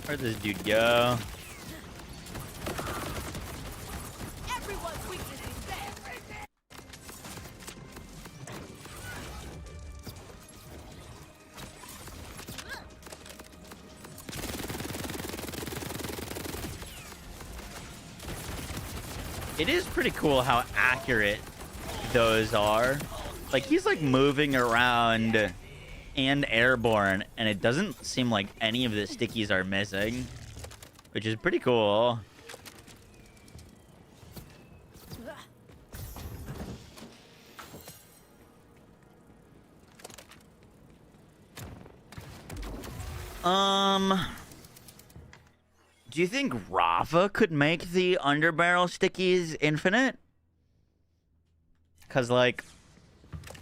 Where'd this dude go? Everyone's weakness is there. It is pretty cool how accurate those are. Like, he's like moving around and airborne, and it doesn't seem like any of the stickies are missing, which is pretty cool. Do you think Rafa could make the underbarrel stickies infinite? Because, like,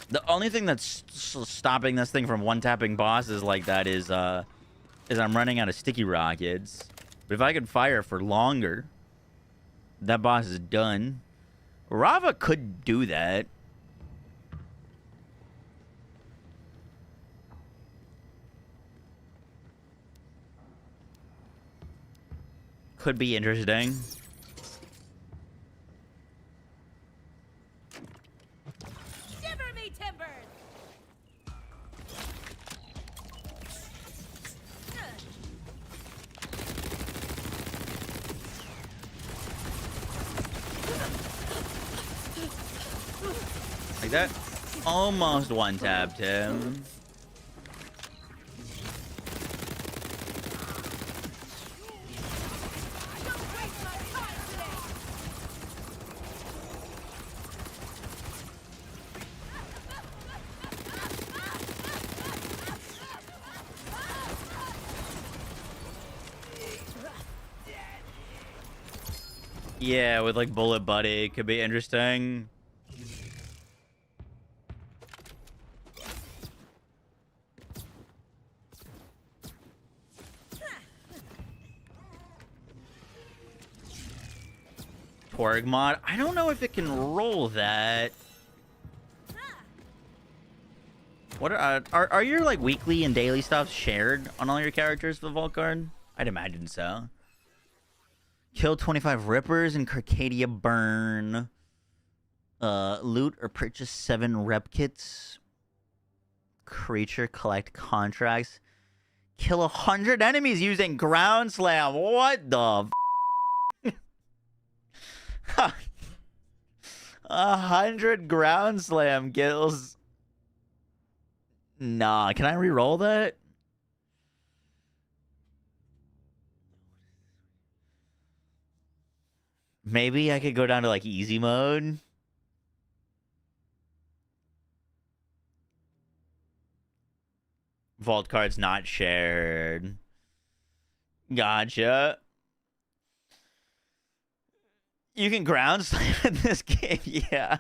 the only thing that's stopping this thing from one-tapping bosses like that is I'm running out of sticky rockets. But if I could fire for longer, that boss is done. Rafa could do that. Could be interesting. Shiver me timbers! Like that? Almost one-tapped him. Yeah, with like Bullet Buddy, could be interesting. Torg mod. I don't know if it can roll that. What are your like weekly and daily stuff shared on all your characters for the vault card? I'd imagine so. Kill 25 Rippers in Carcadia Burn. Loot or purchase 7 rep kits. Creature collect contracts. Kill 100 enemies using Ground Slam. What the f 100 Ground Slam kills. Nah, can I re-roll that? Maybe I could go down to like easy mode. Vault cards not shared. Gotcha. You can ground slam in this game, yeah.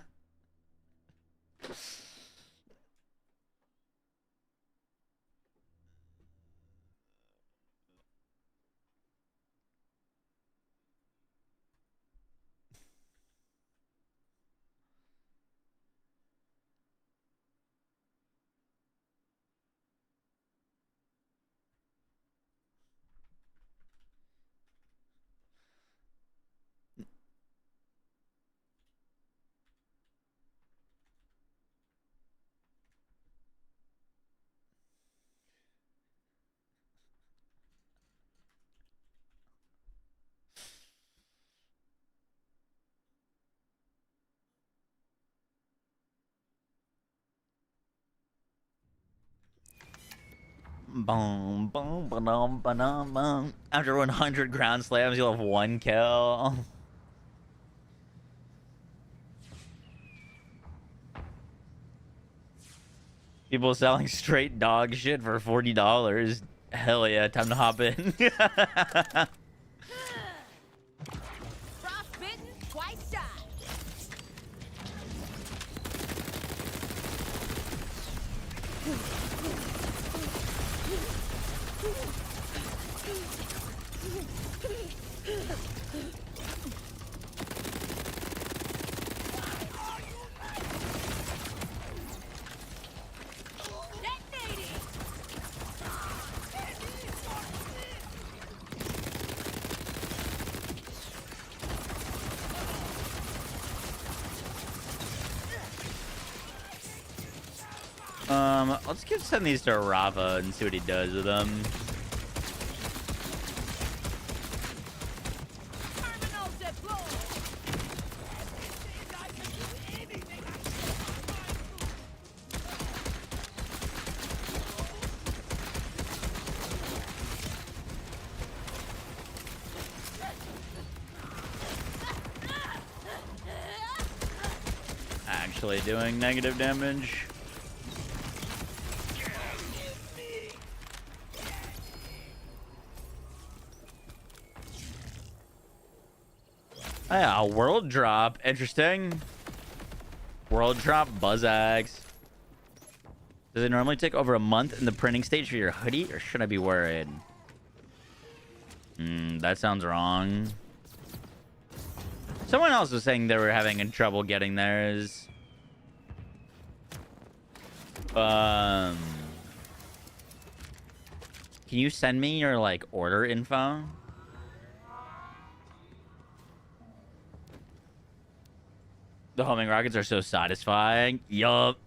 Boom, boom, ba-dum, ba-dum, bum. After 100 ground slams, you'll have 1 kill. People selling straight dog shit for $40. Hell yeah, time to hop in. Frostbitten, twice shy. Let's send these to Rafa and see what he does with them. actually doing negative damage. Oh, yeah, a world drop. Interesting. World drop buzz axe. Does it normally take over a month in the printing stage for your hoodie, or should I be worried? That sounds wrong. Someone else was saying they were having trouble getting theirs. Can you send me your, like, order info? The homing rockets are so satisfying. Yup.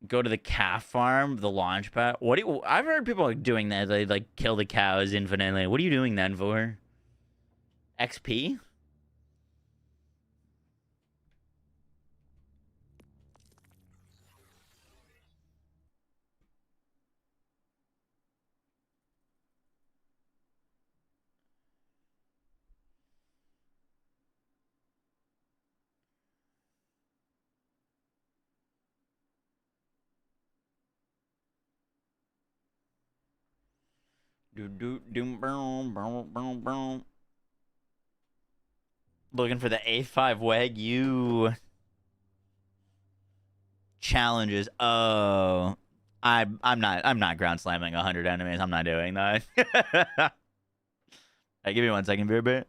Go to the calf farm, the launch pad. What do you, I've heard people doing that. They like kill the cows infinitely. What are you doing that for? XP? Looking for the A5 Wagyu challenges. Oh, I'm not ground slamming 100 enemies. I'm not doing that. Hey, give me 1 second, beer bit.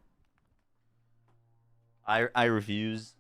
I refuse.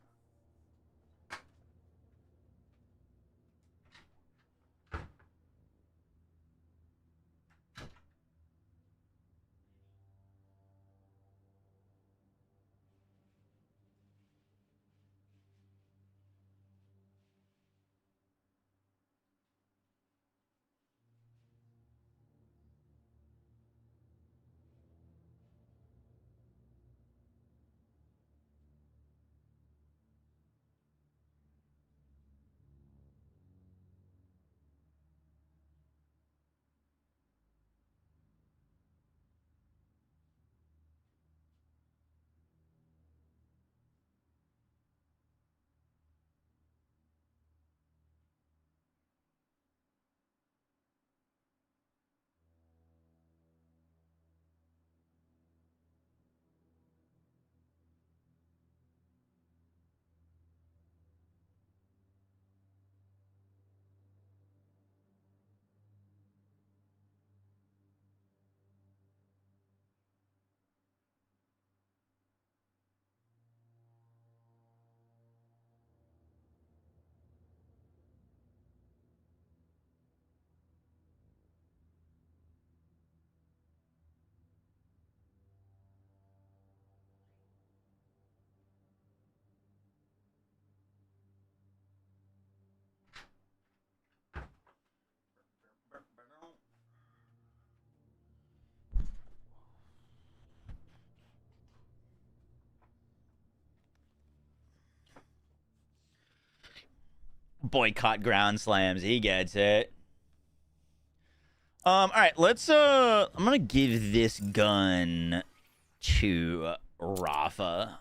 Boycott ground slams. He gets it. All right, let's I'm gonna give this gun to Rafa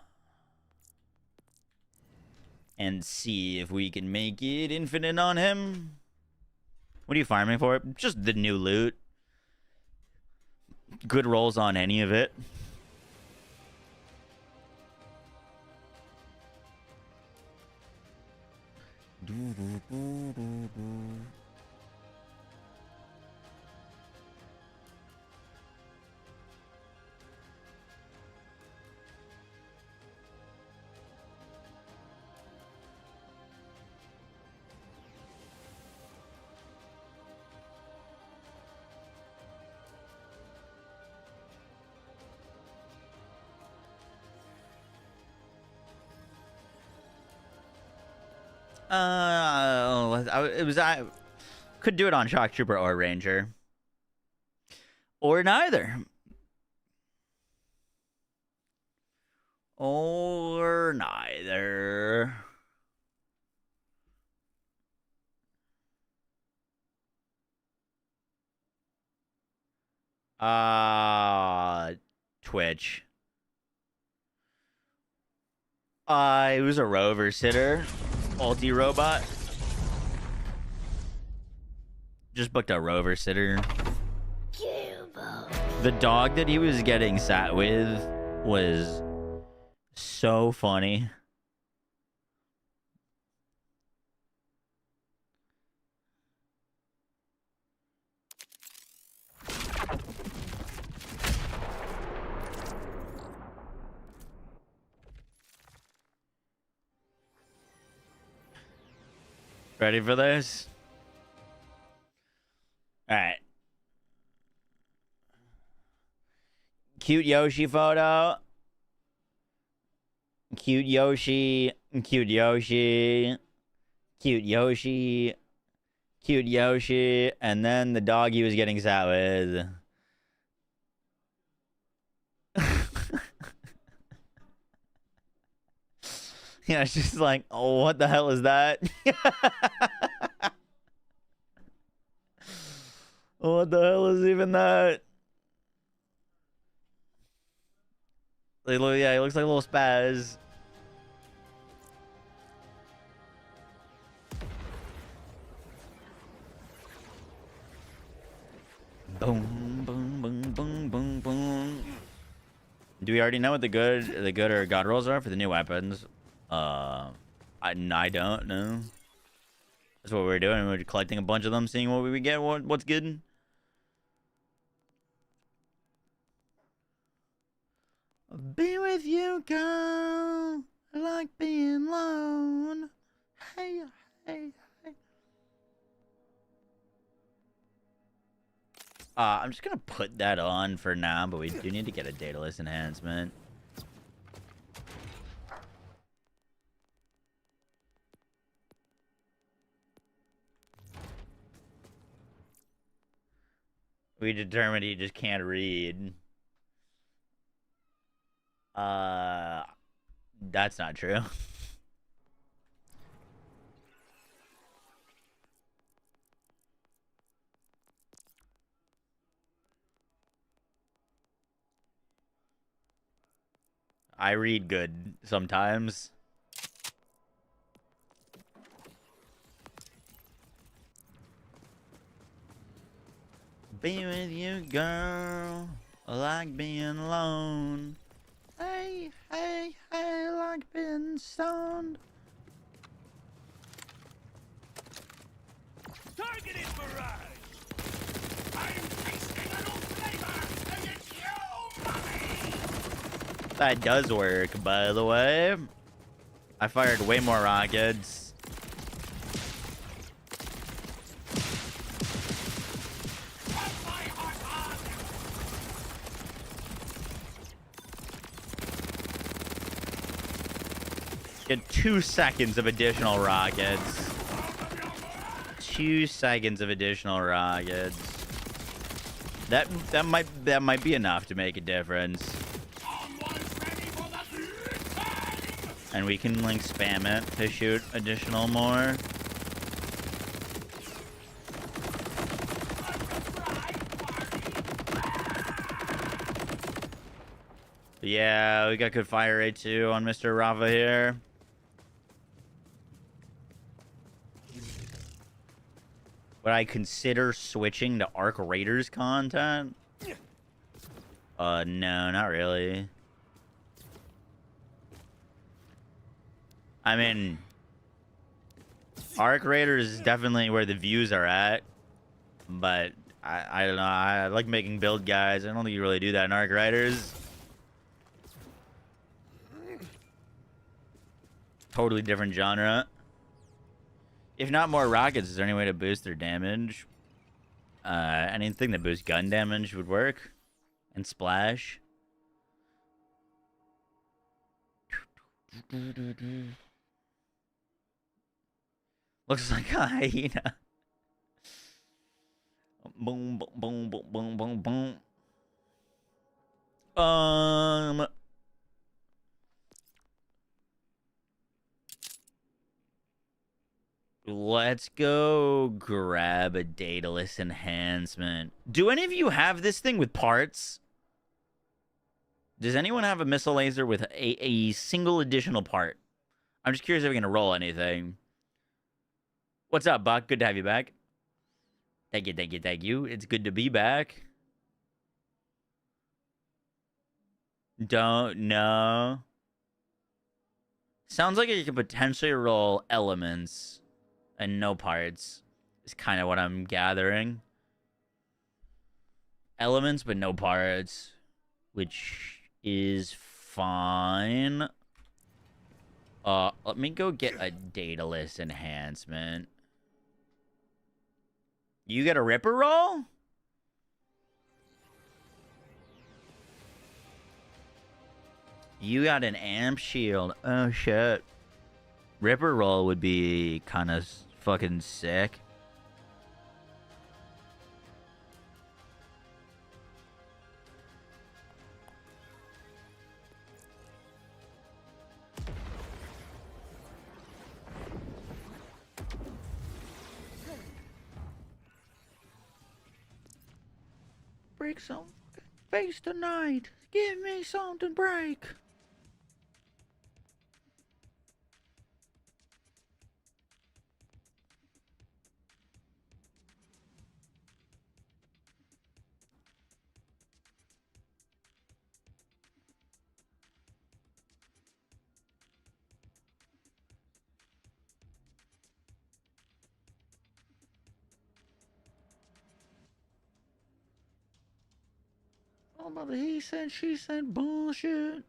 and see if we can make it infinite on him. What are you farming for? Just the new loot. Good rolls on any of it. I could do it on Shock Trooper or Ranger. Or neither. Or neither. Twitch. It was a rover sitter. Ulti robot. Just booked a rover sitter. The dog that he was getting sat with was so funny. Ready for this? All right. Cute Yoshi photo. Cute Yoshi. Cute Yoshi. Cute Yoshi. Cute Yoshi. And then the dog he was getting sat with. Yeah, it's just like, oh, what the hell is that? What the hell is even that? Yeah, he looks like a little spaz. Boom, boom, boom, boom, boom, boom. Do we already know what the good or god rolls are for the new weapons? I don't know. That's what we're doing. We're collecting a bunch of them, seeing what we get, what's good. Be with you, girl. I like being alone. Hey, hey, hey. I'm just gonna put that on for now, but we do need to get a dataless enhancement. We determined he just can't read. That's not true. I read good sometimes. Be with you, girl. I like being alone. Hey, hey, hey, like being stoned. Targeted barrage! I'm tasting a new flavor, and it's you, mommy! That does work, by the way. I fired way more rockets. Get 2 seconds of additional rockets. 2 seconds of additional rockets. That might be enough to make a difference. And we can like spam it to shoot additional more. Yeah, we got good fire rate too on Mr. Rafa here. Would I consider switching to Arc Raiders content? No, not really. I mean, Arc Raiders is definitely where the views are at, but I don't know. I like making build guides. I don't think you really do that in Arc Raiders. Totally different genre. If not more rockets, is there any way to boost their damage? Anything that boosts gun damage would work. And splash. Looks like a hyena. Boom, boom, boom, boom, boom, boom, boom. Let's go grab a dataless enhancement. Do any of you have this thing with parts? Does anyone have a missile laser with a single additional part? I'm just curious if we can roll anything. What's up, Buck? Good to have you back. Thank you, thank you, thank you. It's good to be back. Don't know. Sounds like you could potentially roll elements and no parts. Is kind of what I'm gathering. Elements but no parts, which is fine. Let me go get a data list enhancement. You get a ripper roll? You got an amp shield. Oh shit. Ripper roll would be kind of fucking sick. Break some face tonight. Give me something to break. All about the he said, she said bullshit.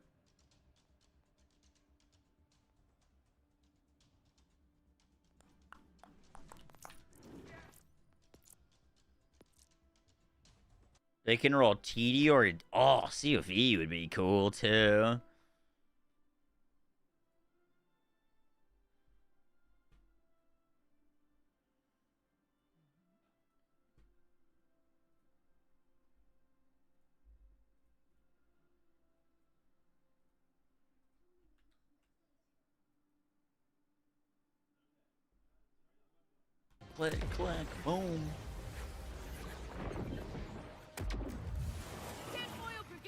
They can roll TD or... Oh, CFE would be cool, too. Click, click, boom.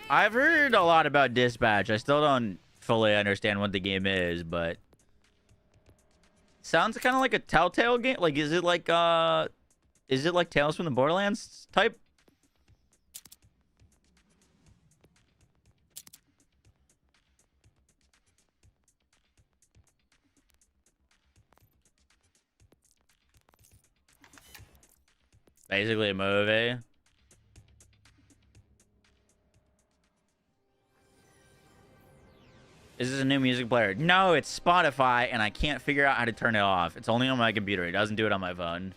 I've heard a lot about Dispatch. I still don't fully understand what the game is, but sounds kind of like a Telltale game. Like, is it like Tales from the Borderlands type? Basically a movie. Is this a new music player? No, it's Spotify, and I can't figure out how to turn it off. It's only on my computer. It doesn't do it on my phone.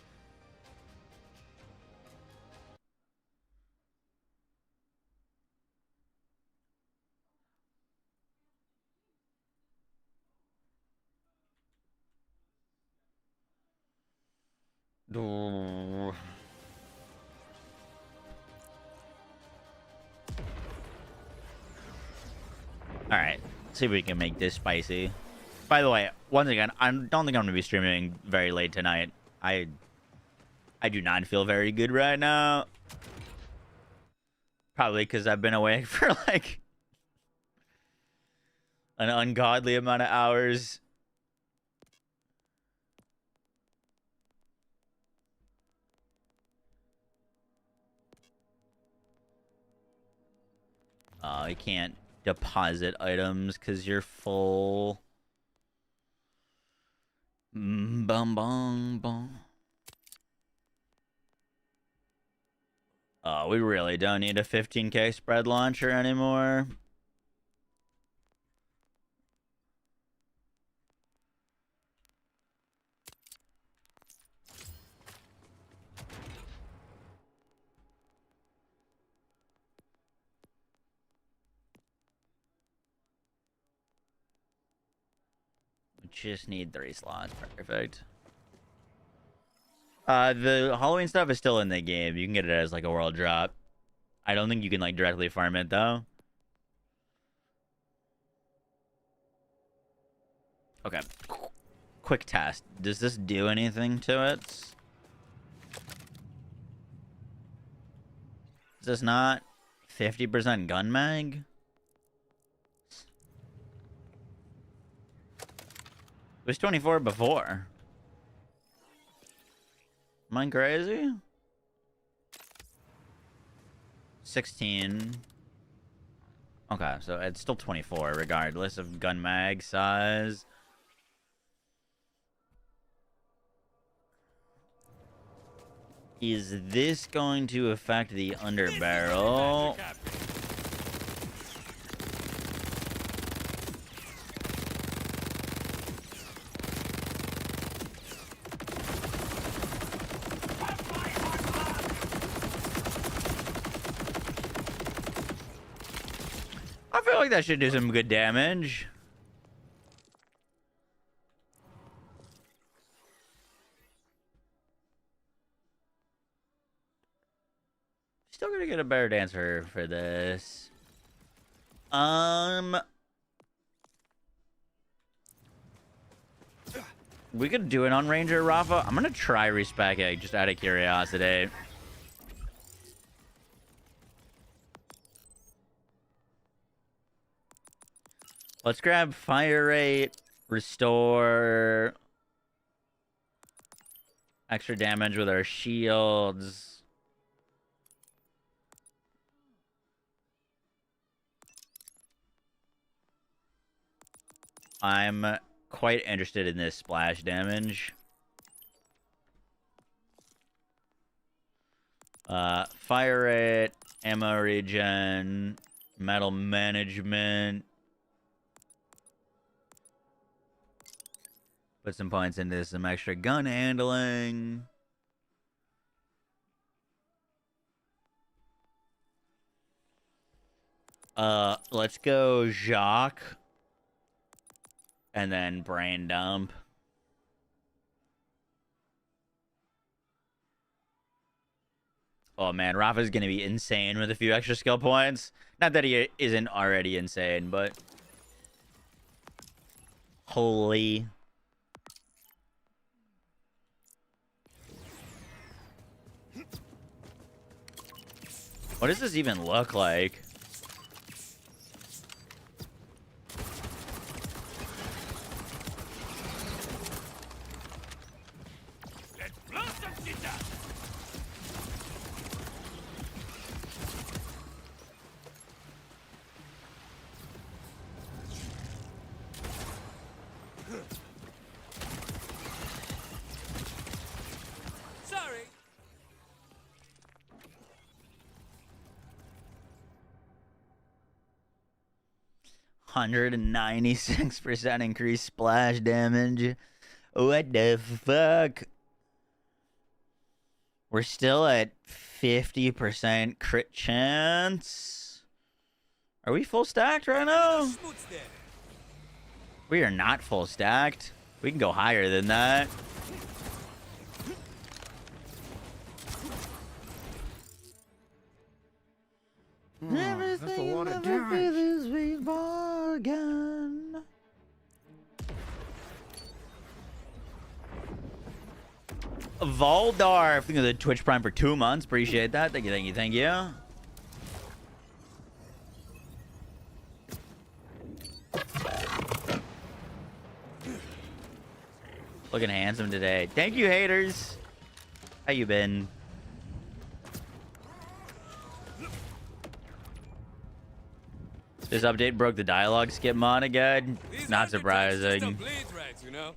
All right, see if we can make this spicy. By the way, once again, I don't think I'm gonna be streaming very late tonight. I do not feel very good right now. Probably because I've been awake for like an ungodly amount of hours. Oh, you can't deposit items because you're full. Bum bum bum. Oh, we really don't need a 15K spread launcher anymore. Just need 3 slots. Perfect. The Halloween stuff is still in the game. You can get it as like a world drop. I don't think you can like directly farm it though. Okay. Quick test. Does this do anything to it? Is this not 50% gun mag? It was 24 before. Am I crazy? 16. Okay, so it's still 24 regardless of gun mag size. Is this going to affect the underbarrel? I feel like that should do some good damage. Still gonna get a better dancer for this. We could do it on Ranger Rafa. I'm gonna try respecking just out of curiosity. Let's grab fire rate, restore, extra damage with our shields. I'm quite interested in this splash damage. Fire rate, ammo regen, metal management. Put some points into some extra gun handling. Let's go Jacques. And then brain dump. Oh man, Rafa's gonna be insane with a few extra skill points. Not that he isn't already insane, but holy. What does this even look like? Sorry. 196% increased splash damage. What the fuck? We're still at 50% crit chance. Are we full stacked right now? We are not full stacked. We can go higher than that. That's a lot of damage. Voldar, thank you for the Twitch Prime for 2 months. Appreciate that. Thank you, thank you, thank you. Looking handsome today. Thank you, haters. How you been? This update broke the dialogue skip mod again. Not surprising. You know?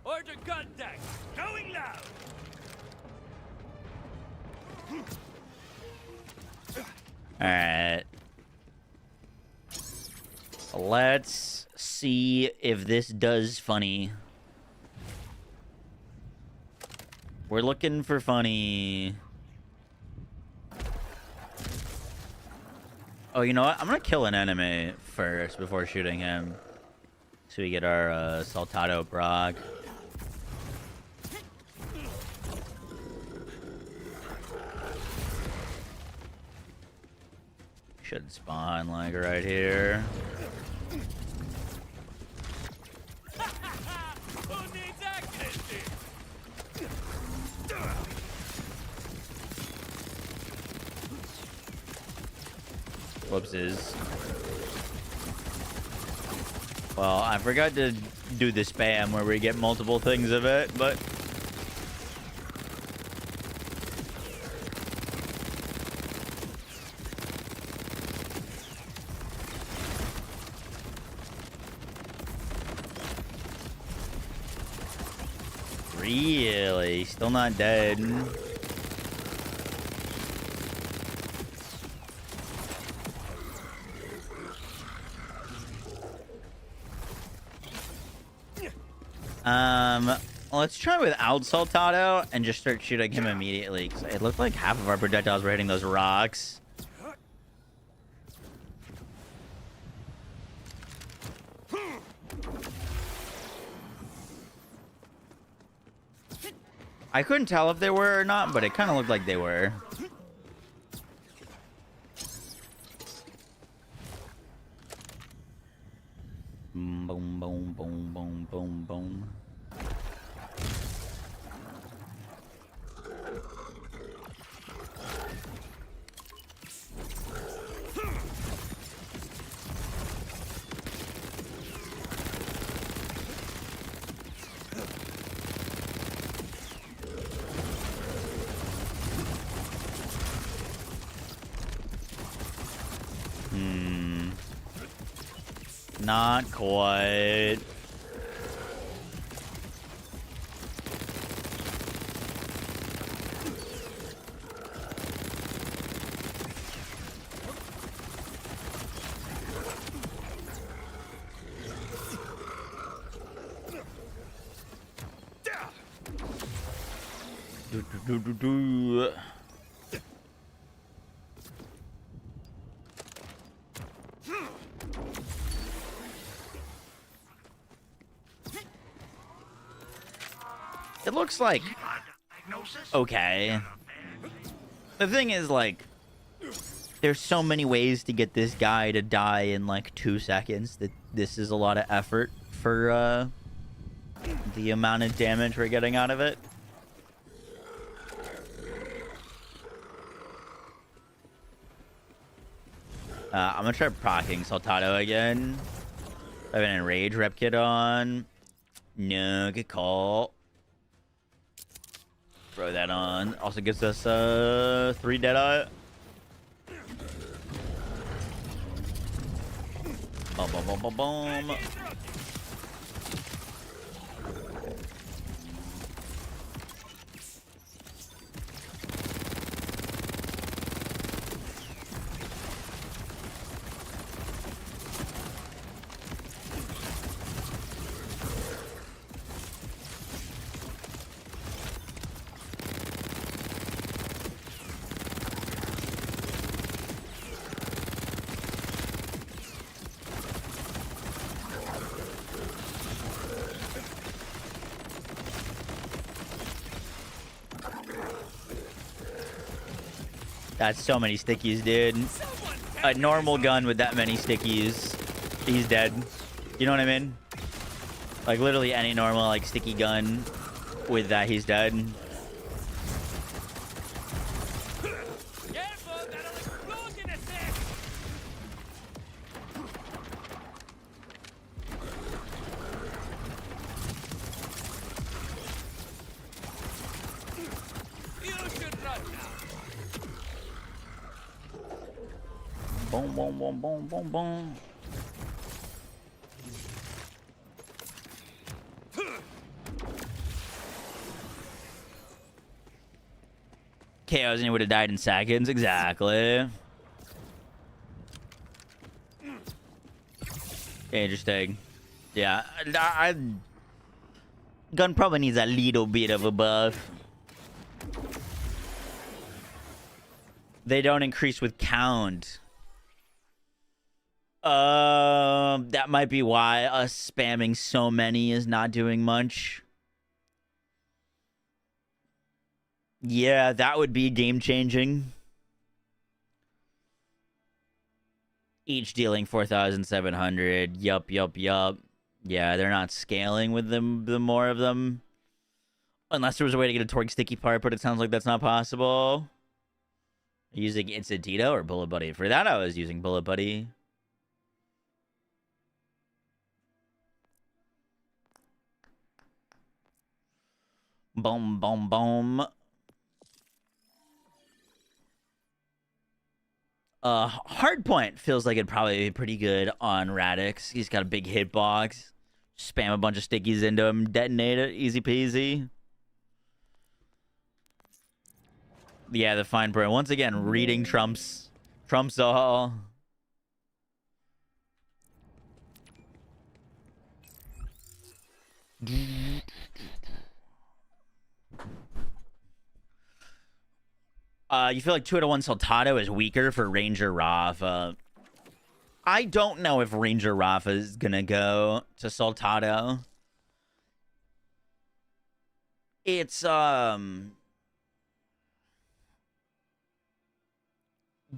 Order contact. Going loud. All right. Let's see if this does funny. We're looking for funny. Oh, you know what? I'm gonna kill an enemy first before shooting him, so we get our Saltado proc. Should spawn like right here. Who needs accuracy? Whoopsies. Well, I forgot to do the spam where we get multiple things of it, but... Really? Still not dead. Let's try without Saltado and just start shooting him immediately, because it looked like half of our projectiles were hitting those rocks. I couldn't tell if they were or not, but it kind of looked like they were. Boom, boom, boom, boom, boom, boom, boom. Not quite. Do. It looks like okay. The thing is, like, there's so many ways to get this guy to die in like 2 seconds that this is a lot of effort for the amount of damage we're getting out of it. I'm gonna try proccing Saltado again. I have an enrage rep kit on. No, good call. Throw that on. Also gives us 3 Deadeye. Boom, boom, boom, boom, boom. That's so many stickies, dude. A normal gun with that many stickies, he's dead. You know what I mean? Like, literally any normal, like, sticky gun with that, he's dead. Boom, boom, boom, boom, boom, boom. KOs and he would have died in seconds. Exactly. Interesting. Yeah. Gun probably needs a little bit of a buff. They don't increase with count. That might be why us spamming so many is not doing much. Yeah, that would be game-changing. Each dealing 4,700. Yup, yup, yup. Yeah, they're not scaling with them, the more of them. Unless there was a way to get a torque sticky part, but it sounds like that's not possible. Using Instantito or Bullet Buddy? For that, I was using Bullet Buddy. Boom, boom, boom. Hardpoint feels like it'd probably be pretty good on Radix. He's got a big hitbox. Spam a bunch of stickies into him, detonate it, easy peasy. Yeah, the fine print. Once again, reading trumps all. You feel like 2-1 Soltado is weaker for Ranger Rafa. I don't know if Ranger Rafa is gonna go to Soltado. It's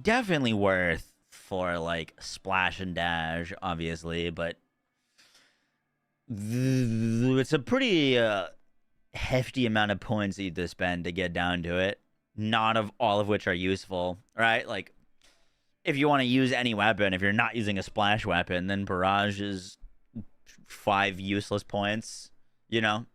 definitely worth for like splash and dash, obviously, but it's a pretty hefty amount of points that you have to spend to get down to it. Not of all of which are useful, right? Like, if you want to use any weapon, if you're not using a splash weapon, then Barrage is 5 useless points, you know?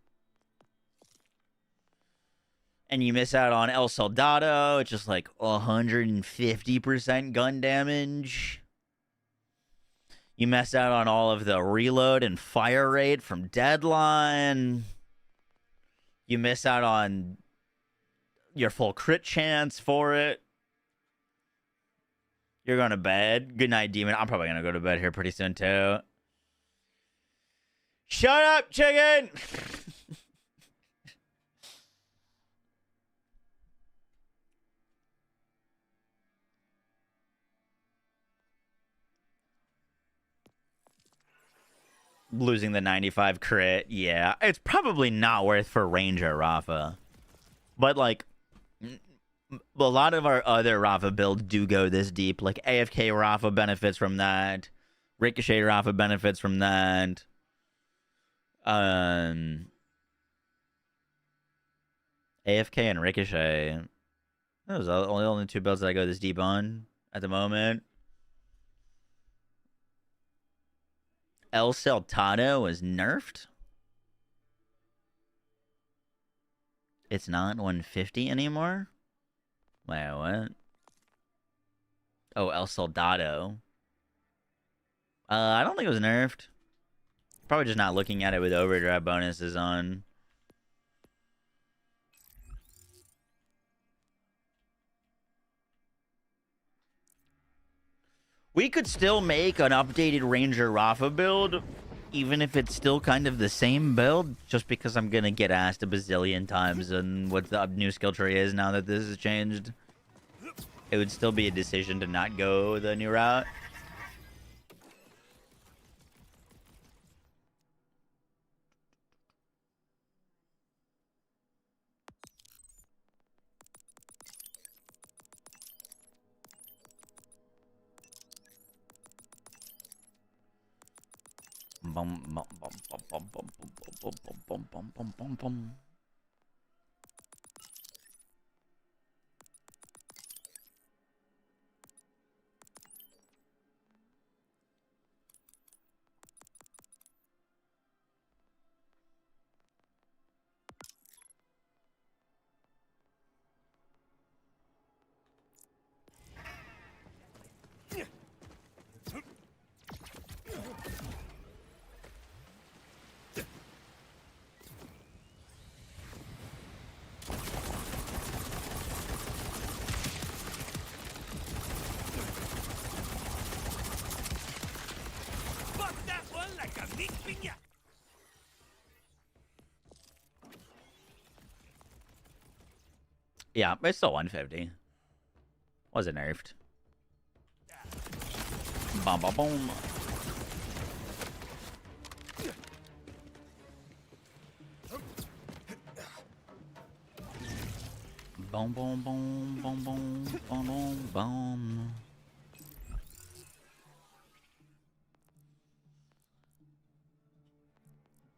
And you miss out on El Soldado, it's just like 150% gun damage. You miss out on all of the reload and fire rate from Deadline. You miss out on your full crit chance for it. You're going to bed. Good night, Demon. I'm probably going to go to bed here pretty soon, too. Shut up, chicken! Losing the 95 crit. Yeah, it's probably not worth for Ranger Rafa. But, like, a lot of our other Rafa builds do go this deep. Like, AFK Rafa benefits from that. Ricochet Rafa benefits from that. AFK and Ricochet. Those are the only 2 builds that I go this deep on at the moment. El Celtado is nerfed. It's not 150 anymore? Wait, what? Oh, El Soldado. I don't think it was nerfed. Probably just not looking at it with overdrive bonuses on. We could still make an updated Ranger Rafa build, even if it's still kind of the same build, just because I'm going to get asked a bazillion times on what the new skill tree is now that this has changed. It would still be a decision to not go the new route. Bum, bum, bum, bum, bum, bum, bum, bum, bum, bum, bum, bum. Yeah, it's still 150. Wasn't nerfed. Bum, bum, boom. Boom, boom, boom, boom, boom, boom, boom, boom.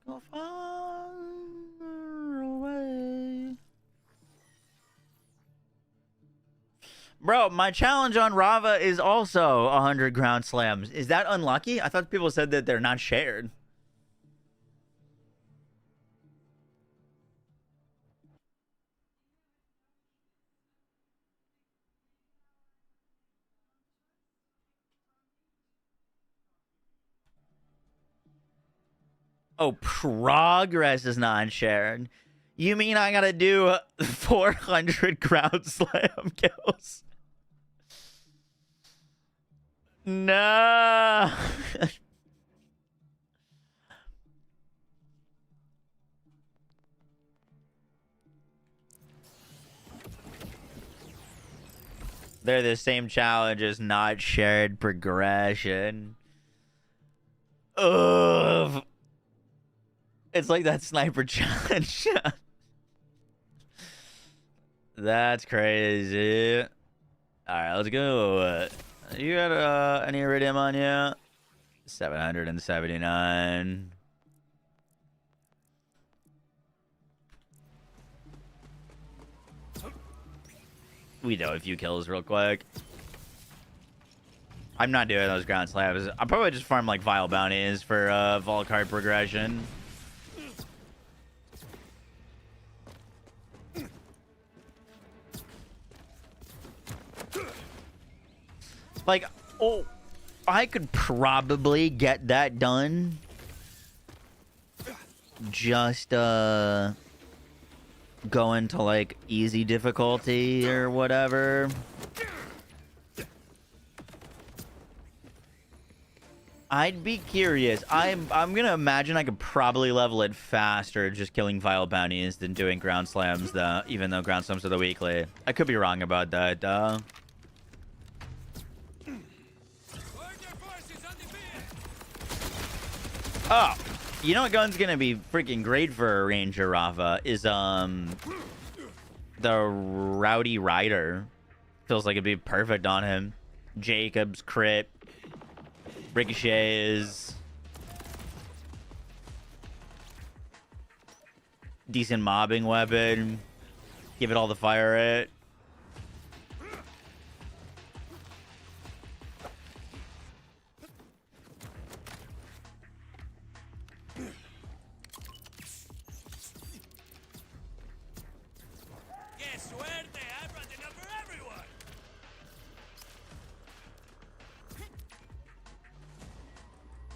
Go far away. Bro, my challenge on Rava is also 100 ground slams. Is that unlucky? I thought people said that they're not shared. Oh, progress is not shared. You mean I gotta do 400 ground slam kills? No. They're the same challenge as not shared progression. Ugh. It's like that sniper challenge. That's crazy. All right, let's go. You got any iridium on you? 779. We do a few kills real quick. I'm not doing those ground slabs. I'll probably just farm like vile bounties for vault card progression. Like, oh, I could probably get that done. Just go into like easy difficulty or whatever. I'd be curious. I'm gonna imagine I could probably level it faster just killing vile bounties than doing ground slams, though, even though ground slams are the weekly. I could be wrong about that, though. Oh, you know what gun's gonna be freaking great for a Ranger Rava is the Rowdy Rider. Feels like it'd be perfect on him. Jacob's crit, ricochets, decent mobbing weapon. Give it all the fire rate.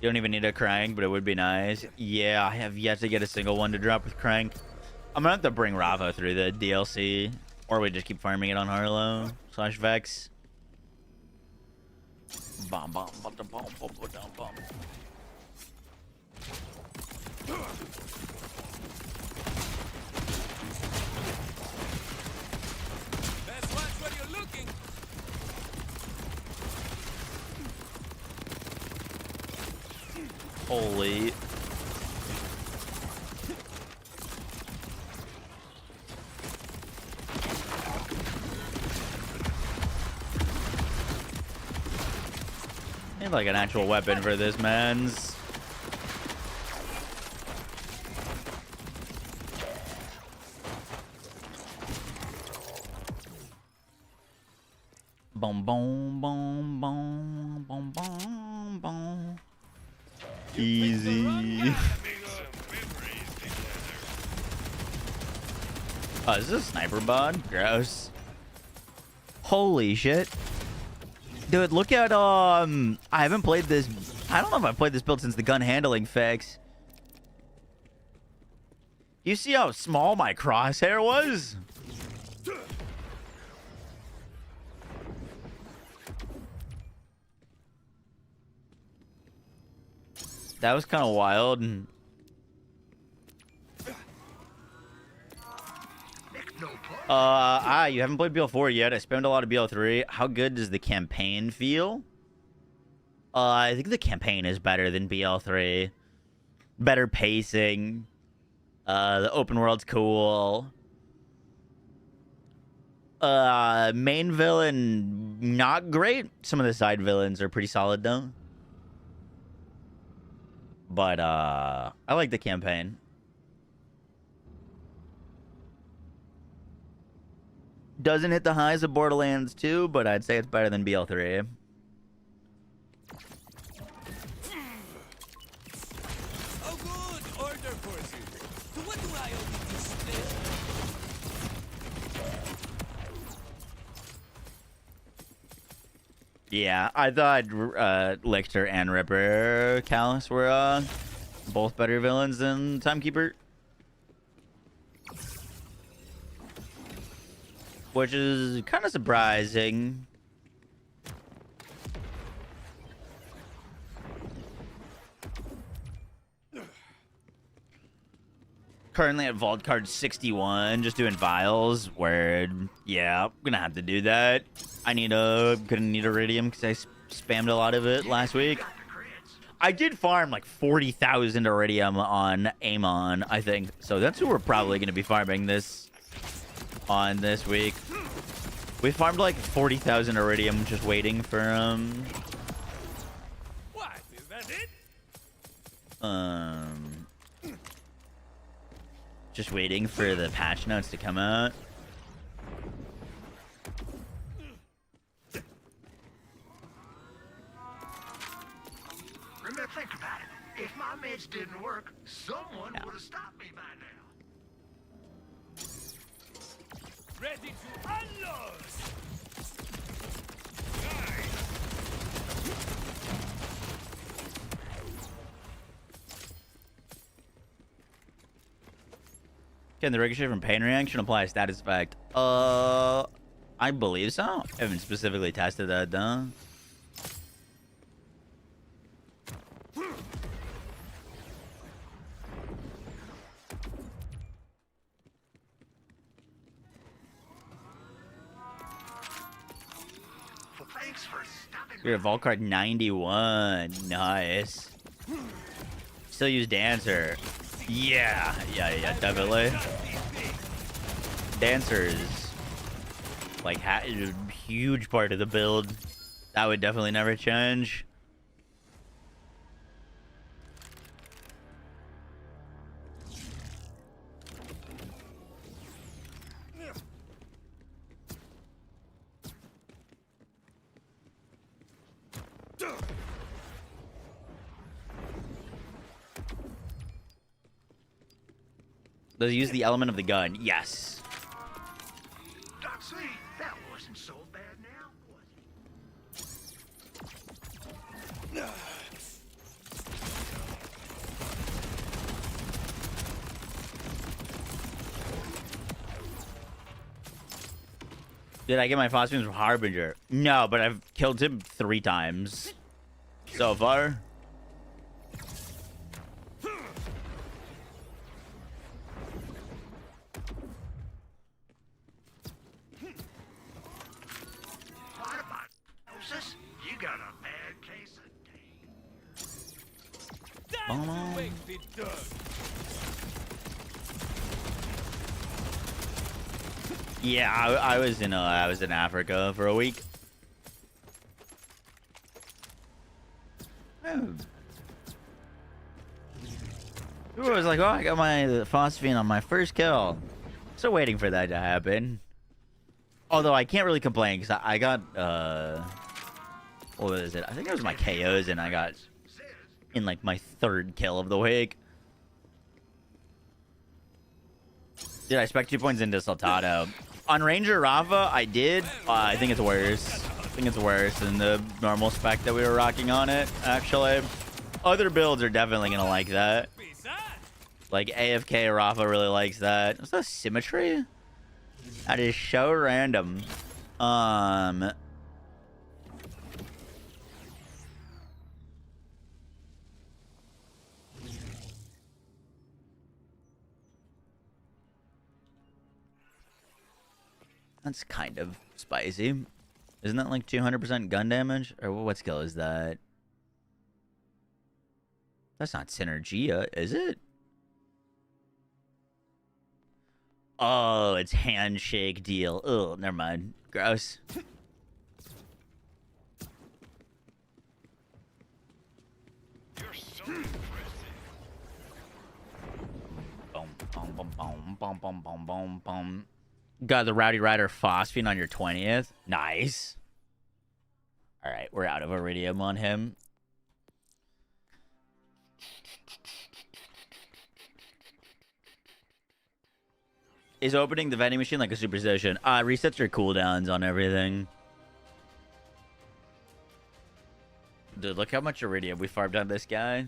You don't even need a crank, but it would be nice. Yeah, I have yet to get a single one to drop with crank. I'm gonna have to bring Rava through the DLC, or we just keep farming it on Harlow / Vex. Bomb, bomb, bomb, bomb, bomb, bomb, bomb. Best watch where you're looking. Holy. I need like an actual weapon for this, man's. Boom, boom, boom, boom, boom, boom, boom. Easy. Oh, is this a sniper bod? Gross. Holy shit. Dude, look at, I haven't played this. I don't know if I've played this build since the gun handling fix. You see how small my crosshair was? That was kind of wild. You haven't played BL4 yet. I spammed a lot of BL3. How good does the campaign feel? I think the campaign is better than BL3. Better pacing. The open world's cool. Main villain, not great. Some of the side villains are pretty solid, though. But, I like the campaign. Doesn't hit the highs of Borderlands 2, but I'd say it's better than BL3. Oh, good order for you. So what do I owe you this pleasure? Yeah, I thought Lictor and Ripper Callus were both better villains than Timekeeper. Which is kind of surprising. Currently at Vault Card 61, just doing vials. Where, yeah, I'm gonna have to do that. Gonna need Iridium because I spammed a lot of it last week. I did farm like 40,000 Iridium on Amon, I think. So that's who we're probably gonna be farming this week. We farmed like 40,000 Iridium just waiting for What? Is that it? just waiting for the patch notes to come out. Remember, think about it. If my meds didn't work, someone would have stopped me by now. Ready to unload! Can the ricochet from pain reaction apply a status effect? I believe so. I haven't specifically tested that though. We're at Vault Card 91. Nice. Still use Dancer. Yeah, definitely. Dancer is like a huge part of the build. That would definitely never change. Does it use the element of the gun? Yes. See, that wasn't so bad now, was it? Did I get my phosphenes from Harbinger? No, but I've killed him 3 times so far. Yeah, I was in Africa for a week. Oh. I was like, oh, I got my phosphine on my first kill. Still waiting for that to happen. Although I can't really complain because I got what was it? I think it was my KOs and I got in like my 3rd kill of the week. Dude, I spec 2 points into Saltado. On Ranger Rafa, I did. I think it's worse. I think it's worse than the normal spec that we were rocking on it, actually. Other builds are definitely going to like that. Like, AFK Rafa really likes that. Is that symmetry? That is so random. That's kind of spicy. Isn't that like 200% gun damage? Or what skill is that? That's not Synergia, is it? Oh, it's handshake deal. Oh, never mind. Gross. You're so impressive. Boom, boom, boom, boom, boom, boom, boom, boom, boom. Got the Rowdy Rider phosphine on your 20th. Nice. All right, we're out of iridium on him. Is opening the vending machine like a superstition? Resets your cooldowns on everything. Dude, look how much iridium we farmed on this guy.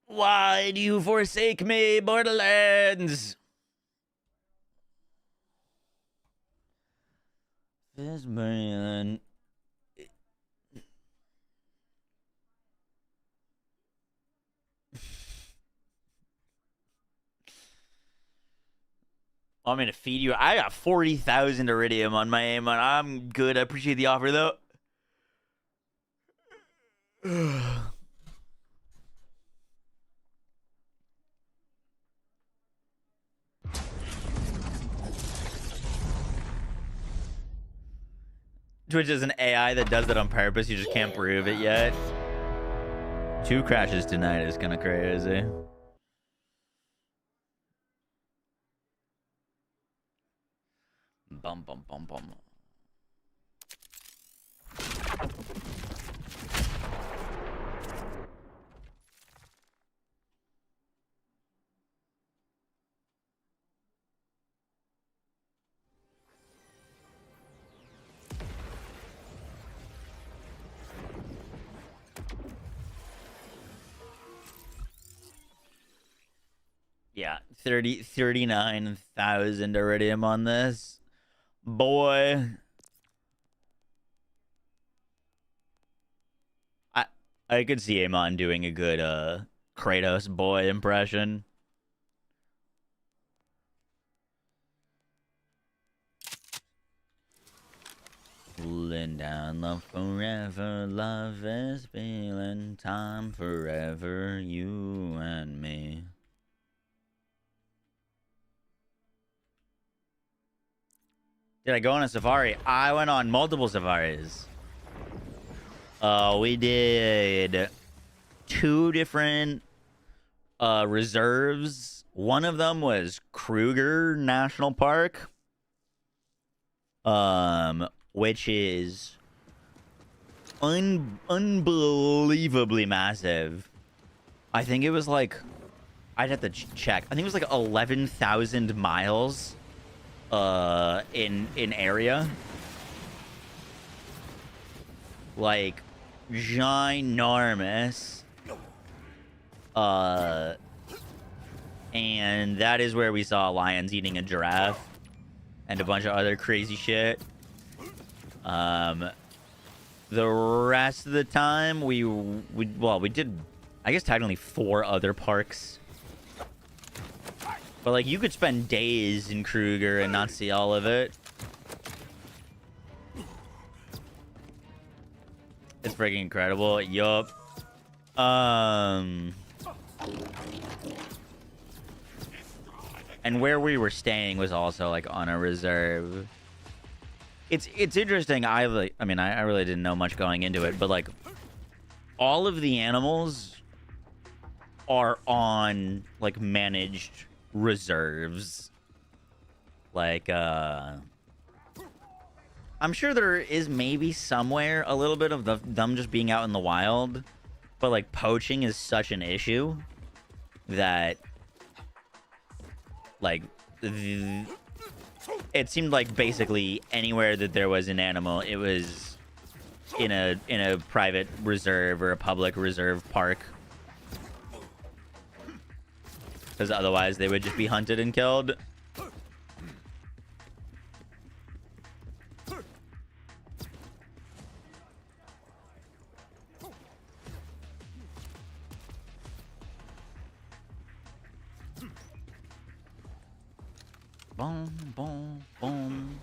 Why do you forsake me, Borderlands? This man. I'm gonna feed you. I got 40,000 iridium on my aim. I'm good. I appreciate the offer, though. Twitch is an AI that does it on purpose. You just can't prove it yet. 2 crashes tonight is kind of crazy. Bum, bum, bum, bum. Yeah, 39,000 iridium on this. Boy. I could see Amon doing a good Kratos boy impression. Cooling down love forever, love is feeling time forever, you and me. Did I go on a safari? I went on multiple safaris. We did 2 different reserves. One of them was Kruger National Park, which is unbelievably massive. I think it was like, I'd have to check. I think it was like 11,000 miles in area. Like ginormous. And that is where we saw lions eating a giraffe and a bunch of other crazy shit. The rest of the time we did, I guess, technically 4 other parks. But like, you could spend days in Kruger and not see all of it. It's freaking incredible. Yup. And where we were staying was also like on a reserve. It's interesting. I really didn't know much going into it, but like, all of the animals are on like managed reserves. Like, I'm sure there is maybe somewhere a little bit of them just being out in the wild, but like, poaching is such an issue that like it seemed like basically anywhere that there was an animal, it was in a private reserve or a public reserve park, because otherwise they would just be hunted and killed. Boom, boom, boom.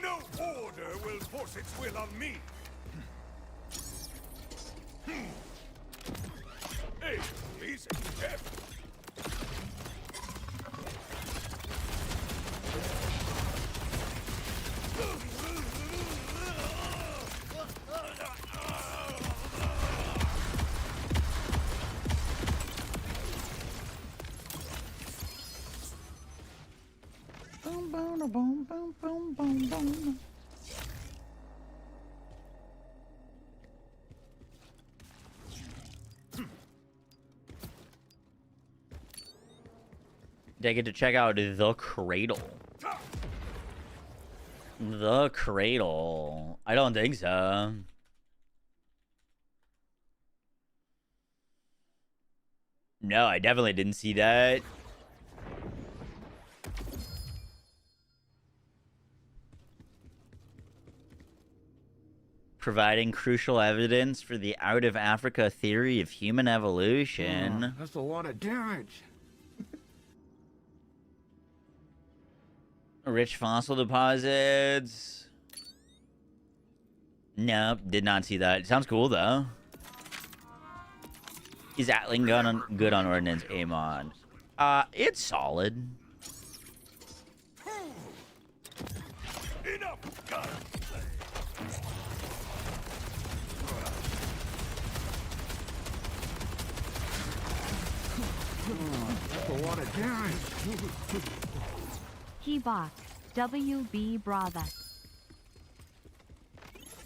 No order will force its will on me. Hey, easy, Jeff. They get to check out the cradle. The cradle. I don't think so. No, I definitely didn't see that. Providing crucial evidence for the out of Africa theory of human evolution. That's a lot of damage. Rich fossil deposits. Nope, did not see that. Sounds cool though. Is Atling gun good on ordnance aim on? It's solid. Enough, gun. That's a lot of damage. He bought WB Brava.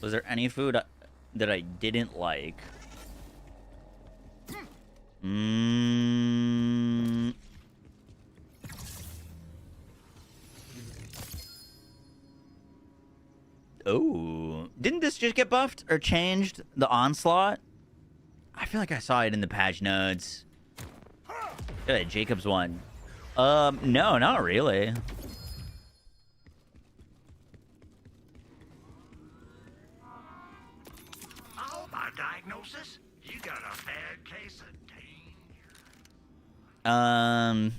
Was there any food that I didn't like? Oh, didn't this just get buffed or changed? The onslaught? I feel like I saw it in the patch notes. Good, Jacob's one. No, not really. Oh, by diagnosis, you got a bad case of I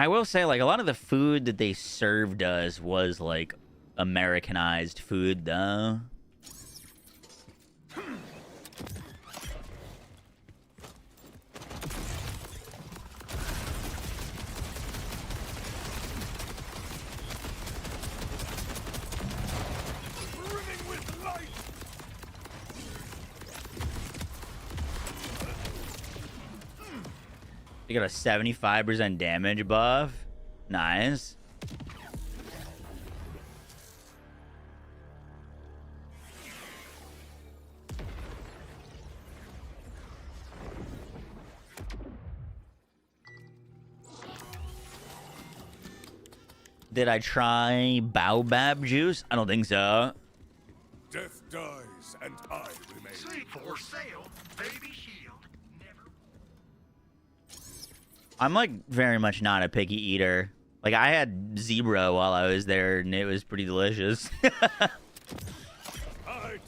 will say, like, a lot of the food that they served us was, like, Americanized food, though. You got a 75% damage buff. Nice. Did I try baobab juice? I don't think so. Death dies and I remain. Sleep for sale, baby shield. Never. I'm like very much not a picky eater. Like I had zebra while I was there and it was pretty delicious. I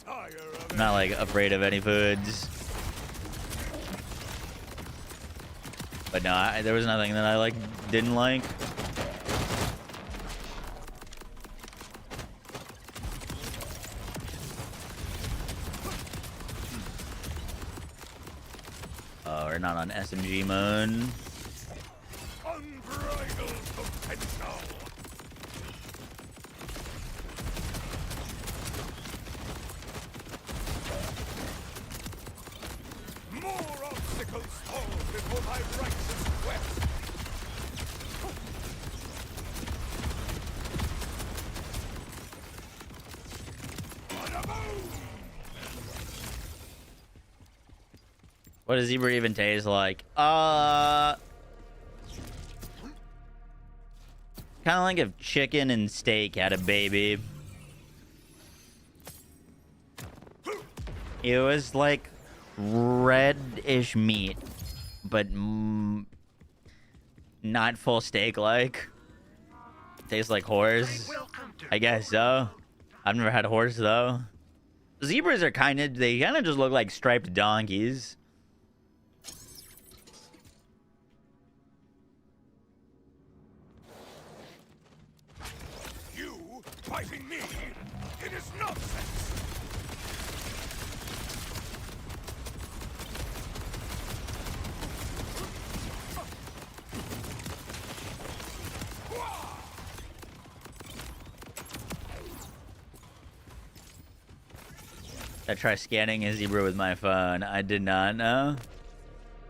tire of I'm not like afraid of any foods. But no, there was nothing that I like didn't like. Oh, we're not on SMG mode. unbridled potential. More obstacles fall before my righteous quest. What does zebra even taste like? Kind of like if chicken and steak had a baby. It was like reddish meat, but not full steak like. Tastes like horse. I guess so. I've never had horse though. Zebras are they kind of just look like striped donkeys. Fighting me, it is nonsense. I try scanning a zebra with my phone. I did not know.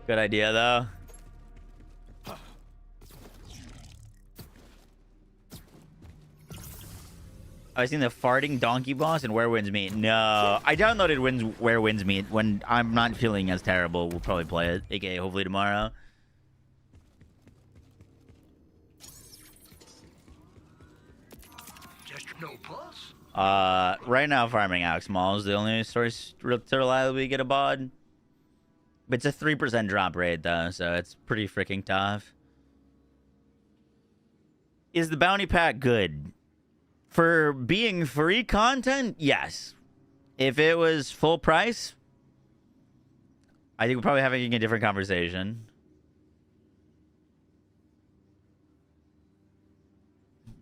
Good idea though. I've seen the farting donkey boss and Where Winds Meet. No, I downloaded Where Winds Meet. When I'm not feeling as terrible, we'll probably play it. AKA hopefully tomorrow. Just no pulse? Right now farming Axmal is the only source to reliably get a bod. But it's a 3% drop rate though, so it's pretty freaking tough. Is the bounty pack good? For being free content, yes. If it was full price, I think we're probably having a different conversation.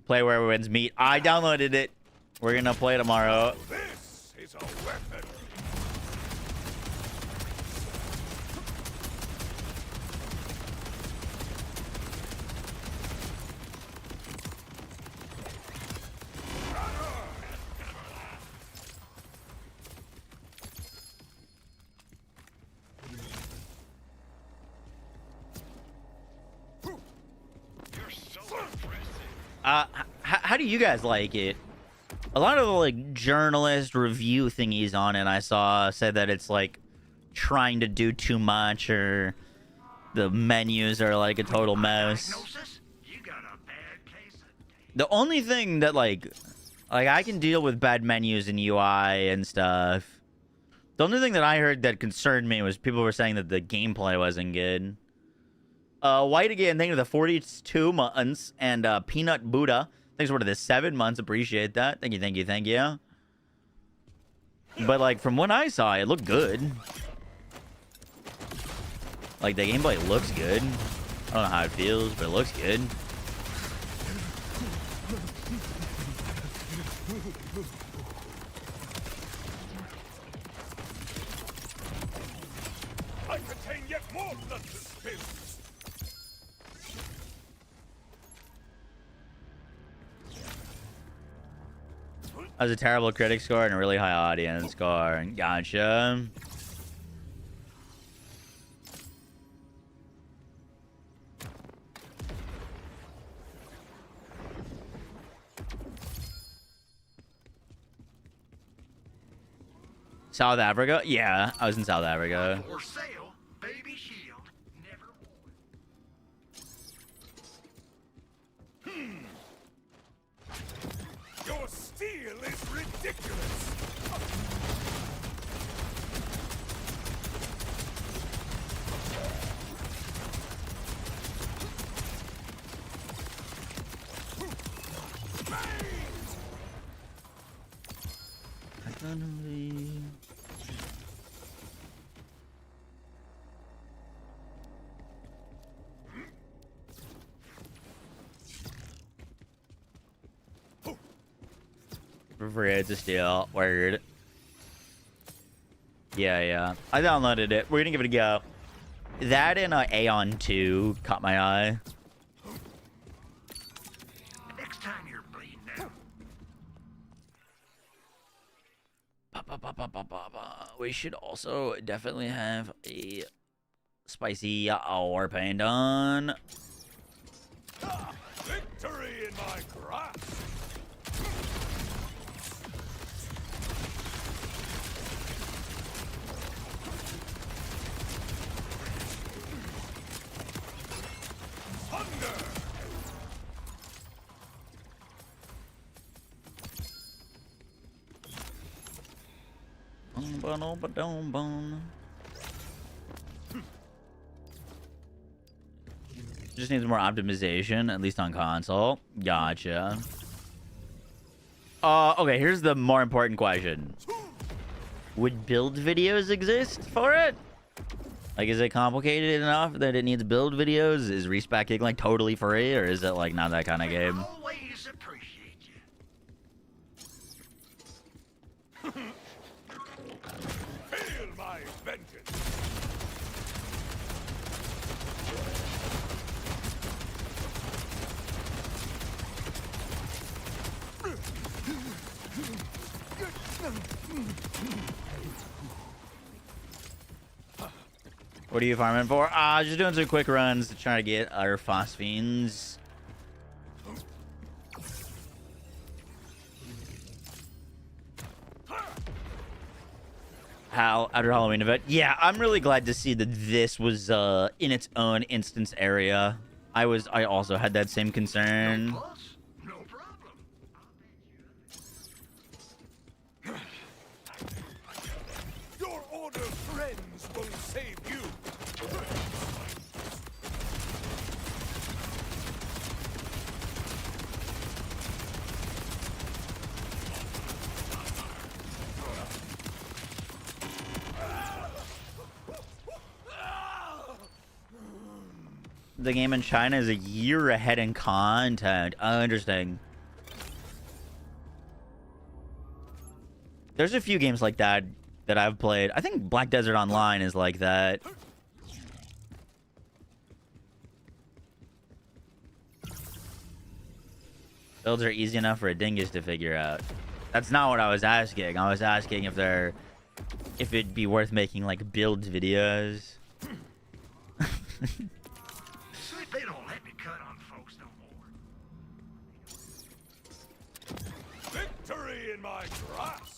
Play Where Winds Meet. I downloaded it. We're gonna play tomorrow. This is a weapon. How do you guys like it? A lot of the like journalist review thingies on it I saw said that it's like trying to do too much, or the menus are like a total mess. The only thing that like I can deal with bad menus and UI and stuff. The only thing that I heard that concerned me was people were saying that the gameplay wasn't good. White again, thank you for the 42 months, and Peanut Buddha, thanks for the 7 months. Appreciate that. Thank you, thank you, thank you. But like from what I saw, it looked good. Like the gameplay looks good. I don't know how it feels, but it looks good. I contain yet more blood to spill. That was a terrible critic score and a really high audience score. Gotcha. South Africa? Yeah, I was in South Africa. For sale, baby shield, never worn. Your steel is ridiculous. Afraid to steal. Word. Yeah. I downloaded it. We're gonna give it a go. That and Aeon 2 caught my eye. Next time you're bleeding out. We should also definitely have a spicy war paint on. Victory in my grasp. Just needs more optimization, at least on console. Gotcha. Okay, here's the more important question. Would build videos exist for it? Like, is it complicated enough that it needs build videos? Is respecking like totally free, or is it like not that kind of game? Always appreciate you. Feel my vengeance. What are you farming for? Just doing some quick runs to try to get our phosphines. Outer Halloween event. Yeah, I'm really glad to see that this was in its own instance area. I also had that same concern. No problem. Your order friends will save you. The game in China is a year ahead in content. Oh, interesting. There's a few games like that that I've played. I think Black Desert Online is like that. Builds are easy enough for a dingus to figure out. That's not what I was asking. I was asking if it'd be worth making like build videos. They don't let me cut on folks no more. Victory in my grasp.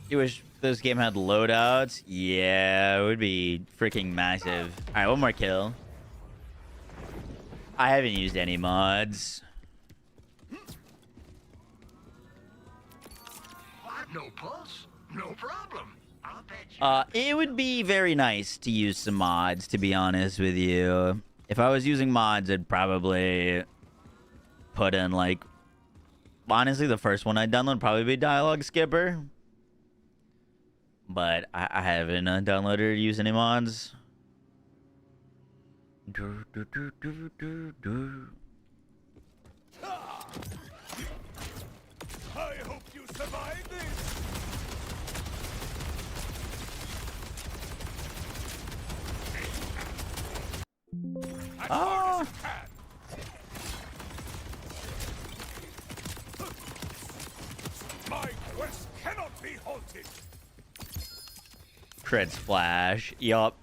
You wish this game had loadouts? Yeah, it would be freaking massive. All right, one more kill. I haven't used any mods. No pulse, no problem. I'll bet you. It would be very nice to use some mods, to be honest with you. If I was using mods, I'd probably put in, like... Honestly, the first one I'd download would probably be Dialogue Skipper. But I haven't downloaded or used any mods. I hope you survive this. Oh. My quest cannot be halted. Crit splash. Yup.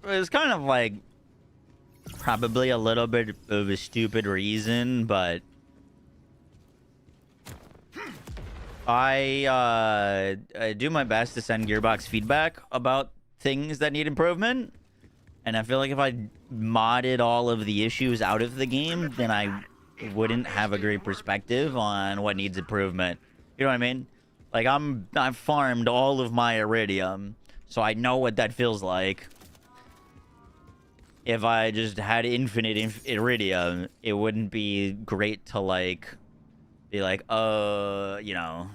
It's kind of like probably a little bit of a stupid reason, but I do my best to send Gearbox feedback about things that need improvement. And I feel like if I modded all of the issues out of the game, then I wouldn't have a great perspective on what needs improvement. You know what I mean? Like, I've farmed all of my Iridium, so I know what that feels like. If I just had infinite Iridium, it wouldn't be great to, like, be like, you know,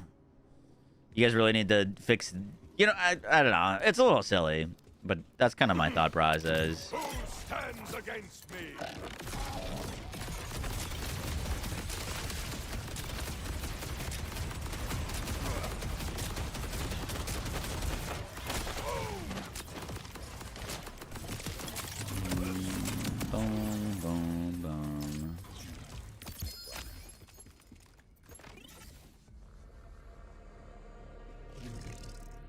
you guys really need to fix... You know, I don't know. It's a little silly, but that's kind of my thought process. Who stands against me? Boom, boom, boom.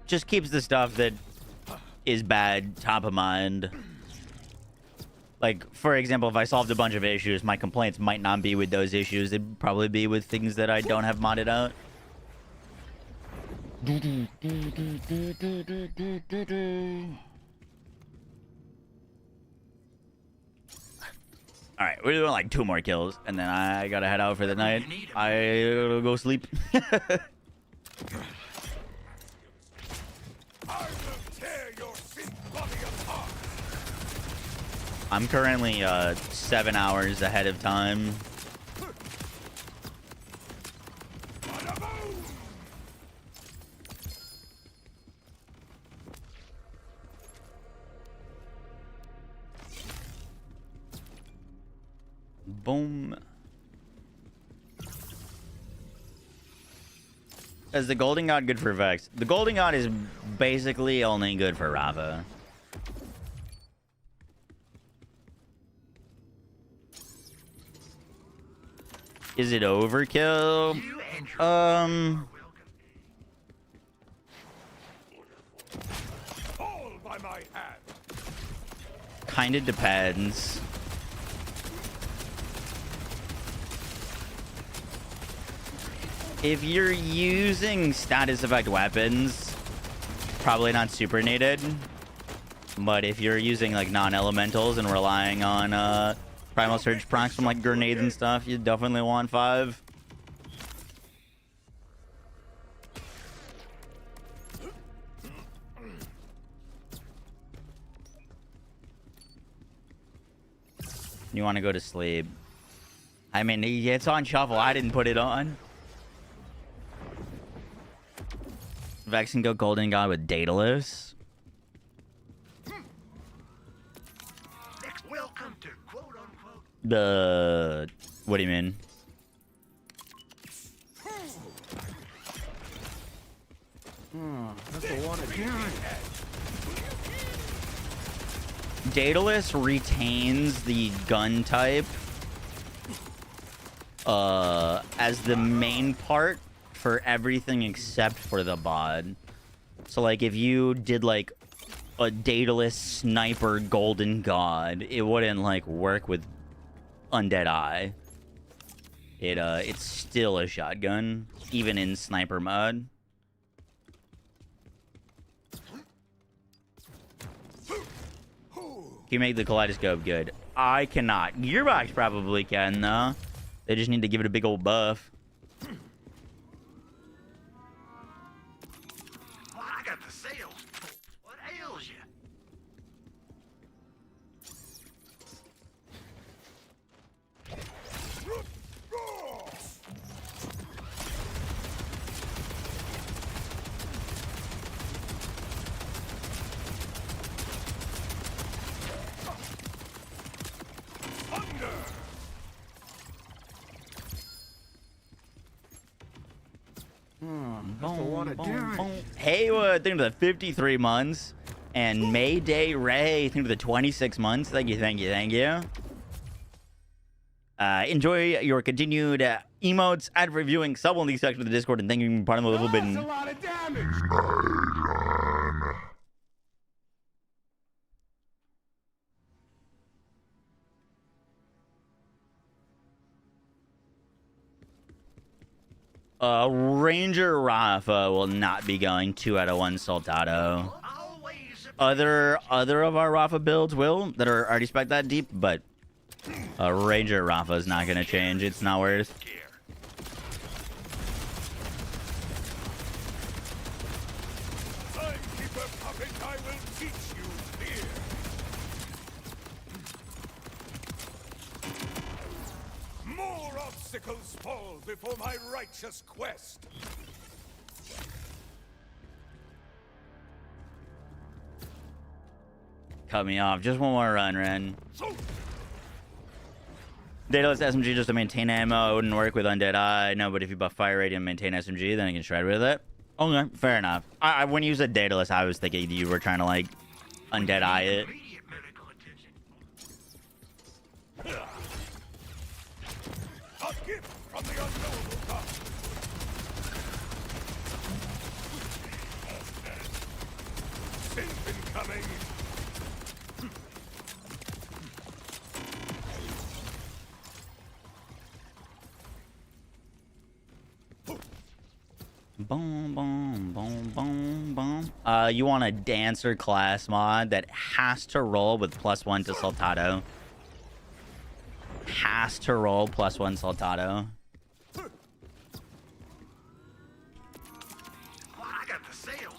Just keeps the stuff that is bad top of mind. Like, for example, if I solved a bunch of issues, my complaints might not be with those issues. They'd probably be with things that I don't have modded out. All right, we're doing like 2 more kills, and then I gotta head out for the night. I'll go sleep. I will tear your thin body apart. I'm currently 7 hours ahead of time. Boom. Is the Golden God good for Vex? The Golden God is basically only good for Rafa. Is it overkill? All by my hand. Kind of depends. If you're using status effect weapons, probably not super needed. But if you're using like non-elementals and relying on primal surge procs from like grenades and stuff, you definitely want 5. You want to go to sleep. I mean, it's on shuffle. I didn't put it on. Vex can go Golden God with Daedalus. Welcome to quote unquote. What do you mean? That's the one again. Daedalus retains the gun type as the main part for everything except for the bod. So like if you did like a Daedalus sniper Golden God, it wouldn't like work with Undead Eye. It's still a shotgun even in sniper mode. Can you make the kaleidoscope good? I cannot. Gearbox probably can, though. They just need to give it a big old buff. Well, I got the sales. What ails you? Haywood, thank you for the 53 months. And Mayday Ray, thank you for the 26 months. Thank you, thank you, thank you. Enjoy your continued emotes, ad reviewing, sub on the section of the Discord, and thank you for part of a little bit. That's a lot of damage. Ranger Rafa will not be going 2 out of 1 Soldado. Other of our Rafa builds will that are already spec that deep, but Ranger Rafa is not going to change. It's not worth. Timekeeper puppet, I will teach you fear. More obstacles fall before my righteous quest. Cut me off. Just one more run, Ren. Daedalus SMG just to maintain ammo. It wouldn't work with Undead Eye. No, but if you buff Fire Rate and maintain SMG, then you can shred with it. Okay, fair enough. When you said Daedalus, I was thinking you were trying to, like, Undead Eye it. A gift from the unknowable God. Synth incoming. Boom, boom, boom, boom, boom. You want a Dancer class mod that has to roll with +1 to Soldado. Has to roll +1 Soldado.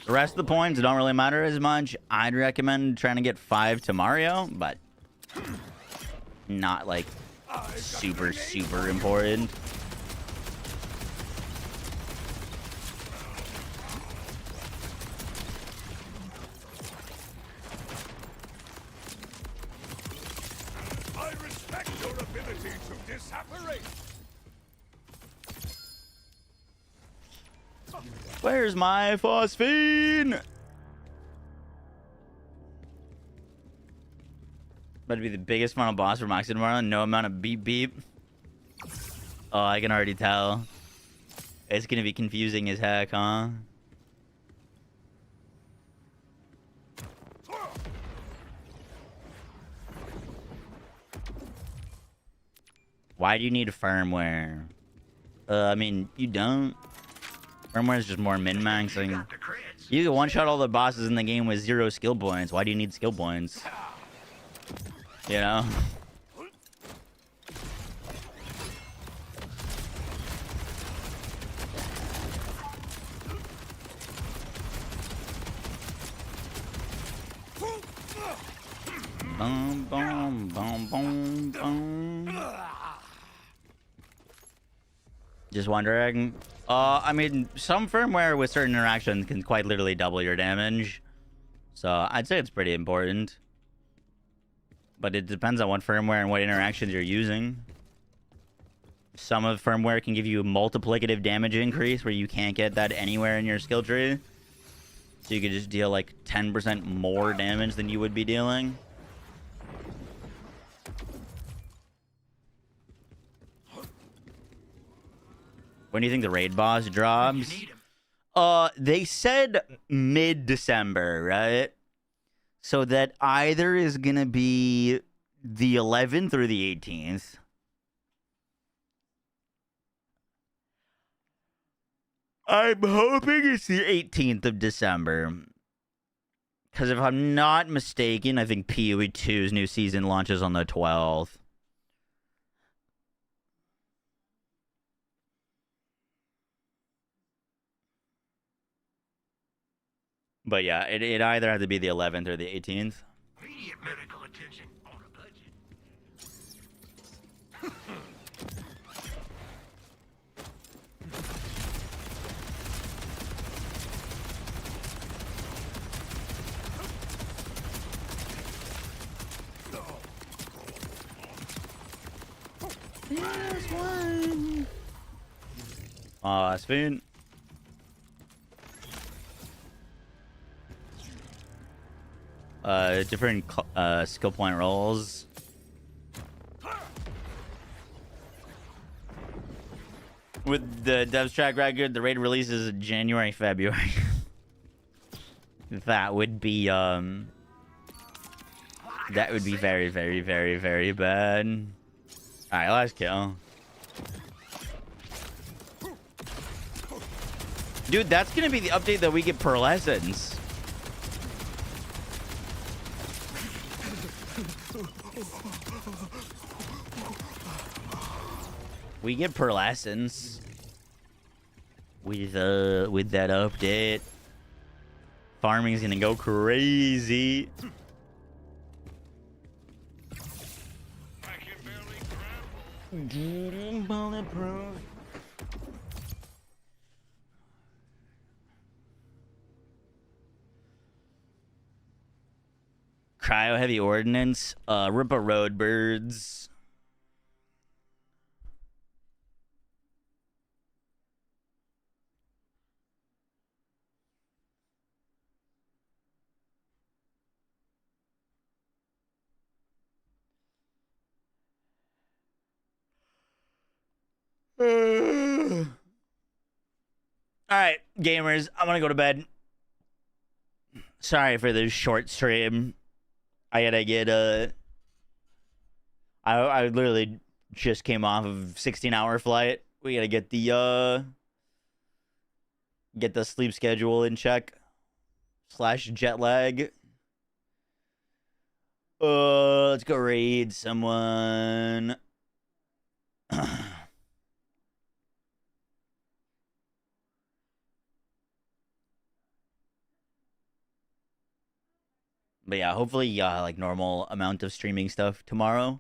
The rest of the points don't really matter as much. I'd recommend trying to get 5 to Mario, but not like super, super important. I respect your ability to disapparate. Where's my phosphine? About to be the biggest final boss for Moxie tomorrow. No amount of beep beep. Oh, I can already tell. It's gonna be confusing as heck, huh? Why do you need firmware? I mean, you don't. Firmware is just more min-maxing. You can one-shot all the bosses in the game with 0 skill points. Why do you need skill points? You know? Boom, boom, boom, boom, boom. Just wondering. I mean, some firmware with certain interactions can quite literally double your damage. So I'd say it's pretty important. But it depends on what firmware and what interactions you're using. Some of firmware can give you a multiplicative damage increase where you can't get that anywhere in your skill tree. So you could just deal like 10% more damage than you would be dealing. When do you think the raid boss drops? They said mid-December, right? So that either is gonna be the 11th or the 18th. I'm hoping it's the 18th of December. Because if I'm not mistaken, I think PoE 2's new season launches on the 12th. But yeah, it either had to be the 11th or the 18th. Immediate medical attention on a budget. This one. Spoon. Different skill point rolls. With the devs track record, the raid releases in January, February. That would be very, very, very, very bad. Alright, last kill. Dude, that's gonna be the update that we get pearlescence. We get pearlescence with that update. Farming's gonna go crazy. Bulletproof. Cryo heavy ordnance. Ripper road birds. All right, gamers, I'm gonna go to bed. Sorry for this short stream. I gotta get I literally just came off of 16-hour flight. We gotta get the sleep schedule in check. / jet lag. Let's go raid someone. But yeah, hopefully like normal amount of streaming stuff tomorrow.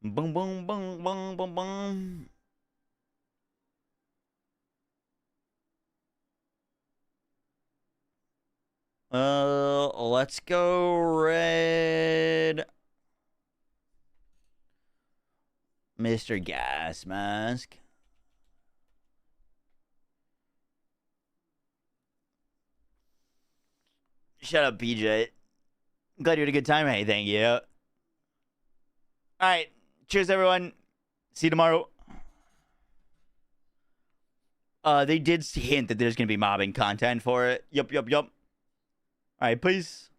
Boom, boom, boom, boom, boom, boom. Let's go red. Mr. Gas Mask. Shut up, BJ. Glad you had a good time. Hey, thank you. All right. Cheers, everyone. See you tomorrow. They did hint that there's going to be mobbing content for it. Yup. All right, peace.